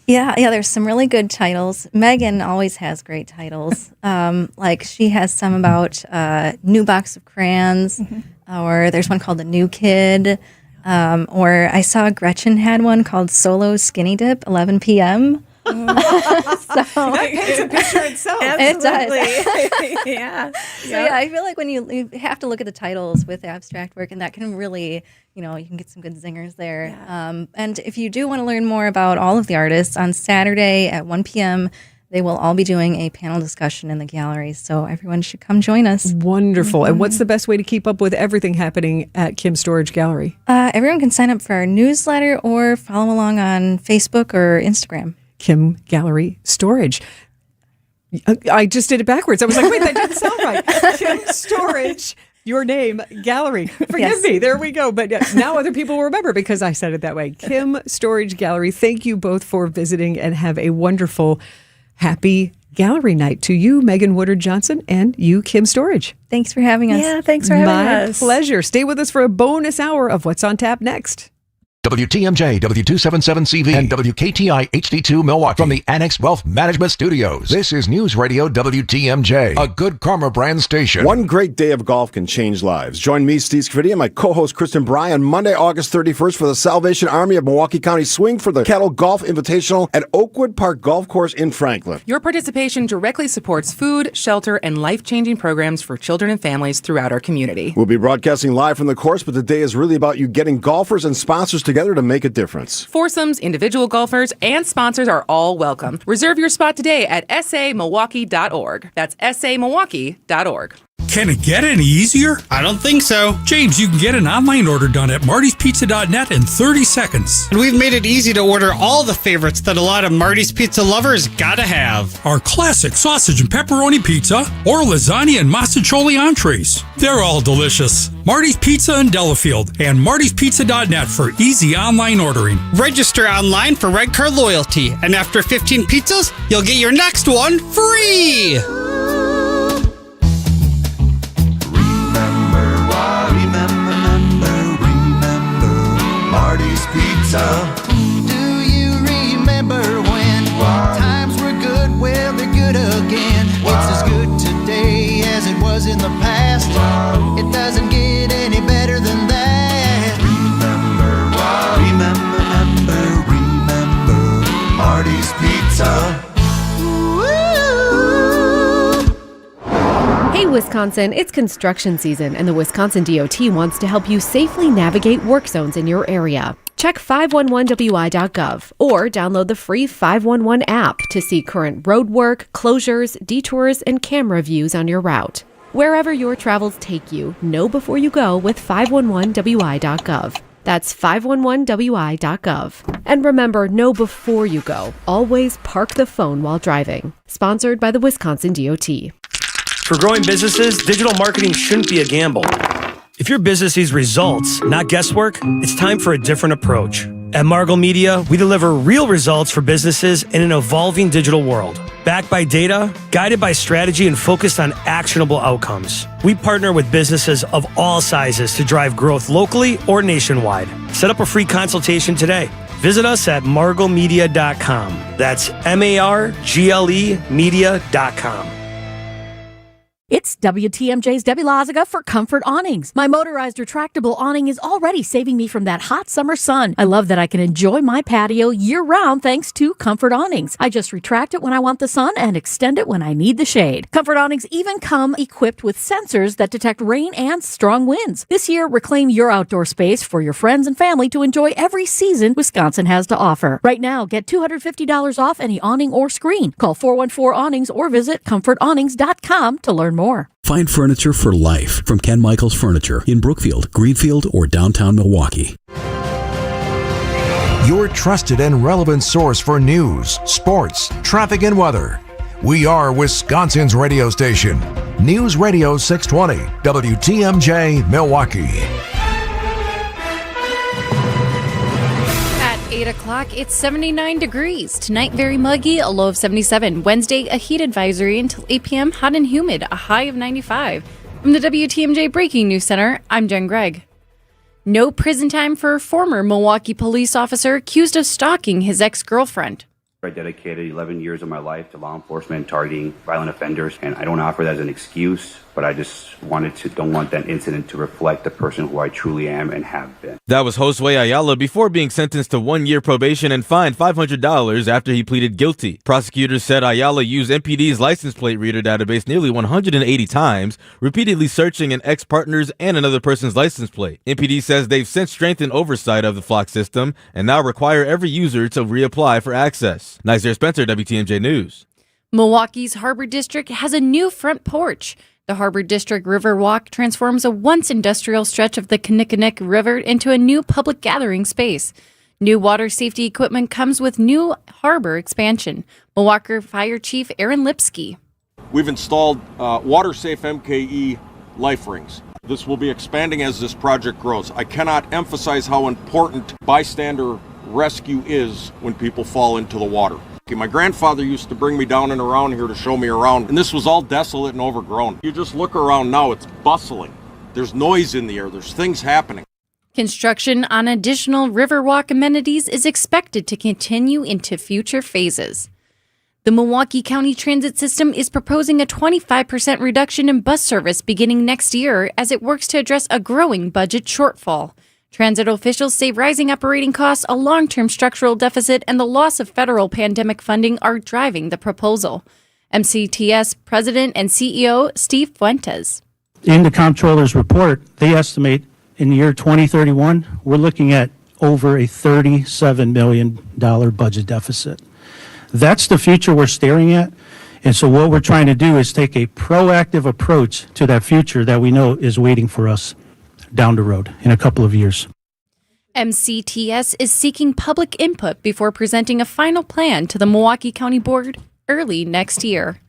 Yeah, there's some really good titles. Megan always has great titles. Like she has some about New Box of Crayons, or there's one called The New Kid, or I saw Gretchen had one called Solo Skinny Dip, 11 p.m. That paints a picture itself. It does. Yeah. So yeah, I feel like when you have to look at the titles with abstract work, and that can really, you can get some good zingers there. Yeah. And if you do want to learn more about all of the artists, on Saturday at 1 p.m., they will all be doing a panel discussion in the gallery. So everyone should come join us. Wonderful. And what's the best way to keep up with everything happening at Kim Storage Gallery? Everyone can sign up for our newsletter or follow along on Facebook or Instagram. Kim Gallery Storage. I just did it backwards. I was like, wait, that didn't sound right. Kim Storage, your name, Gallery. Forgive me. There we go. But now other people will remember because I said it that way. Kim Storage Gallery. Thank you both for visiting, and have a wonderful, happy gallery night to you, Megan Woodard Johnson, and you, Kim Storage. Thanks for having us. Yeah, thanks for having us. My pleasure. Stay with us for a bonus hour of What's on Tap next. WTMJ, W277CV, and WKTI HD2 Milwaukee from the Annex Wealth Management Studios. This is News Radio WTMJ, a good karma brand station. One great day of golf can change lives. Join me, Steve Scafidi, and my co-host Kristen Bry on Monday, August 31st for the Salvation Army of Milwaukee County Swing for the Kettle Golf Invitational at Oakwood Park Golf Course in Franklin. Your participation directly supports food, shelter, and life-changing programs for children and families throughout our community. We'll be broadcasting live from the course, but the day is really about you getting golfers and sponsors together to make a difference. Foursomes, individual golfers, and sponsors are all welcome. Reserve your spot today at samilwaukee.org. That's samilwaukee.org. Can it get any easier? I don't think so. James, you can get an online order done at martyspizza.net in 30 seconds. And we've made it easy to order all the favorites that a lot of Marty's Pizza lovers gotta have. Our classic sausage and pepperoni pizza or lasagna and masticholi entrees. They're all delicious. Marty's Pizza in Delafield and martyspizza.net for easy online ordering. Register online for Red Card Loyalty, and after 15 pizzas, you'll get your next one free! Marty's Pizza. Do you remember when times were good? Well, they're good again. It's as good today as it was in the past. It doesn't get any better than that. Remember Marty's Pizza. Hey Wisconsin, it's construction season, and the Wisconsin DOT wants to help you safely navigate work zones in your area. Check 511wi.gov or download the free 511 app to see current road work, closures, detours, and camera views on your route. Wherever your travels take you, know before you go with 511wi.gov. That's 511wi.gov. And remember, know before you go. Always park the phone while driving. Sponsored by the Wisconsin DOT. For growing businesses, digital marketing shouldn't be a gamble. If your business needs results, not guesswork, it's time for a different approach. At Margle Media, we deliver real results for businesses in an evolving digital world. Backed by data, guided by strategy, and focused on actionable outcomes. We partner with businesses of all sizes to drive growth locally or nationwide. Set up a free consultation today. Visit us at marglemedia.com. That's MARGLE media.com. It's WTMJ's Debbie Loziga for Comfort Awnings. My motorized retractable awning is already saving me from that hot summer sun. I love that I can enjoy my patio year-round thanks to Comfort Awnings. I just retract it when I want the sun and extend it when I need the shade. Comfort Awnings even come equipped with sensors that detect rain and strong winds. This year, reclaim your outdoor space for your friends and family to enjoy every season Wisconsin has to offer. Right now, get $250 off any awning or screen. Call 414-AWNINGS or visit comfortawnings.com to learn more. Find furniture for life from Ken Michaels Furniture in Brookfield, Greenfield, or downtown Milwaukee. Your trusted and relevant source for news, sports, traffic, and weather. We are Wisconsin's radio station. News Radio 620, WTMJ, Milwaukee. 8 o'clock, it's 79 degrees. Tonight, very muggy, a low of 77. Wednesday, a heat advisory until 8 p.m., hot and humid, a high of 95. From the WTMJ Breaking News Center, I'm Jen Gregg. No prison time for a former Milwaukee police officer accused of stalking his ex-girlfriend. I dedicated 11 years of my life to law enforcement, targeting violent offenders, and I don't offer that as an excuse, but I just don't want that incident to reflect the person who I truly am and have been. That was Josue Ayala before being sentenced to 1 year probation and fined $500 after he pleaded guilty. Prosecutors said Ayala used MPD's license plate reader database nearly 180 times, repeatedly searching an ex-partner's and another person's license plate. MPD says they've since strengthened oversight of the flock system and now require every user to reapply for access. Nizer Spencer, WTMJ News. Milwaukee's Harbor District has a new front porch. The Harbor District River Walk transforms a once industrial stretch of the Kinnickinnick River into a new public gathering space. New water safety equipment comes with new harbor expansion. Milwaukee Fire Chief Aaron Lipsky. We've installed water-safe MKE life rings. This will be expanding as this project grows. I cannot emphasize how important bystander rescue is when people fall into the water. My grandfather used to bring me down and around here to show me around, and this was all desolate and overgrown. You just look around now, it's bustling. There's noise in the air, there's things happening. Construction on additional Riverwalk amenities is expected to continue into future phases. The Milwaukee County Transit System is proposing a 25% reduction in bus service beginning next year as it works to address a growing budget shortfall. Transit officials say rising operating costs, a long-term structural deficit, and the loss of federal pandemic funding are driving the proposal. MCTS President and CEO Steve Fuentes. In the comptroller's report, they estimate in the year 2031, we're looking at over a $37 million budget deficit. That's the future we're staring at. And so what we're trying to do is take a proactive approach to that future that we know is waiting for us down the road in a couple of years. MCTS is seeking public input before presenting a final plan to the Milwaukee County Board early next year.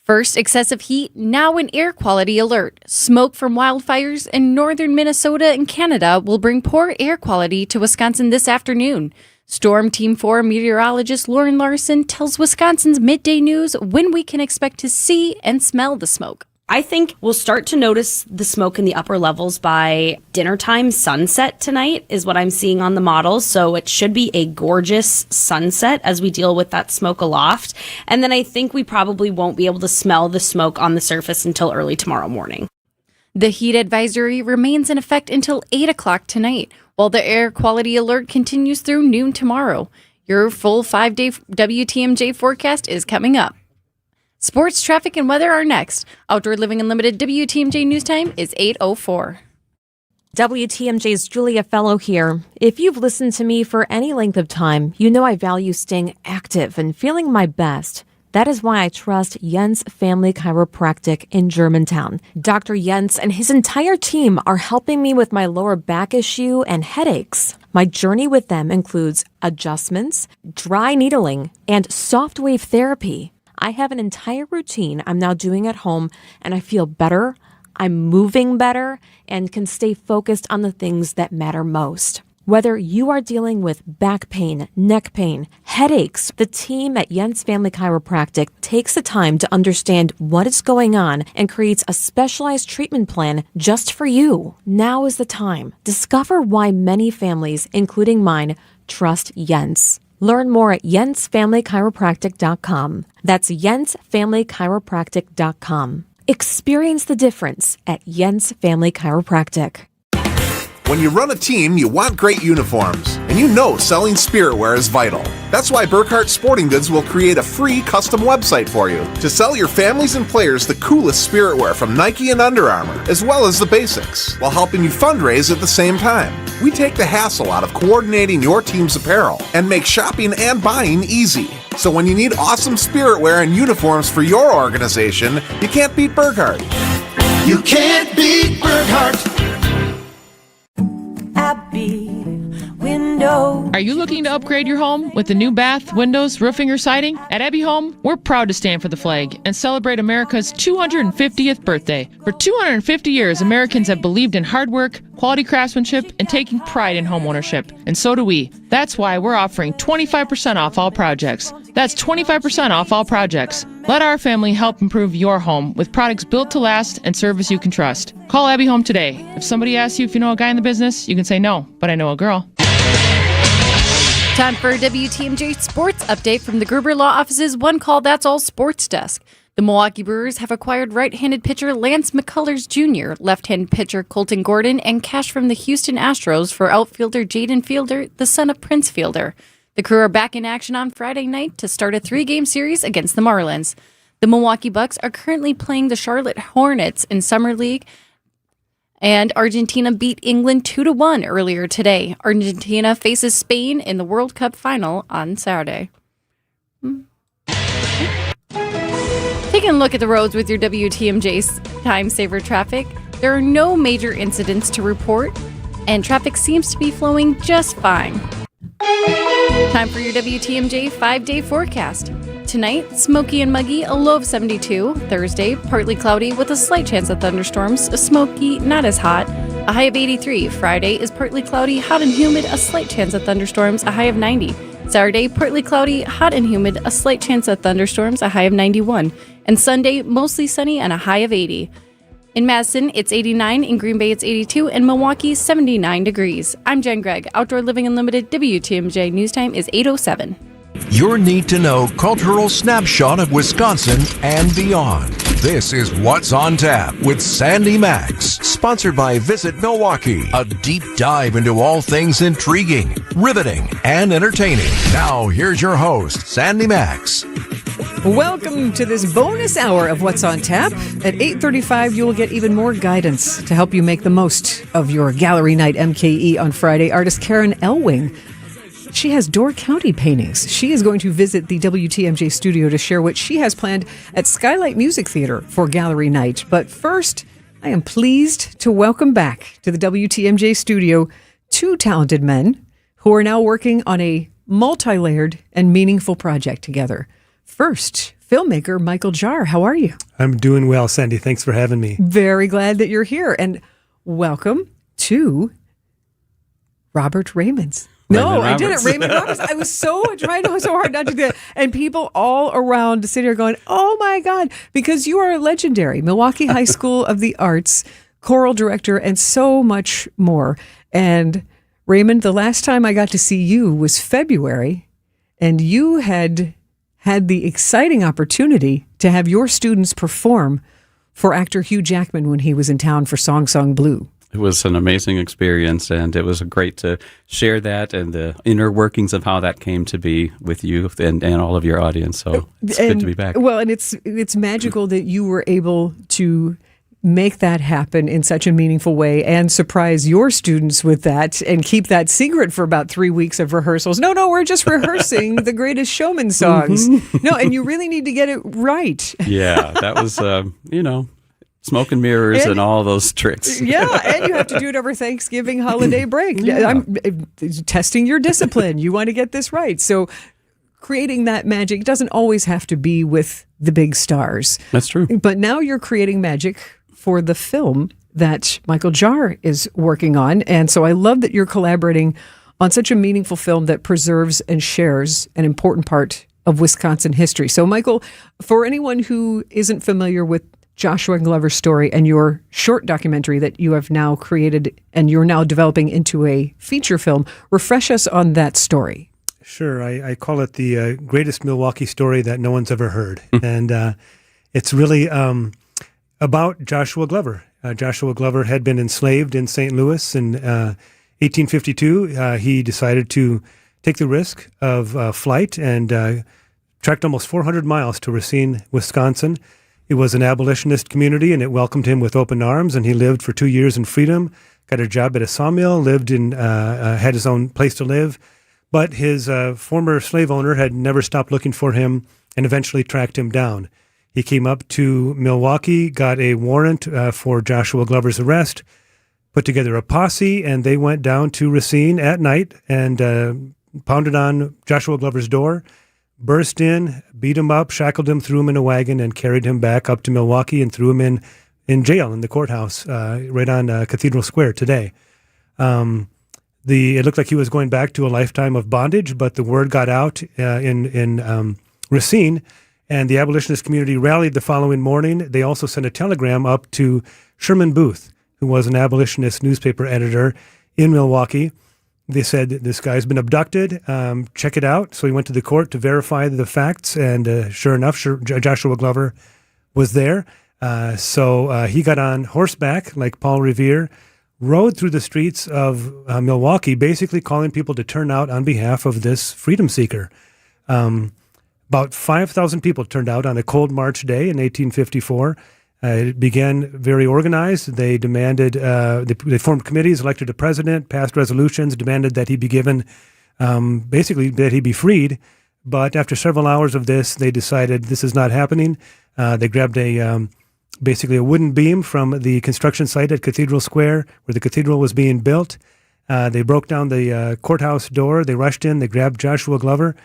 First excessive heat, now an air quality alert. Smoke from wildfires in northern Minnesota and Canada will bring poor air quality to Wisconsin this afternoon. Storm Team 4 meteorologist Lauren Larson tells Wisconsin's Midday News when we can expect to see and smell the smoke. I think we'll start to notice the smoke in the upper levels by dinner time. Sunset tonight is what I'm seeing on the models. So it should be a gorgeous sunset as we deal with that smoke aloft. And then I think we probably won't be able to smell the smoke on the surface until early tomorrow morning. The heat advisory remains in effect until 8 o'clock tonight, while the air quality alert continues through noon tomorrow. Your full 5-day WTMJ forecast is coming up. Sports, traffic, and weather are next. Outdoor Living Unlimited WTMJ News Time is 8:04. WTMJ's Julia Fellow here. If you've listened to me for any length of time, you know I value staying active and feeling my best. That is why I trust Jens Family Chiropractic in Germantown. Dr. Jens and his entire team are helping me with my lower back issue and headaches. My journey with them includes adjustments, dry needling, and soft wave therapy. I have an entire routine I'm now doing at home, and I feel better, I'm moving better, and can stay focused on the things that matter most. Whether you are dealing with back pain, neck pain, headaches, the team at Jens Family Chiropractic takes the time to understand what is going on and creates a specialized treatment plan just for you. Now is the time. Discover why many families, including mine, trust Jens. Learn more at jensfamilychiropractic.com. That's jensfamilychiropractic.com. Experience the difference at Jens Family Chiropractic. When you run a team, you want great uniforms, and you know selling spiritwear is vital. That's why Burkhart Sporting Goods will create a free custom website for you to sell your families and players the coolest spiritwear from Nike and Under Armour, as well as the basics, while helping you fundraise at the same time. We take the hassle out of coordinating your team's apparel and make shopping and buying easy. So when you need awesome spiritwear and uniforms for your organization, you can't beat Burkhart. You can't beat Burkhart. Are you looking to upgrade your home with a new bath, windows, roofing, or siding? At Abbey Home, we're proud to stand for the flag and celebrate America's 250th birthday. For 250 years, Americans have believed in hard work, quality craftsmanship, and taking pride in homeownership. And so do we. That's why we're offering 25% off all projects. That's 25% off all projects. Let our family help improve your home with products built to last and service you can trust. Call Abbey Home today. If somebody asks you if you know a guy in the business, you can say no, but I know a girl. Time for a WTMJ Sports Update from the Gruber Law Office's One Call That's All Sports Desk. The Milwaukee Brewers have acquired right-handed pitcher Lance McCullers Jr., left-handed pitcher Colton Gordon, and cash from the Houston Astros for outfielder Jaden Fielder, the son of Prince Fielder. The Crew are back in action on Friday night to start a 3-game series against the Marlins. The Milwaukee Bucks are currently playing the Charlotte Hornets in Summer League, and Argentina beat England 2-1 earlier today. Argentina faces Spain in the World Cup final on Saturday. Taking a look at the roads with your WTMJ Time Saver traffic, there are no major incidents to report, and traffic seems to be flowing just fine. Time for your WTMJ 5-day forecast. Tonight, smoky and muggy, a low of 72. Thursday, partly cloudy with a slight chance of thunderstorms. Smoky, not as hot, a high of 83. Friday is partly cloudy, hot and humid, a slight chance of thunderstorms, a high of 90. Saturday, partly cloudy, hot and humid, a slight chance of thunderstorms, a high of 91. And Sunday, mostly sunny and a high of 80. In Madison, it's 89. In Green Bay, it's 82. In Milwaukee, 79 degrees. I'm Jen Gregg. Outdoor Living Unlimited WTMJ News Time is 8:07. Your need-to-know cultural snapshot of Wisconsin and beyond. This is What's on Tap with Sandy Maxx, sponsored by Visit Milwaukee, a deep dive into all things intriguing, riveting, and entertaining. Now, here's your host, Sandy Maxx. Welcome to this bonus hour of What's on Tap. At 8:35, you will get even more guidance to help you make the most of your gallery night MKE on Friday. Artist Karen Elwing. She has Door County paintings. She is going to visit the WTMJ studio to share what she has planned at Skylight Music Theater for gallery night. But first, I am pleased to welcome back to the WTMJ studio two talented men who are now working on a multi-layered and meaningful project together. First, filmmaker Michael Jar. How are you? I'm doing well, Sandy. Thanks for having me. Very glad that you're here. And welcome to Robert Raymonds. No, I didn't. Raymond Roberts. I was trying so hard not to do that. And people all around the city are going, oh my God, because you are a legendary Milwaukee High School of the Arts choral director and so much more. And Raymond, the last time I got to see you was February, and you had the exciting opportunity to have your students perform for actor Hugh Jackman when he was in town for Song Song Blue. It was an amazing experience, and it was great to share that and the inner workings of how that came to be with you and all of your audience. So it's good to be back. Well, and it's magical that you were able to make that happen in such a meaningful way and surprise your students with that and keep that secret for about 3 weeks of rehearsals. No, we're just rehearsing the Greatest Showman songs. Mm-hmm. No, and you really need to get it right. Yeah, that was, smoke and mirrors and all those tricks. Yeah, and you have to do it over Thanksgiving holiday break. Yeah. I'm testing your discipline. You want to get this right. So creating that magic doesn't always have to be with the big stars. That's true. But now you're creating magic for the film that Michael Jar is working on. And so I love that you're collaborating on such a meaningful film that preserves and shares an important part of Wisconsin history. So Michael, for anyone who isn't familiar with Joshua Glover's story and your short documentary that you have now created and you're now developing into a feature film, refresh us on that story. Sure. I call it the greatest Milwaukee story that no one's ever heard. And it's really about Joshua Glover. Joshua Glover had been enslaved in St. Louis in 1852. He decided to take the risk of flight and trekked almost 400 miles to Racine, Wisconsin. It was an abolitionist community, and it welcomed him with open arms, and he lived for 2 years in freedom, got a job at a sawmill, had his own place to live. But his former slave owner had never stopped looking for him and eventually tracked him down. He came up to Milwaukee, got a warrant for Joshua Glover's arrest, put together a posse, and they went down to Racine at night and pounded on Joshua Glover's door, burst in, beat him up, shackled him, threw him in a wagon, and carried him back up to Milwaukee and threw him in jail in the courthouse right on Cathedral Square today. It looked like he was going back to a lifetime of bondage, but the word got out in Racine, and the abolitionist community rallied the following morning. They also sent a telegram up to Sherman Booth, who was an abolitionist newspaper editor in Milwaukee. They said, this guy's been abducted, check it out. So he went to the court to verify the facts, and sure enough, Joshua Glover was there. So he got on horseback, like Paul Revere, rode through the streets of Milwaukee, basically calling people to turn out on behalf of this freedom seeker. About 5,000 people turned out on a cold March day in 1854. It began very organized. They demanded, they formed committees, elected a president, passed resolutions, demanded that he be given, basically that he be freed. But after several hours of this, they decided this is not happening. They grabbed basically a wooden beam from the construction site at Cathedral Square where the cathedral was being built. They broke down the courthouse door. They rushed in. They grabbed Joshua Glover,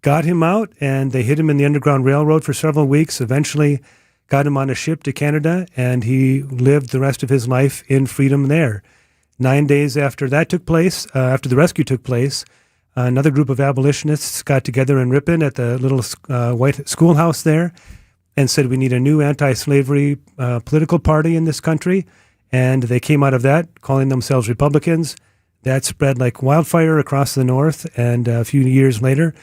got him out, and they hid him in the Underground Railroad for several weeks. Eventually got him on a ship to Canada, and he lived the rest of his life in freedom there. 9 days after that took place, after the rescue took place, another group of abolitionists got together in Ripon at the little white schoolhouse there and said, we need a new anti-slavery political party in this country. And they came out of that, calling themselves Republicans. That spread like wildfire across the North. And a few years later,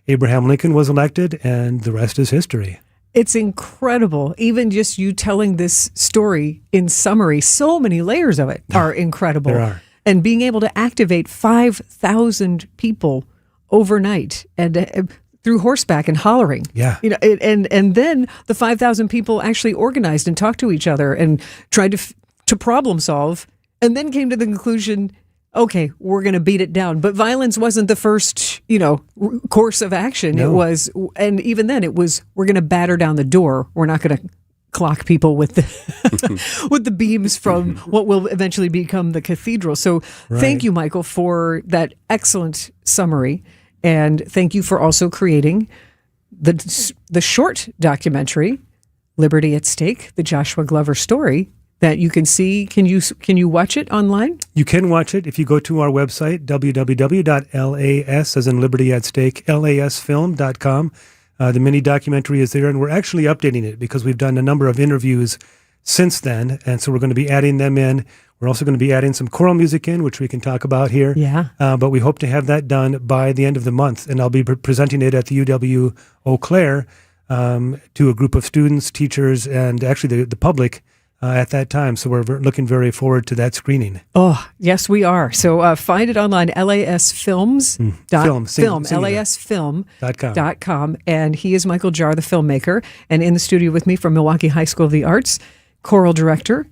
Abraham Lincoln was elected, and the rest is history. It's incredible. Even just you telling this story in summary, so many layers of it are incredible. There are. And being able to activate 5,000 people overnight and through horseback and hollering. Yeah. You know, and then the 5,000 people actually organized and talked to each other and tried to problem solve, and then came to the conclusion, okay, we're going to beat it down. But violence wasn't the first, course of action. No. It was, and even then it was, we're going to batter down the door. We're not going to clock people with the with the beams from what will eventually become the cathedral. So Thank you, Michael, for that excellent summary. And thank you for also creating the short documentary, Liberty at Stake, the Joshua Glover story, that you can see. Can you watch it online? You can watch it if you go to our website, www.las, as in Liberty at Stake, lasfilm.com. The mini documentary is there, and we're actually updating it because we've done a number of interviews since then, and so we're going to be adding them in. We're also going to be adding some choral music in, which we can talk about here. Yeah. But we hope to have that done by the end of the month, and I'll be presenting it at the UW Eau Claire to a group of students, teachers, and actually the public at that time. So we're looking very forward to that screening. Oh, yes, we are. So find it online, lasfilm.com. And he is Michael Jarr, the filmmaker, and in the studio with me from Milwaukee High School of the Arts, choral director.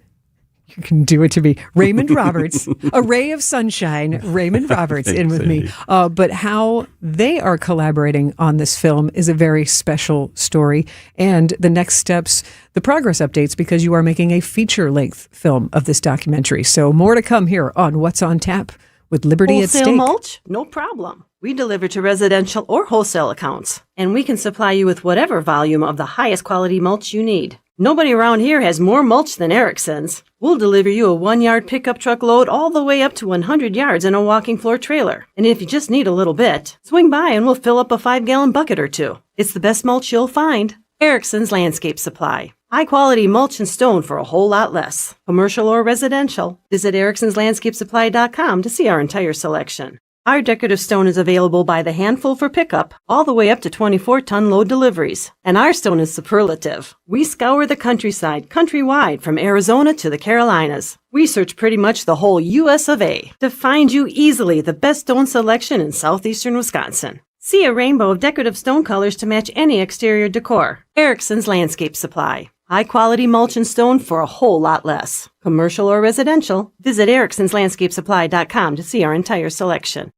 You can do it to me. Raymond Roberts, a ray of sunshine. Raymond Roberts in with me. But how they are collaborating on this film is a very special story. And the next steps, the progress updates, because you are making a feature-length film of this documentary. So more to come here on What's on Tap with Liberty at Stake. Wholesale mulch? No problem. We deliver to residential or wholesale accounts, and we can supply you with whatever volume of the highest quality mulch you need. Nobody around here has more mulch than Erickson's. We'll deliver you a 1-yard pickup truck load all the way up to 100 yards in a walking floor trailer. And if you just need a little bit, swing by and we'll fill up a 5-gallon bucket or two. It's the best mulch you'll find. Erickson's Landscape Supply. High quality mulch and stone for a whole lot less. Commercial or residential. Visit ericksonslandscapesupply.com to see our entire selection. Our decorative stone is available by the handful for pickup, all the way up to 24-ton load deliveries. And our stone is superlative. We scour the countryside, countrywide, from Arizona to the Carolinas. We search pretty much the whole U.S. of A. to find you easily the best stone selection in southeastern Wisconsin. See a rainbow of decorative stone colors to match any exterior decor. Erickson's Landscape Supply. High-quality mulch and stone for a whole lot less. Commercial or residential, visit ericksonslandscapesupply.com to see our entire selection.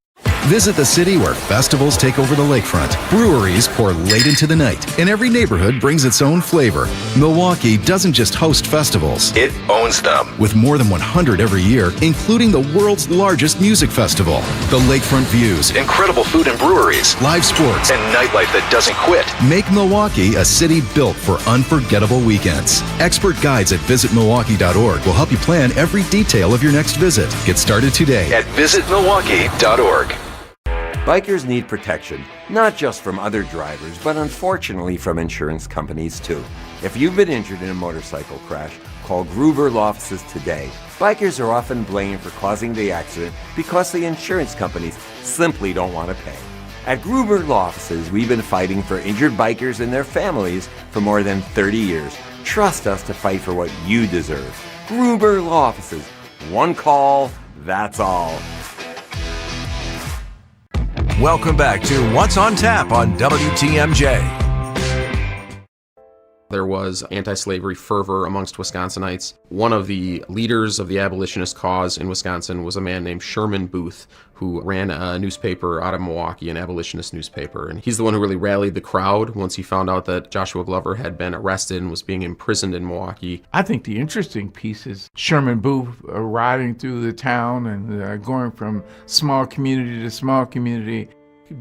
Visit the city where festivals take over the lakefront, breweries pour late into the night, and every neighborhood brings its own flavor. Milwaukee doesn't just host festivals, it owns them. With more than 100 every year, including the world's largest music festival. The lakefront views, incredible food and breweries, live sports, and nightlife that doesn't quit make Milwaukee a city built for unforgettable weekends. Expert guides at visitmilwaukee.org will help you plan every detail of your next visit. Get started today at visitmilwaukee.org. Bikers need protection, not just from other drivers, but unfortunately from insurance companies too. If you've been injured in a motorcycle crash, call Gruber Law Offices today. Bikers are often blamed for causing the accident because the insurance companies simply don't want to pay. At Gruber Law Offices, we've been fighting for injured bikers and their families for more than 30 years. Trust us to fight for what you deserve. Gruber Law Offices. One call, that's all. Welcome back to What's on Tap on WTMJ. There was anti-slavery fervor amongst Wisconsinites. One of the leaders of the abolitionist cause in Wisconsin was a man named Sherman Booth, who ran a newspaper out of Milwaukee, an abolitionist newspaper. And he's the one who really rallied the crowd once he found out that Joshua Glover had been arrested and was being imprisoned in Milwaukee. I think the interesting piece is Sherman Booth riding through the town and going from small community to small community.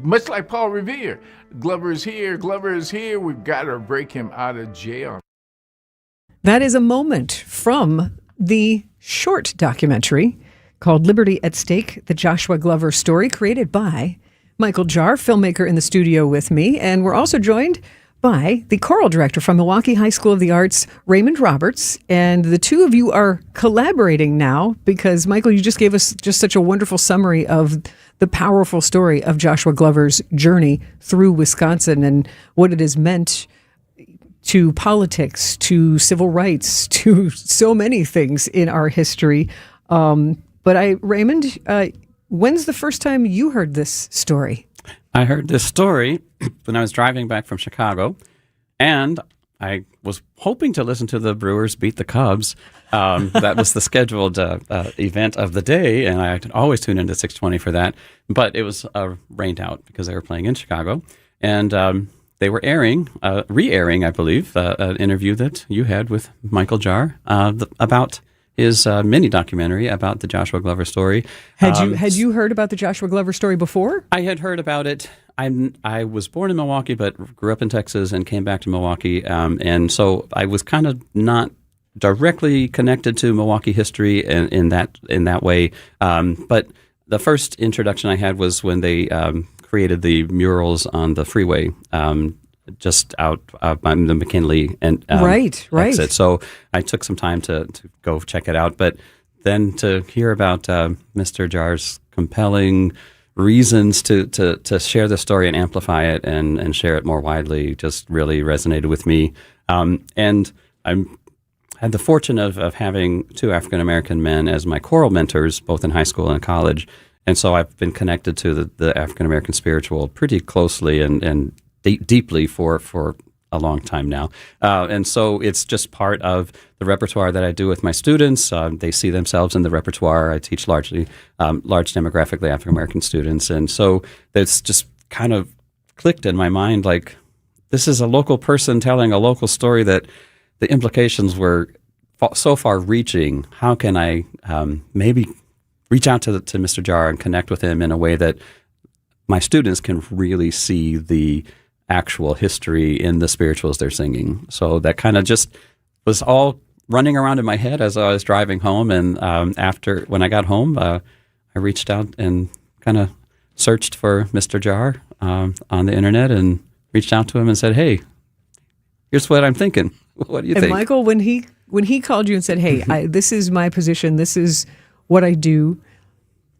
Much like Paul Revere, Glover is here, we've got to break him out of jail. That is a moment from the short documentary called Liberty at Stake, the Joshua Glover story, created by Michael Jarr, filmmaker in the studio with me. And we're also joined by the choral director from Milwaukee High School of the Arts, Raymond Roberts. And the two of you are collaborating now because, Michael, you just gave us just such a wonderful summary of the powerful story of Joshua Glover's journey through Wisconsin and what it has meant to politics, to civil rights, to so many things in our history. Raymond, when's the first time you heard this story? I heard this story when I was driving back from Chicago, and I was hoping to listen to the Brewers beat the Cubs. That was the scheduled event of the day, and I always tune into 620 for that. But it was rained out because they were playing in Chicago, and they were re-airing, I believe, an interview that you had with Michael Jarr about his mini documentary about the Joshua Glover story. Had you heard about the Joshua Glover story before? I had heard about it. I was born in Milwaukee, but grew up in Texas and came back to Milwaukee, and so I was kind of not directly connected to Milwaukee history in that way. But the first introduction I had was when they created the murals on the freeway. Just out on the McKinley and right. exit. So I took some time to go check it out. But then to hear about Mr. Jarr's compelling reasons to share the story and amplify it and share it more widely just really resonated with me. And I had the fortune of having two African-American men as my choral mentors, both in high school and college. And so I've been connected to the African-American spiritual pretty closely and deeply for a long time now. And so it's just part of the repertoire that I do with my students. They see themselves in the repertoire. I teach large demographically African-American students. And so it's just kind of clicked in my mind, like, this is a local person telling a local story that the implications were so far reaching. How can I maybe reach out to Mr. Jarr and connect with him in a way that my students can really see the actual history in the spirituals they're singing. So that kind of just was all running around in my head as I was driving home. And when I got home, I reached out and kind of searched for Mr. Jarr on the internet and reached out to him and said, "Hey, here's what I'm thinking. What do you think?" And Michael, when he called you and said, "Hey, this is my position. This is what I do,"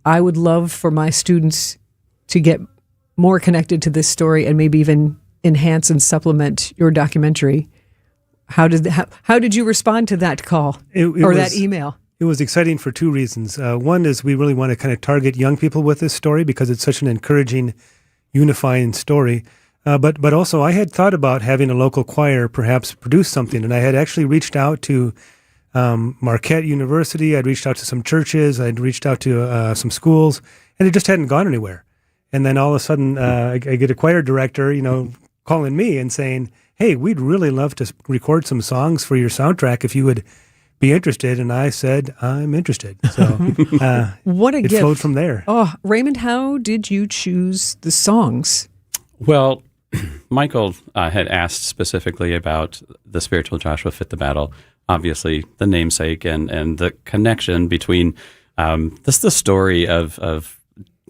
I would love for my students to get more connected to this story and maybe even enhance and supplement your documentary. How did you respond to that call that email? It was exciting for two reasons. One is we really want to kind of target young people with this story because it's such an encouraging, unifying story. But also I had thought about having a local choir perhaps produce something, and I had actually reached out to Marquette University. I'd reached out to some churches. I'd reached out to some schools, and it just hadn't gone anywhere. And then all of a sudden, I get a choir director, calling me and saying, "Hey, we'd really love to record some songs for your soundtrack if you would be interested." And I said, "I'm interested." So what a it gift. flowed from there. Oh, Raymond, how did you choose the songs? Well, Michael had asked specifically about the spiritual Joshua Fit the Battle, obviously the namesake and the connection between the story of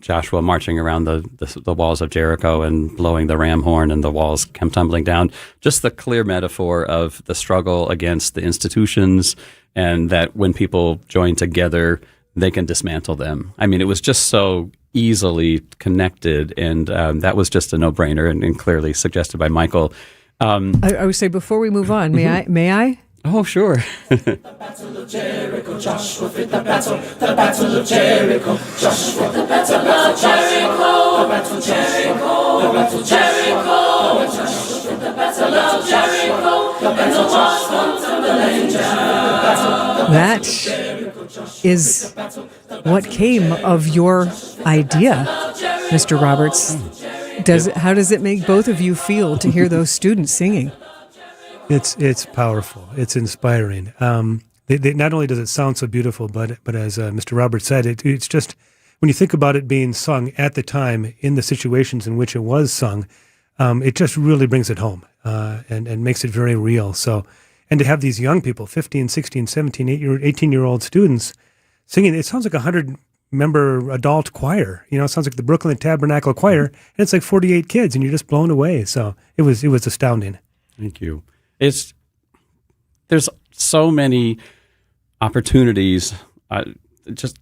Joshua marching around the walls of Jericho and blowing the ram horn and the walls come tumbling down. Just the clear metaphor of the struggle against the institutions, and that when people join together, they can dismantle them. I mean, it was just so easily connected, and that was just a no-brainer and clearly suggested by Michael. I would say before we move on, may I? Oh, sure. The battle of Jericho, Joshua fit the battle. The battle of Jericho, Joshua fit the battle of Jericho. The battle of Jericho, the battle of Jericho. Joshua fit the battle of Jericho. And the walls come tumbling down. That is what came of your idea, Mr. Roberts. How does it make both of you feel to hear those students singing? It's powerful. It's inspiring. Not only does it sound so beautiful, but as Mr. Roberts said, it's just, when you think about it being sung at the time in the situations in which it was sung, it just really brings it home and makes it very real. So, and to have these young people, 15, 16, 17, 18-year-old students singing, it sounds like 100-member adult choir. It sounds like the Brooklyn Tabernacle Choir, and it's like 48 kids, and you're just blown away. So it was astounding. Thank you. There's so many opportunities. Just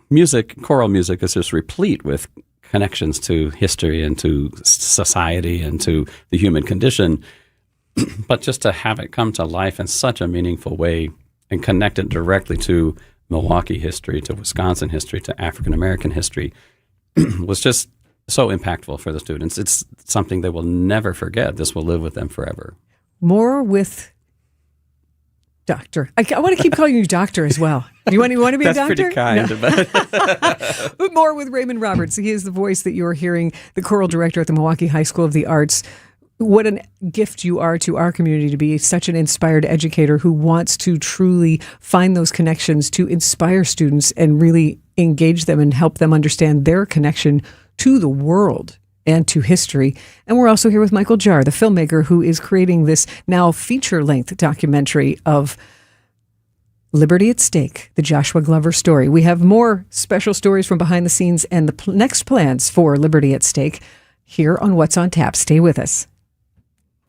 music, choral music is just replete with connections to history and to society and to the human condition. But just to have it come to life in such a meaningful way and connect it directly to Milwaukee history, to Wisconsin history, to African American history was just so impactful for the students. It's something they will never forget. This will live with them forever. More with Doctor. I want to keep calling you Doctor as well. You want to be a doctor? That's pretty kind. No. But more with Raymond Roberts. He is the voice that you're hearing, the choral director at the Milwaukee High School of the Arts. What a gift you are to our community to be such an inspired educator who wants to truly find those connections to inspire students and really engage them and help them understand their connection to the world and to history. And we're also here with Michael Jarr, the filmmaker who is creating this now feature-length documentary of Liberty at Stake, the Joshua Glover story. We have more special stories from behind the scenes and the next plans for Liberty at Stake here on What's on Tap. Stay with us.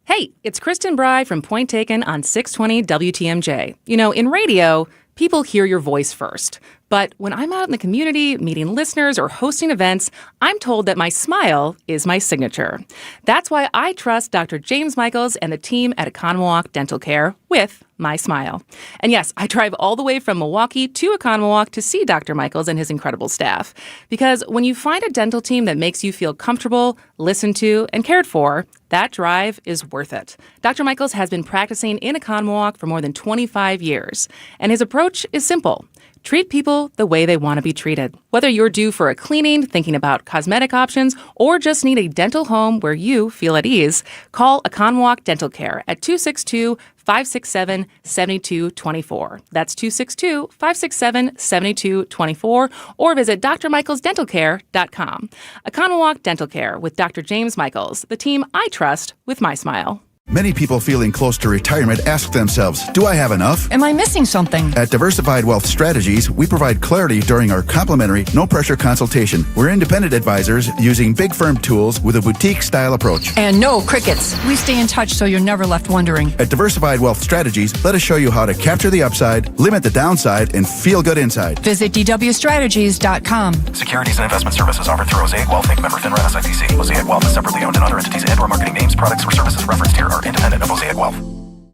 Hey, it's Kristen Bry from Point Taken on 620 WTMJ. In radio, people hear your voice first. But when I'm out in the community, meeting listeners or hosting events, I'm told that my smile is my signature. That's why I trust Dr. James Michaels and the team at Economawalk Dental Care with my smile. And yes, I drive all the way from Milwaukee to Economawalk to see Dr. Michaels and his incredible staff. Because when you find a dental team that makes you feel comfortable, listened to, and cared for, that drive is worth it. Dr. Michaels has been practicing in Economawalk for more than 25 years. And his approach is simple. Treat people the way they want to be treated. Whether you're due for a cleaning, thinking about cosmetic options, or just need a dental home where you feel at ease, call Economawalk Dental Care at 262-567-7224. That's 262-567-7224, or visit drmichaelsdentalcare.com. Economawalk Dental Care with Dr. James Michaels, the team I trust with my smile. Many people feeling close to retirement ask themselves, do I have enough? Am I missing something? At Diversified Wealth Strategies, we provide clarity during our complimentary, no-pressure consultation. We're independent advisors using big firm tools with a boutique-style approach. And no crickets. We stay in touch so you're never left wondering. At Diversified Wealth Strategies, let us show you how to capture the upside, limit the downside, and feel good inside. Visit dwstrategies.com. Securities and investment services offered through Mosaic Wealth Inc. Member FINRA SIPC. Mosaic Wealth is separately owned, and other entities and/or marketing names, products, or services referenced here are independent of Mosaic Wealth.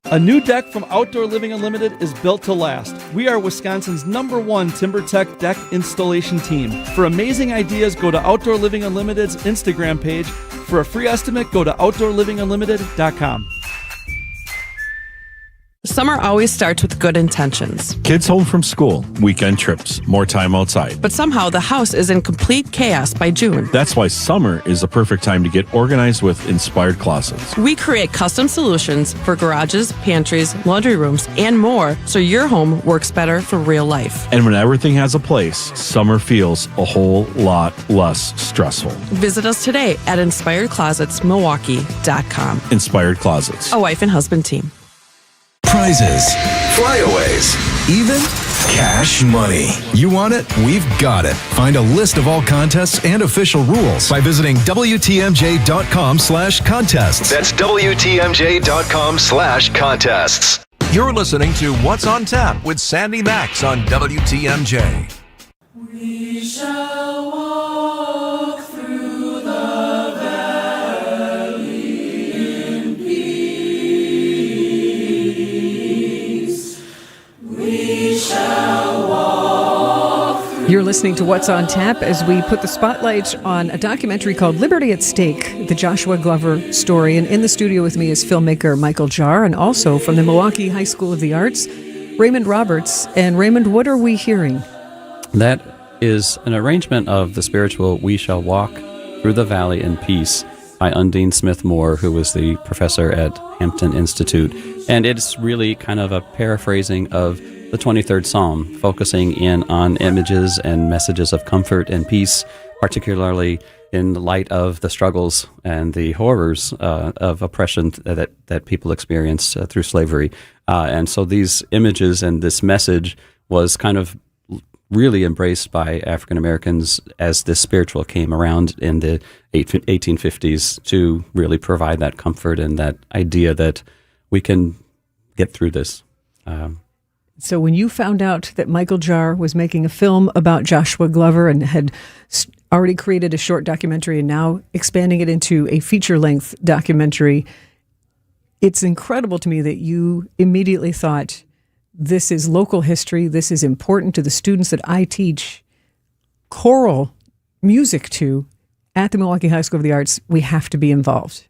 A new deck from Outdoor Living Unlimited is built to last. We are Wisconsin's #1 TimberTech deck installation team. For amazing ideas, go to Outdoor Living Unlimited's Instagram page. For a free estimate, go to OutdoorLivingUnlimited.com. Summer always starts with good intentions. Kids home from school, weekend trips, more time outside. But somehow the house is in complete chaos by June. That's why summer is the perfect time to get organized with Inspired Closets. We create custom solutions for garages, pantries, laundry rooms, and more so your home works better for real life. And when everything has a place, summer feels a whole lot less stressful. Visit us today at InspiredClosetsMilwaukee.com. Inspired Closets. A wife and husband team. Prizes, flyaways, even cash money. You want it? We've got it. Find a list of all contests and official rules by visiting WTMJ.com/contests. That's WTMJ.com/contests. You're listening to What's on Tap with Sandy Maxx on WTMJ. We shall walk through the valley in peace. We shall walk through. You're listening to What's on Tap as we put the spotlight on a documentary called Liberty at Stake, the Joshua Glover story. And in the studio with me is filmmaker Michael Jar, and also from the Milwaukee High School of the Arts, Raymond Roberts. And Raymond, what are we hearing? That is an arrangement of the spiritual We Shall Walk Through the Valley in Peace by Undine Smith Moore, who was the professor at Hampton Institute. And it's really kind of a paraphrasing of the 23rd Psalm, focusing in on images and messages of comfort and peace, particularly in light of the struggles and the horrors of oppression that people experienced through slavery. And so these images and this message was kind of really embraced by African Americans as this spiritual came around in the 1850s to really provide that comfort and that idea that we can get through this. So when you found out that Michael Jar was making a film about Joshua Glover and had already created a short documentary and now expanding it into a feature-length documentary, it's incredible to me that you immediately thought, this is local history, this is important to the students that I teach choral music to at the Milwaukee High School of the Arts. We have to be involved.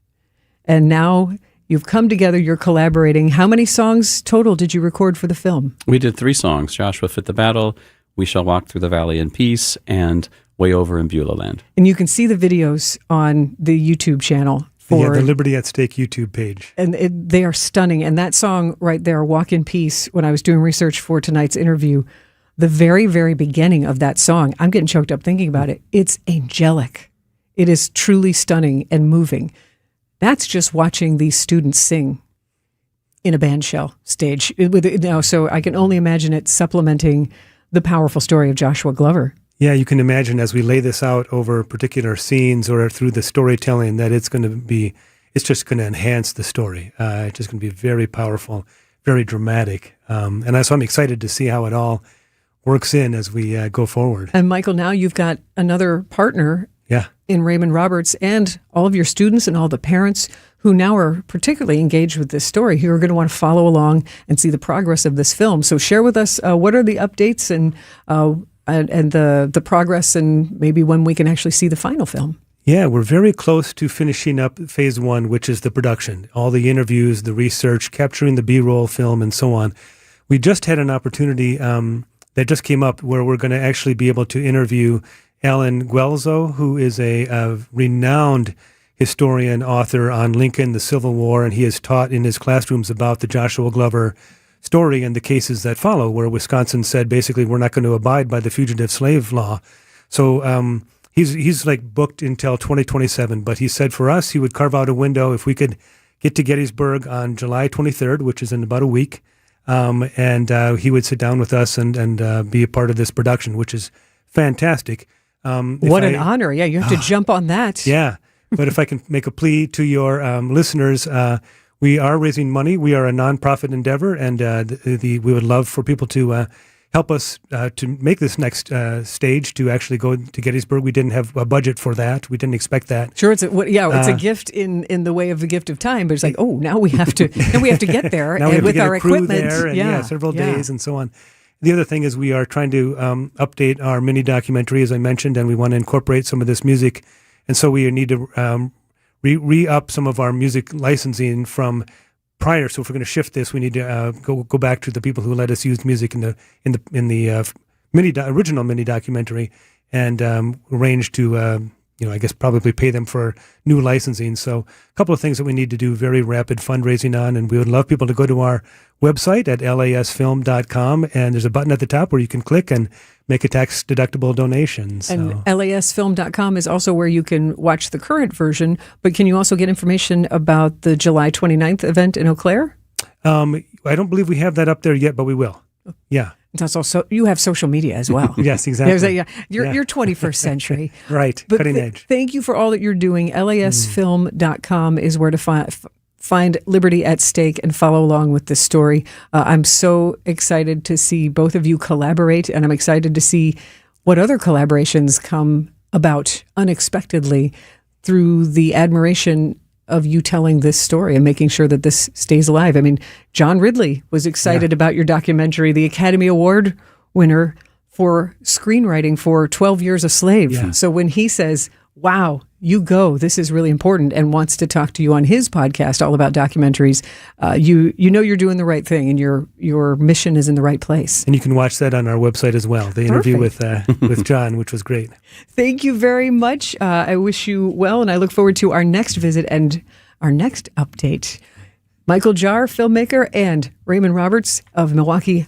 And now you've come together, you're collaborating. How many songs total did you record for the film? We did 3 songs, Joshua Fit the Battle, We Shall Walk Through the Valley in Peace, and Way Over in Beulah Land. And you can see the videos on the YouTube channel. The Liberty at Stake YouTube page. And they are stunning. And that song right there, Walk in Peace, when I was doing research for tonight's interview, the very, very beginning of that song, I'm getting choked up thinking about it. It's angelic. It is truly stunning and moving. That's just watching these students sing in a bandshell stage. So I can only imagine it supplementing the powerful story of Joshua Glover. Yeah, you can imagine as we lay this out over particular scenes or through the storytelling that it's just going to enhance the story. It's just going to be very powerful, very dramatic. And so I'm excited to see how it all works in as we go forward. And Michael, now you've got another partner in Raymond Roberts and all of your students and all the parents who now are particularly engaged with this story, who are going to want to follow along and see the progress of this film. So share with us what are the updates and the progress and maybe when we can actually see the final film. Yeah, we're very close to finishing up phase 1, which is the production, all the interviews, the research, capturing the B-roll film, and so on. We just had an opportunity that just came up where we're going to actually be able to interview Alan Guelzo, who is a renowned historian, author on Lincoln, the Civil War, and he has taught in his classrooms about the Joshua Glover story and the cases that follow, where Wisconsin said basically we're not going to abide by the fugitive slave law. So he's like booked until 2027, but he said for us he would carve out a window if we could get to Gettysburg on July 23rd, which is in about a week. And he would sit down with us and be a part of this production, which is fantastic. What an honor. Yeah, you have to jump on that. Yeah. But if I can make a plea to your listeners, we are raising money. We are a nonprofit endeavor, and we would love for people to help us to make this next stage to actually go to Gettysburg. We didn't have a budget for that. We didn't expect that. Sure, it's a gift in the way of the gift of time. But it's like, now we have to get there now we have with to get our a crew equipment. there and, several days and so on. The other thing is we are trying to update our mini documentary, as I mentioned, and we want to incorporate some of this music. And so we need to re-up some of our music licensing from prior. So if we're going to shift this, we need to go back to the people who let us use music in the original mini documentary, and arrange to I guess probably pay them for new licensing. So a couple of things that we need to do very rapid fundraising on, and we would love people to go to our website at lasfilm.com, and there's a button at the top where you can click and make a tax-deductible donation. So. And lasfilm.com is also where you can watch the current version, but can you also get information about the July 29th event in Eau Claire? I don't believe we have that up there yet, but we will. Yeah. That's also, you have social media as well. Yes, exactly. You're 21st century. Right, but cutting edge. Thank you for all that you're doing. lasfilm.com is where to find liberty at stake and follow along with this story. I'm so excited to see both of you collaborate, and I'm excited to see what other collaborations come about unexpectedly through the admiration of you telling this story and making sure that this stays alive. I mean, John Ridley was excited about your documentary, the Academy Award winner for screenwriting for 12 Years a Slave. Yeah. So when he says, wow, you go, this is really important, and wants to talk to you on his podcast all about documentaries, you know you're doing the right thing, and your mission is in the right place. And you can watch that on our website as well, the interview with John, which was great. Thank you very much. I wish you well, and I look forward to our next visit and our next update. Michael Jar, filmmaker, and Raymond Roberts of Milwaukee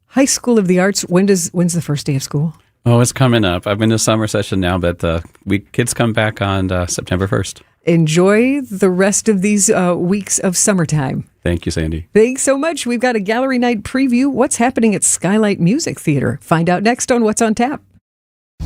High School of the Arts. When's the first day of school? Oh, it's coming up. I'm in the summer session now, but kids come back on September 1st. Enjoy the rest of these weeks of summertime. Thank you, Sandy. Thanks so much. We've got a gallery night preview. What's happening at Skylight Music Theater? Find out next on What's on Tap.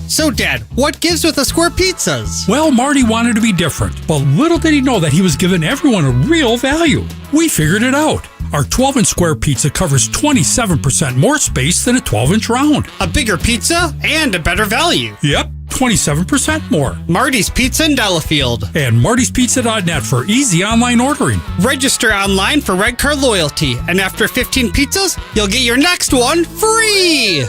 So, Dad, what gives with the square pizzas? Well, Marty wanted to be different, but little did he know that he was giving everyone a real value. We figured it out. Our 12-inch square pizza covers 27% more space than a 12-inch round. A bigger pizza and a better value. Yep, 27% more. Marty's Pizza in Delafield. And martyspizza.net for easy online ordering. Register online for Red Card Loyalty, and after 15 pizzas, you'll get your next one free!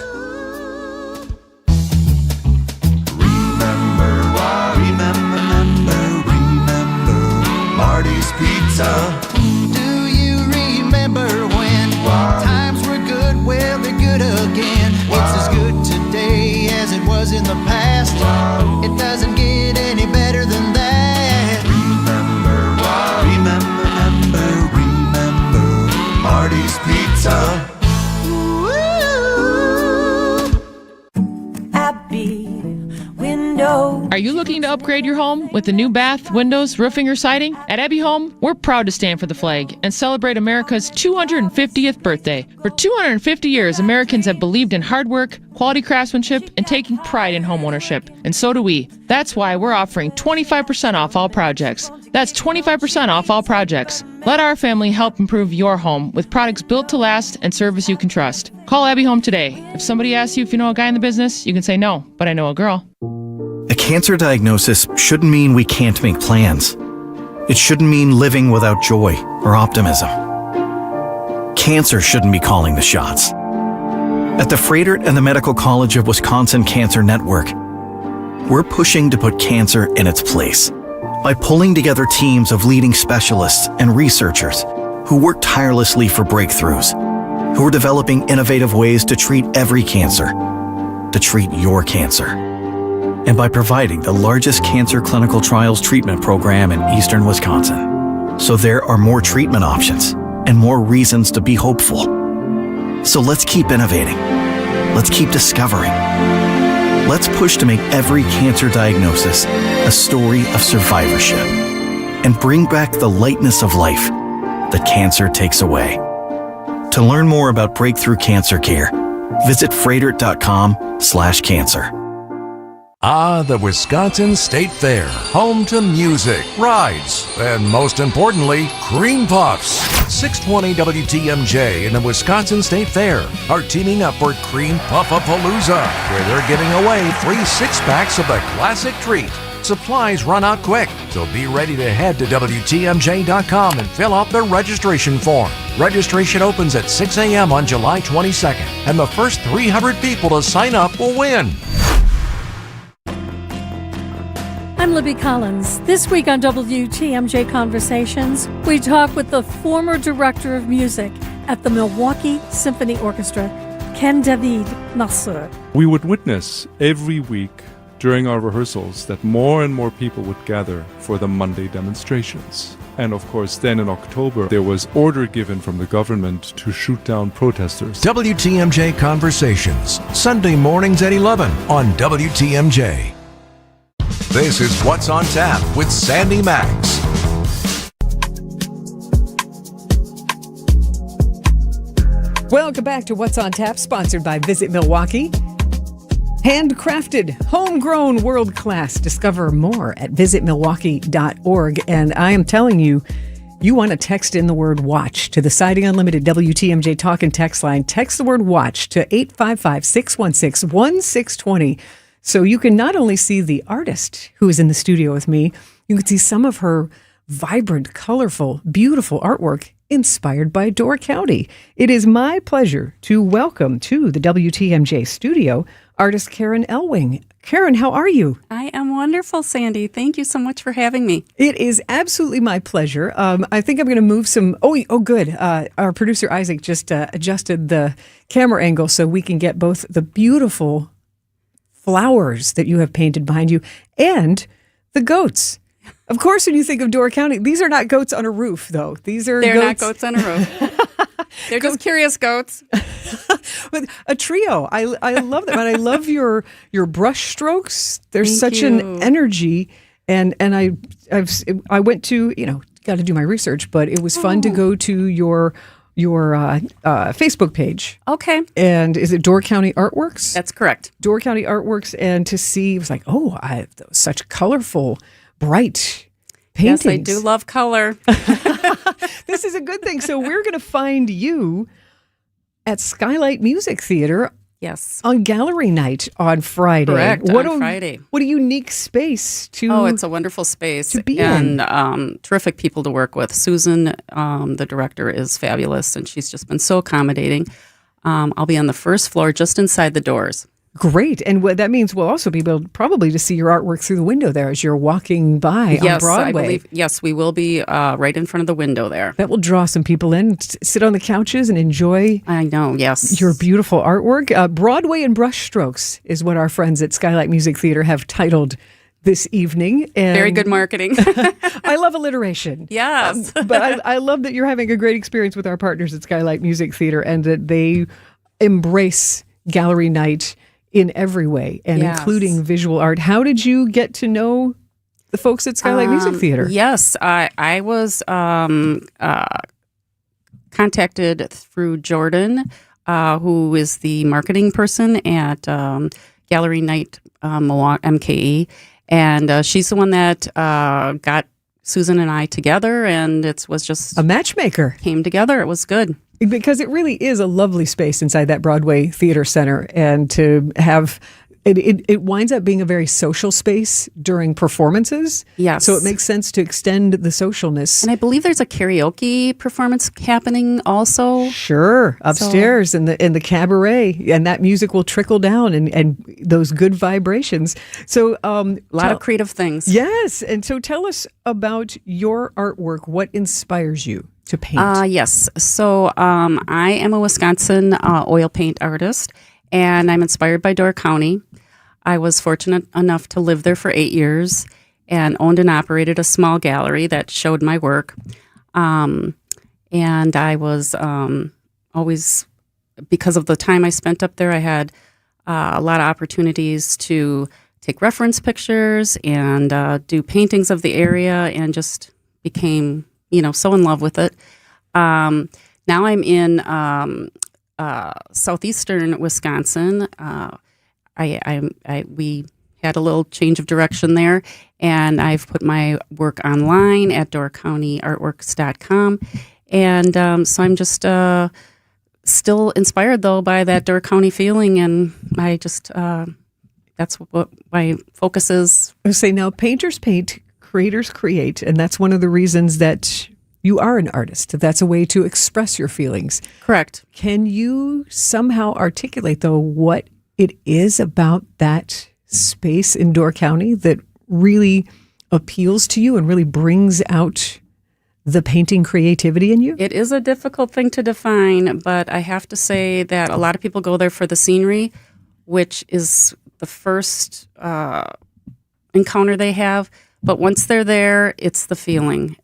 Marty's Pizza. Do you remember when times were good? Well, they're good again. It's as good today as it was in the past. It doesn't get any better than that. Remember Marty's Pizza. Are you looking to upgrade your home with a new bath, windows, roofing, or siding? At Abbey Home, we're proud to stand for the flag and celebrate America's 250th birthday. For 250 years, Americans have believed in hard work, quality craftsmanship, and taking pride in homeownership. And so do we. That's why we're offering 25% off all projects. That's 25% off all projects. Let our family help improve your home with products built to last and service you can trust. Call Abbey Home today. If somebody asks you if you know a guy in the business, you can say no, but I know a girl. A cancer diagnosis shouldn't mean we can't make plans. It shouldn't mean living without joy or optimism. Cancer shouldn't be calling the shots. At the Frederick and the Medical College of Wisconsin Cancer Network, we're pushing to put cancer in its place by pulling together teams of leading specialists and researchers who work tirelessly for breakthroughs, who are developing innovative ways to treat every cancer, to treat your cancer. And by providing the largest cancer clinical trials treatment program in eastern Wisconsin. So there are more treatment options and more reasons to be hopeful. So let's keep innovating. Let's keep discovering. Let's push to make every cancer diagnosis a story of survivorship. and bring back the lightness of life that cancer takes away. To learn more about breakthrough cancer care, visit froedtert.com/cancer. Ah, the Wisconsin State Fair, home to music, rides, and most importantly, cream puffs. 620 WTMJ and the Wisconsin State Fair are teaming up for Cream Puff-a-Palooza, where they're giving away free 6-packs of the classic treat. Supplies run out quick, so be ready to head to WTMJ.com and fill out the registration form. Registration opens at 6 a.m. on July 22nd, and the first 300 people to sign up will win. I'm Libby Collins. This week on WTMJ Conversations, we talk with the former director of music at the Milwaukee Symphony Orchestra, Ken David Marceur. We would witness every week during our rehearsals that more and more people would gather for the Monday demonstrations. And of course, then in October, there was order given from the government to shoot down protesters. WTMJ Conversations, Sunday mornings at 11 on WTMJ. This is What's on Tap with Sandy Maxx. Welcome back to What's on Tap, sponsored by Visit Milwaukee. Handcrafted, homegrown, world class. Discover more at visitmilwaukee.org. And I am telling you, you want to text in the word watch to the Siding Unlimited WTMJ talk and text line. Text the word watch to 855-616-1620. So you can not only see the artist who is in the studio with me, you can see some of her vibrant, colorful, beautiful artwork inspired by Door County. It is my pleasure to welcome to the WTMJ studio artist Karen Elwing. Karen, how are you? I am wonderful, Sandy. Thank you so much for having me. It is absolutely my pleasure. I think I'm going to move some... Oh, good. Our producer, Isaac, just adjusted the camera angle so we can get both the beautiful flowers that you have painted behind you and the goats. Of course, when you think of Door County, these are not goats on a roof, though. They're not goats on a roof. They're just curious goats. But a trio. I love that. And I love your brush strokes. There's such an energy. And I went to, got to do my research, but it was fun to go to your Facebook page. Okay. And is it Door County Artworks? That's correct. Door County Artworks. And to see, it was like, such colorful, bright paintings. Yes, I do love color. This is a good thing. So we're going to find you at Skylight Music Theater. Yes. On gallery night on Friday. Correct, on Friday. What a unique space to... Oh, it's a wonderful space. To be in. And terrific people to work with. Susan, the director, is fabulous, and she's just been so accommodating. I'll be on the first floor, just inside the doors. Great. And what that means we'll also be able probably to see your artwork through the window there as you're walking by on Broadway. I believe, yes, we will be right in front of the window there. That will draw some people in, sit on the couches and enjoy I know, yes. your beautiful artwork. Broadway and Brushstrokes is what our friends at Skylight Music Theater have titled this evening. And very good marketing. I love alliteration. Yes. But I love that you're having a great experience with our partners at Skylight Music Theater and that they embrace gallery night in every way, and including visual art. How did you get to know the folks at Skylight Music Theater? Yes, I was contacted through Jordan, who is the marketing person at Gallery Night Milwaukee, MKE, and she's the one that got Susan and I together, and it was just... a matchmaker. Came together. It was good. Because it really is a lovely space inside that Broadway Theater Center, and to have it winds up being a very social space during performances. Yes. So it makes sense to extend the socialness. And I believe there's a karaoke performance happening also. Sure, upstairs in the cabaret, and that music will trickle down and those good vibrations. So a lot of creative things. Yes, and so tell us about your artwork. What inspires you to paint? Yes. So I am a Wisconsin oil paint artist, and I'm inspired by Door County. I was fortunate enough to live there for 8 years and owned and operated a small gallery that showed my work. And I was always, because of the time I spent up there, I had a lot of opportunities to take reference pictures and do paintings of the area and just became, so in love with it. Now I'm in southeastern Wisconsin. We had a little change of direction there, and I've put my work online at doorcountyartworks.com. And so I'm just still inspired, though, by that Door County feeling, and I just that's what my focus is. I say now, painters paint, creators create, and that's one of the reasons that you are an artist. That's a way to express your feelings. Correct. Can you somehow articulate, though, what it is about that space in Door County that really appeals to you and really brings out the painting creativity in you? It is a difficult thing to define, but I have to say that a lot of people go there for the scenery, which is the first encounter they have. But once they're there, it's the feeling.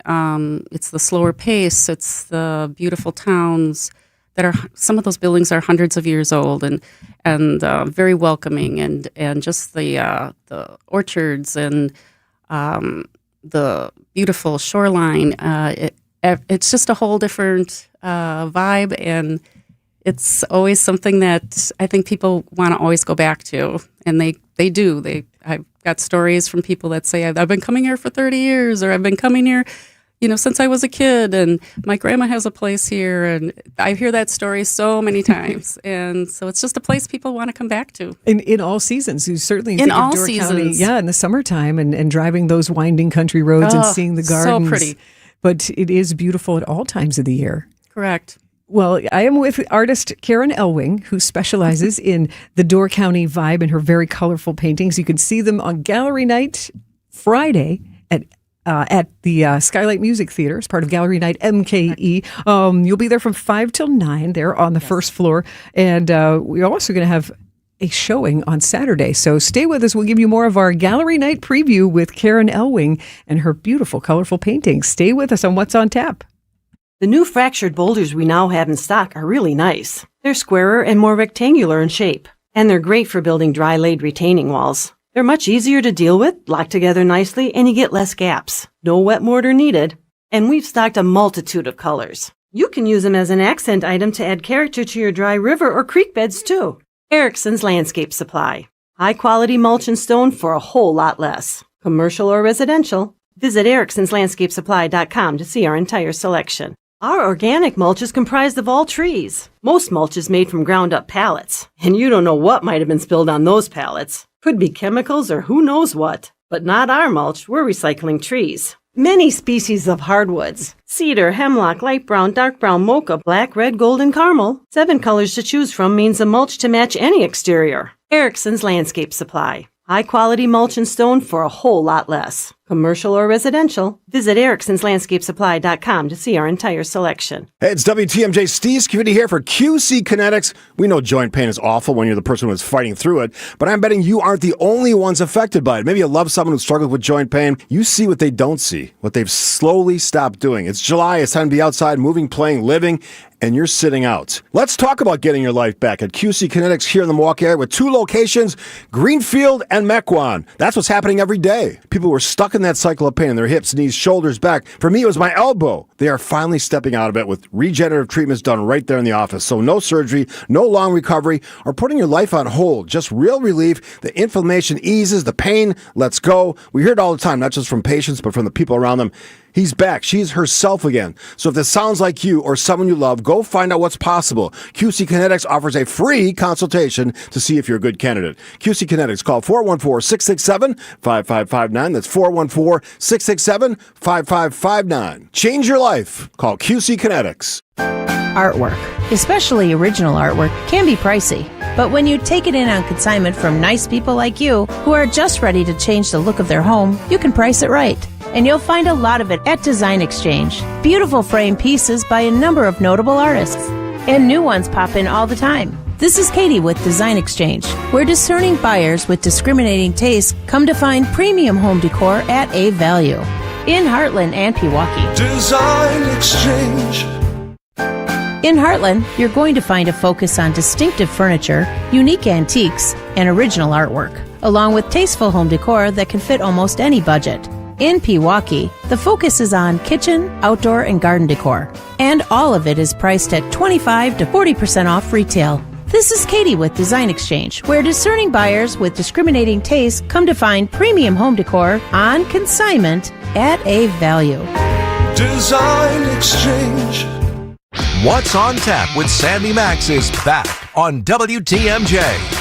It's the slower pace. It's the beautiful towns that are, some of those buildings are hundreds of years old and very welcoming, and just the orchards and the beautiful shoreline. It's just a whole different vibe, and it's always something that I think people want to always go back to, and they do. I've got stories from people that say, I've been coming here for 30 years, or I've been coming here, since I was a kid, and my grandma has a place here, and I hear that story so many times, and so it's just a place people want to come back to. In all seasons, you certainly in think all of Door seasons, County, in the summertime, and driving those winding country roads and seeing the gardens. So pretty. But it is beautiful at all times of the year. Correct. Well, I am with artist Karen Elwing, who specializes in the Door County vibe and her very colorful paintings. You can see them on Gallery Night Friday at the Skylight Music Theater as part of Gallery Night MKE. You'll be there from 5 till 9 there on the first floor. And we're also going to have a showing on Saturday. So stay with us. We'll give you more of our Gallery Night preview with Karen Elwing and her beautiful, colorful paintings. Stay with us on What's on Tap. The new fractured boulders we now have in stock are really nice. They're squarer and more rectangular in shape, and they're great for building dry-laid retaining walls. They're much easier to deal with, lock together nicely, and you get less gaps. No wet mortar needed. And we've stocked a multitude of colors. You can use them as an accent item to add character to your dry river or creek beds, too. Erickson's Landscape Supply. High-quality mulch and stone for a whole lot less. Commercial or residential, visit ericksonslandscapesupply.com to see our entire selection. Our organic mulch is comprised of all trees. Most mulch is made from ground-up pallets, and you don't know what might have been spilled on those pallets. Could be chemicals or who knows what. But not our mulch, we're recycling trees. Many species of hardwoods. Cedar, hemlock, light brown, dark brown, mocha, black, red, gold, and caramel. 7 colors to choose from means a mulch to match any exterior. Erickson's Landscape Supply. High-quality mulch and stone for a whole lot less. Commercial or residential, visit ericksonslandscapesupply.com to see our entire selection. Hey, it's WTMJ Steve Scavini here for QC Kinetics. We know joint pain is awful when you're the person who's fighting through it, but I'm betting you aren't the only ones affected by it. Maybe you love someone who struggles with joint pain. You see what they don't see, what they've slowly stopped doing. It's July, it's time to be outside, moving, playing, living, and you're sitting out. Let's talk about getting your life back at QC Kinetics here in the Milwaukee area with 2 locations, Greenfield and Mequon. That's what's happening every day. People were stuck in that cycle of pain in their hips, knees, shoulders, back. For me, it was my elbow. They are finally stepping out of it with regenerative treatments done right there in the office. So no surgery, no long recovery, or putting your life on hold. Just real relief. The inflammation eases, the pain lets go. We hear it all the time, not just from patients, but from the people around them. He's back. She's herself again. So if this sounds like you or someone you love, go find out what's possible. QC Kinetics offers a free consultation to see if you're a good candidate. QC Kinetics, call 414-667-5559. That's 414-667-5559. Change your life. Call QC Kinetics. Artwork, especially original artwork, can be pricey. But when you take it in on consignment from nice people like you who are just ready to change the look of their home, you can price it right. And you'll find a lot of it at Design Exchange. Beautiful frame pieces by a number of notable artists. And new ones pop in all the time. This is Katie with Design Exchange, where discerning buyers with discriminating tastes come to find premium home decor at a value. In Heartland and Pewaukee. Design Exchange. In Heartland, you're going to find a focus on distinctive furniture, unique antiques, and original artwork, along with tasteful home decor that can fit almost any budget. In Pewaukee, the focus is on kitchen, outdoor, and garden decor. And all of it is priced at 25 to 40% off retail. This is Katie with Design Exchange, where discerning buyers with discriminating tastes come to find premium home decor on consignment at a value. Design Exchange. What's on Tap with Sandy Maxx is back on WTMJ.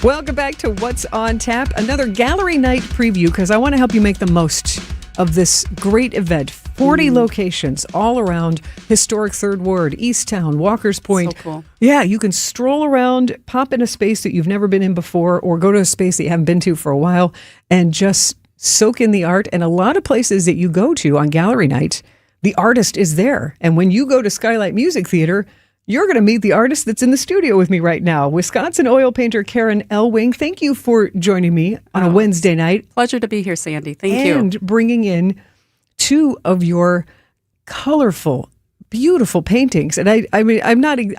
Welcome back to What's on Tap, another gallery night preview, because I want to help you make the most of this great event. 40 locations all around historic Third Ward, Easttown, Walker's Point. So cool. Yeah, you can stroll around, pop in a space that you've never been in before, or go to a space that you haven't been to for a while, and just soak in the art. And a lot of places that you go to on gallery night, the artist is there. And when you go to Skylight Music Theater, you're going to meet the artist that's in the studio with me right now, Wisconsin oil painter Karen Elwing. Thank you for joining me on a Wednesday night. Pleasure to be here, Sandy. Thank you. And bringing in two of your colorful, beautiful paintings. And I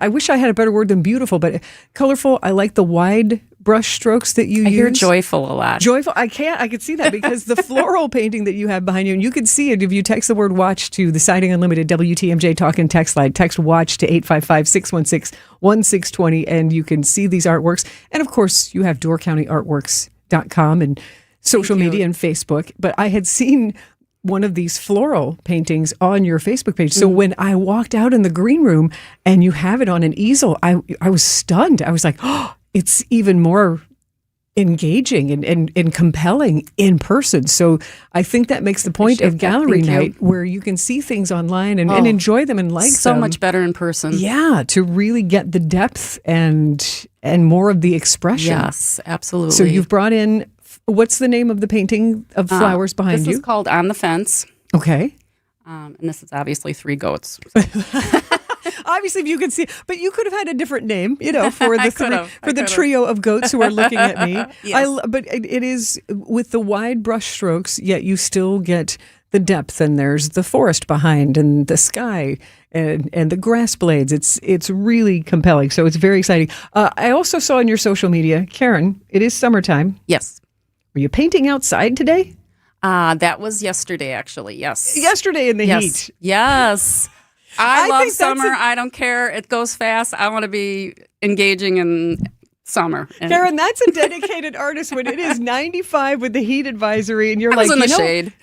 wish I had a better word than beautiful, but colorful. I like the wide brush strokes that you use. I hear joyful a lot. Joyful. I could see that because the floral painting that you have behind you, and you can see it if you text the word watch to the Siding Unlimited WTMJ talk and text line. Text watch to 855-616-1620, and you can see these artworks. And of course, you have DoorCountyArtworks.com and social media and Facebook. But I had seen one of these floral paintings on your Facebook page. So when I walked out in the green room and you have it on an easel, I was stunned. I was like, oh, it's even more engaging and compelling in person. So I think that makes the point of gallery night, where you can see things online and enjoy them and like them. So much better in person. Yeah, to really get the depth and more of the expression. Yes, absolutely. So you've brought in, what's the name of the painting of flowers behind you? This is called On the Fence. Okay. And this is obviously 3 goats. Obviously, if you could see, but you could have had a different name, for the trio of goats who are looking at me. Yes. But it is with the wide brush strokes, yet you still get the depth, and there's the forest behind, and the sky, and the grass blades. It's really compelling. So it's very exciting. I also saw on your social media, Karen, it is summertime. Yes. Were you painting outside today? That was yesterday, actually. Yes. Yesterday in the heat. Yes. I love think that's summer. I don't care. It goes fast. I want to be engaging in summer. And Karen, that's a dedicated artist when it is 95 with the heat advisory, and you're I like, was in the shade.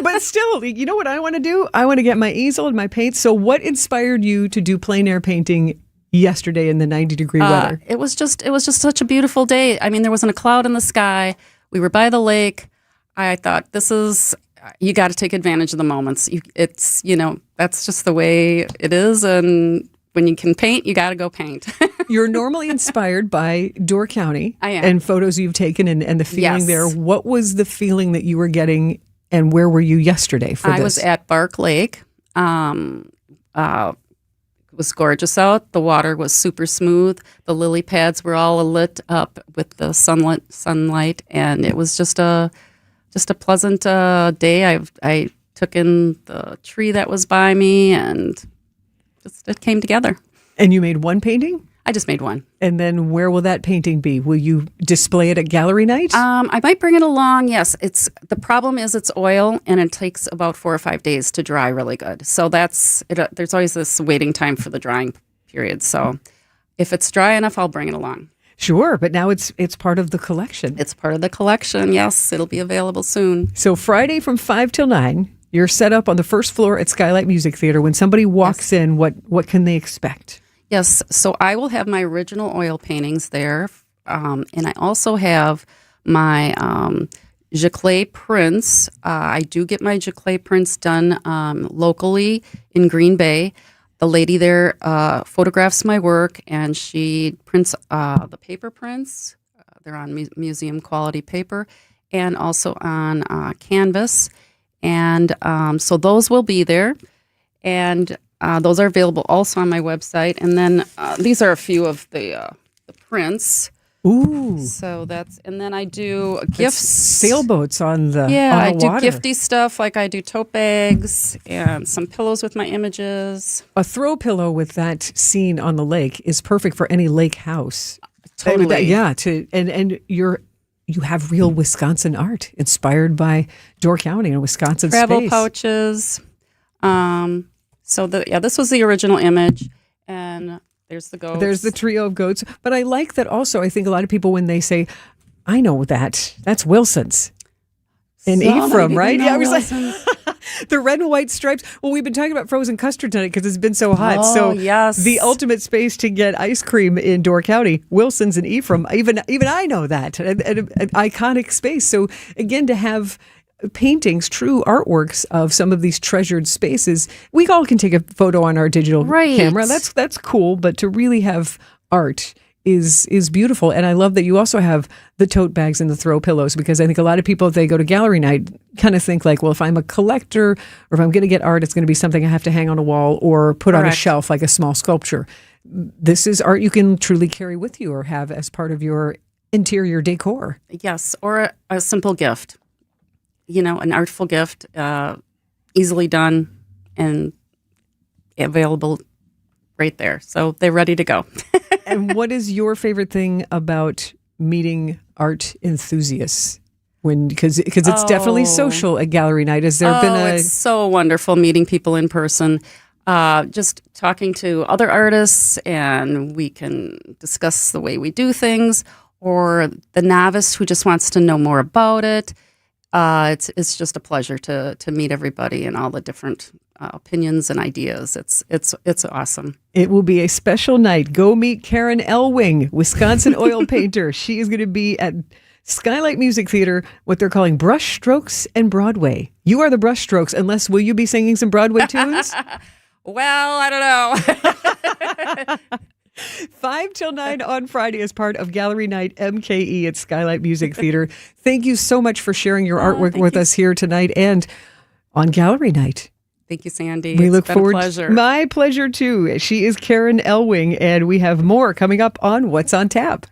But still, you know what I want to do? I want to get my easel and my paint. So what inspired you to do plein air painting yesterday in the 90-degree weather? It was just such a beautiful day. I mean, there wasn't a cloud in the sky. We were by the lake. I thought, you got to take advantage of the moments. That's just the way it is. And when you can paint, you got to go paint. You're normally inspired by Door County. I am. And photos you've taken and the feeling Yes. there. What was the feeling that you were getting, and where were you yesterday for this? I was at Bark Lake. It was gorgeous out. The water was super smooth. The lily pads were all lit up with the sunlight, and it was just a pleasant day. I took in the tree that was by me, and it came together. And you made one painting? I just made one. And then where will that painting be? Will you display it at gallery night? I might bring it along. Yes, the problem is it's oil, and it takes about 4 or 5 days to dry really good. So that's it. There's always this waiting time for the drying period. So if it's dry enough, I'll bring it along. Sure, but now it's part of the collection. It's part of the collection. Yes, it'll be available soon. So Friday from 5 till 9, you're set up on the first floor at Skylight Music Theater. When somebody walks in, what can they expect? Yes, so I will have my original oil paintings there, and I also have my giclée prints. I do get my giclée prints done locally in Green Bay. The lady there photographs my work, and she prints the paper prints. They're on museum quality paper, and also on canvas. And so those will be there, and those are available also on my website. And then these are a few of the prints. Ooh! So and then I do gifts, sailboats on the I do water. gifty stuff, like I do tote bags and some pillows with my images. A throw pillow with that scene on the lake is perfect for any lake house. Totally. And you have real Wisconsin art inspired by Door County and Wisconsin Travel space. pouches. This was the original image, and there's the goats. There's the trio of goats. But I like that also. I think a lot of people, when they say, I know that's Wilson's. And Ephraim, right? Yeah, I was like, the red and white stripes. Well, we've been talking about frozen custard tonight because it's been so hot. Oh, so yes. The ultimate space to get ice cream in Door County, Wilson's and Ephraim. Even I know that. An iconic space. So again, to have paintings, true artworks of some of these treasured spaces, we all can take a photo on our digital camera. That's cool. But to really have art is beautiful. And I love that you also have the tote bags and the throw pillows, because I think a lot of people, if they go to gallery night, kind of think like, well, if I'm a collector or if I'm going to get art, it's going to be something I have to hang on a wall or put on a shelf like a small sculpture. This is art you can truly carry with you or have as part of your interior decor. Yes, or a simple gift. An artful gift, easily done and available right there. So they're ready to go. And what is your favorite thing about meeting art enthusiasts? Because it's definitely social at gallery night. Has there been it's so wonderful meeting people in person. Just talking to other artists, and we can discuss the way we do things, or the novice who just wants to know more about it. It's just a pleasure to meet everybody and all the different opinions and ideas. It's awesome. It will be a special night. Go meet Karen Elwing, Wisconsin oil painter. She is going to be at Skylight Music Theater, what they're calling Brush Strokes and Broadway. You are the brush strokes, unless will you be singing some Broadway tunes? Well, I don't know. 5 till 9 on Friday as part of Gallery Night MKE at Skylight Music Theater. Thank you so much for sharing your artwork with us here tonight and on Gallery Night. Thank you, Sandy. We look forward. Pleasure. My pleasure too. She is Karen Elwing, and we have more coming up on What's on Tap.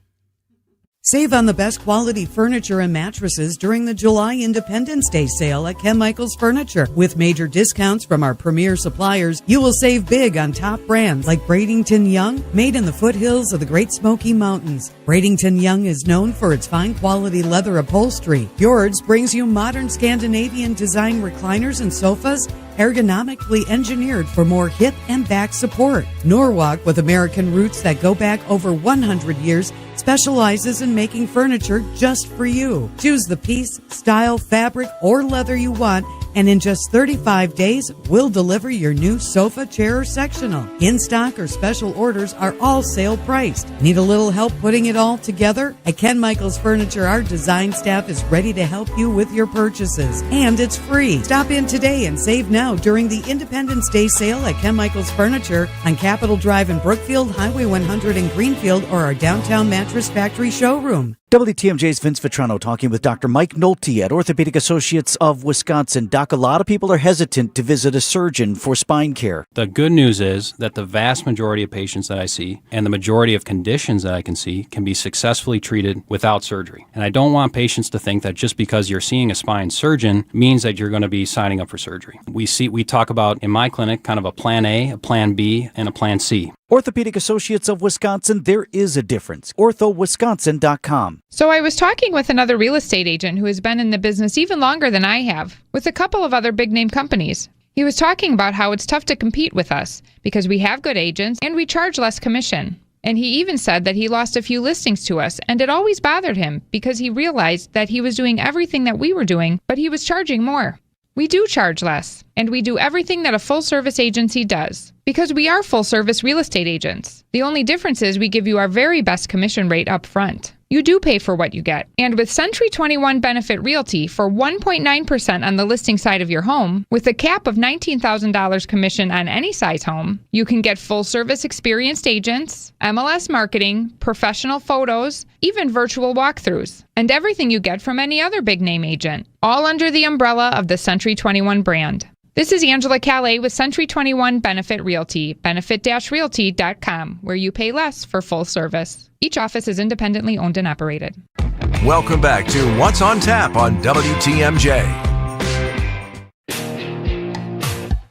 Save on the best quality furniture and mattresses during the July Independence Day sale at Ken Michaels Furniture. With major discounts from our premier suppliers, you will save big on top brands like Bradington Young, made in the foothills of the Great Smoky Mountains. Bradington Young is known for its fine quality leather upholstery. Fjords brings you modern Scandinavian design recliners and sofas, ergonomically engineered for more hip and back support. Norwalk, with American roots that go back over 100 years, specializes in making furniture just for you. Choose the piece, style, fabric, or leather you want, and in just 35 days, we'll deliver your new sofa, chair, or sectional. In-stock or special orders are all sale priced. Need a little help putting it all together? At Ken Michaels Furniture, our design staff is ready to help you with your purchases. And it's free. Stop in today and save now during the Independence Day sale at Ken Michaels Furniture on Capitol Drive in Brookfield, Highway 100 in Greenfield, or our downtown Mattress Factory showroom. WTMJ's Vince Vitrano talking with Dr. Mike Nolte at Orthopedic Associates of Wisconsin. Doc, a lot of people are hesitant to visit a surgeon for spine care. The good news is that the vast majority of patients that I see and the majority of conditions that I can see can be successfully treated without surgery. And I don't want patients to think that just because you're seeing a spine surgeon means that you're going to be signing up for surgery. We talk about, in my clinic, kind of a plan A, a plan B, and a plan C. Orthopedic Associates of Wisconsin, there is a difference. orthowisconsin.com. So I was talking with another real estate agent who has been in the business even longer than I have, with a couple of other big name companies. He was talking about how it's tough to compete with us because we have good agents and we charge less commission. And he even said that he lost a few listings to us, and it always bothered him because he realized that he was doing everything that we were doing, but he was charging more. We do charge less, and we do everything that a full-service agency does, because we are full-service real estate agents. The only difference is we give you our very best commission rate up front. You do pay for what you get. And with Century 21 Benefit Realty for 1.9% on the listing side of your home, with a cap of $19,000 commission on any size home, you can get full-service experienced agents, MLS marketing, professional photos, even virtual walkthroughs, and everything you get from any other big-name agent, all under the umbrella of the Century 21 brand. This is Angela Calais with Century 21 Benefit Realty, benefit-realty.com, where you pay less for full service. Each office is independently owned and operated. Welcome back to What's on Tap on WTMJ.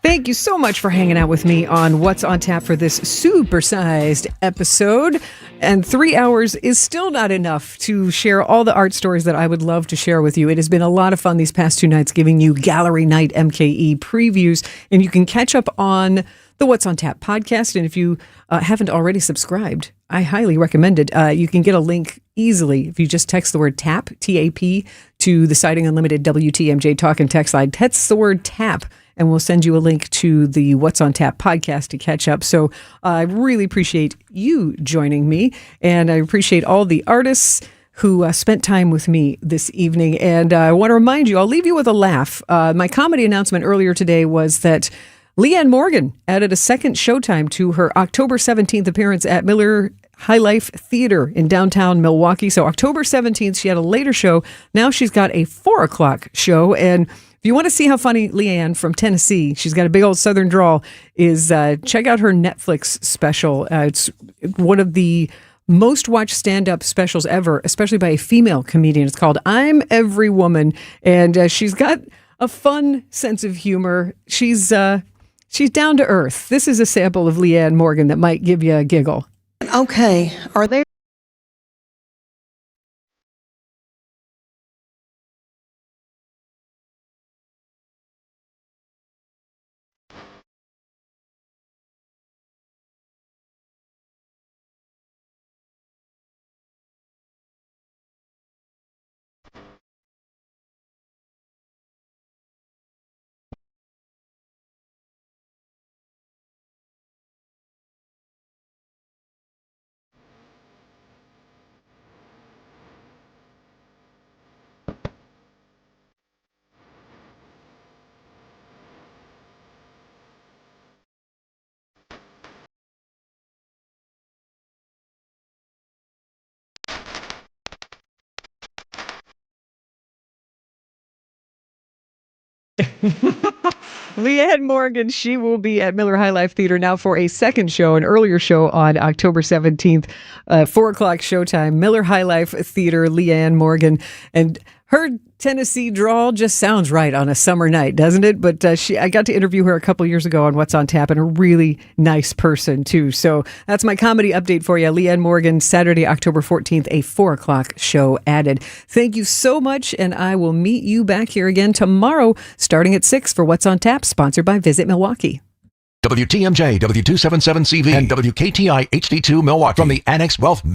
Thank you so much for hanging out with me on What's on Tap for this supersized episode. And 3 hours is still not enough to share all the art stories that I would love to share with you. It has been a lot of fun these past 2 nights giving you Gallery Night MKE previews. And you can catch up on the What's on Tap podcast. And if you haven't already subscribed, I highly recommend it. You can get a link easily if you just text the word TAP, T-A-P, to the Citing Unlimited WTMJ talk and text line. Text the word TAP, and we'll send you a link to the What's on Tap podcast to catch up. So I really appreciate you joining me, and I appreciate all the artists who spent time with me this evening. And I want to remind you, I'll leave you with a laugh. My comedy announcement earlier today was that Leanne Morgan added a second showtime to her October 17th appearance at Miller High Life Theater in downtown Milwaukee. So October 17th, she had a later show. Now she's got a 4 o'clock show. And if you want to see how funny Leanne from Tennessee, she's got a big old Southern drawl, is check out her Netflix special. It's one of the most watched stand-up specials ever, especially by a female comedian. It's called I'm Every Woman. And she's got a fun sense of humor. She's down to earth. This is a sample of Leanne Morgan that might give you a giggle. Okay, are there Leanne Morgan, she will be at Miller High Life Theater now for a second show, an earlier show on October 17th, 4 o'clock showtime. Miller High Life Theater, Leanne Morgan. And her Tennessee drawl just sounds right on a summer night, doesn't it? But I got to interview her a couple years ago on What's on Tap, and a really nice person, too. So that's my comedy update for you. Leanne Morgan, Saturday, October 14th, a 4 o'clock show added. Thank you so much, and I will meet you back here again tomorrow, starting at 6 for What's on Tap, sponsored by Visit Milwaukee. WTMJ, W277CV, and WKTI HD2 Milwaukee from the Annex Wealth Management.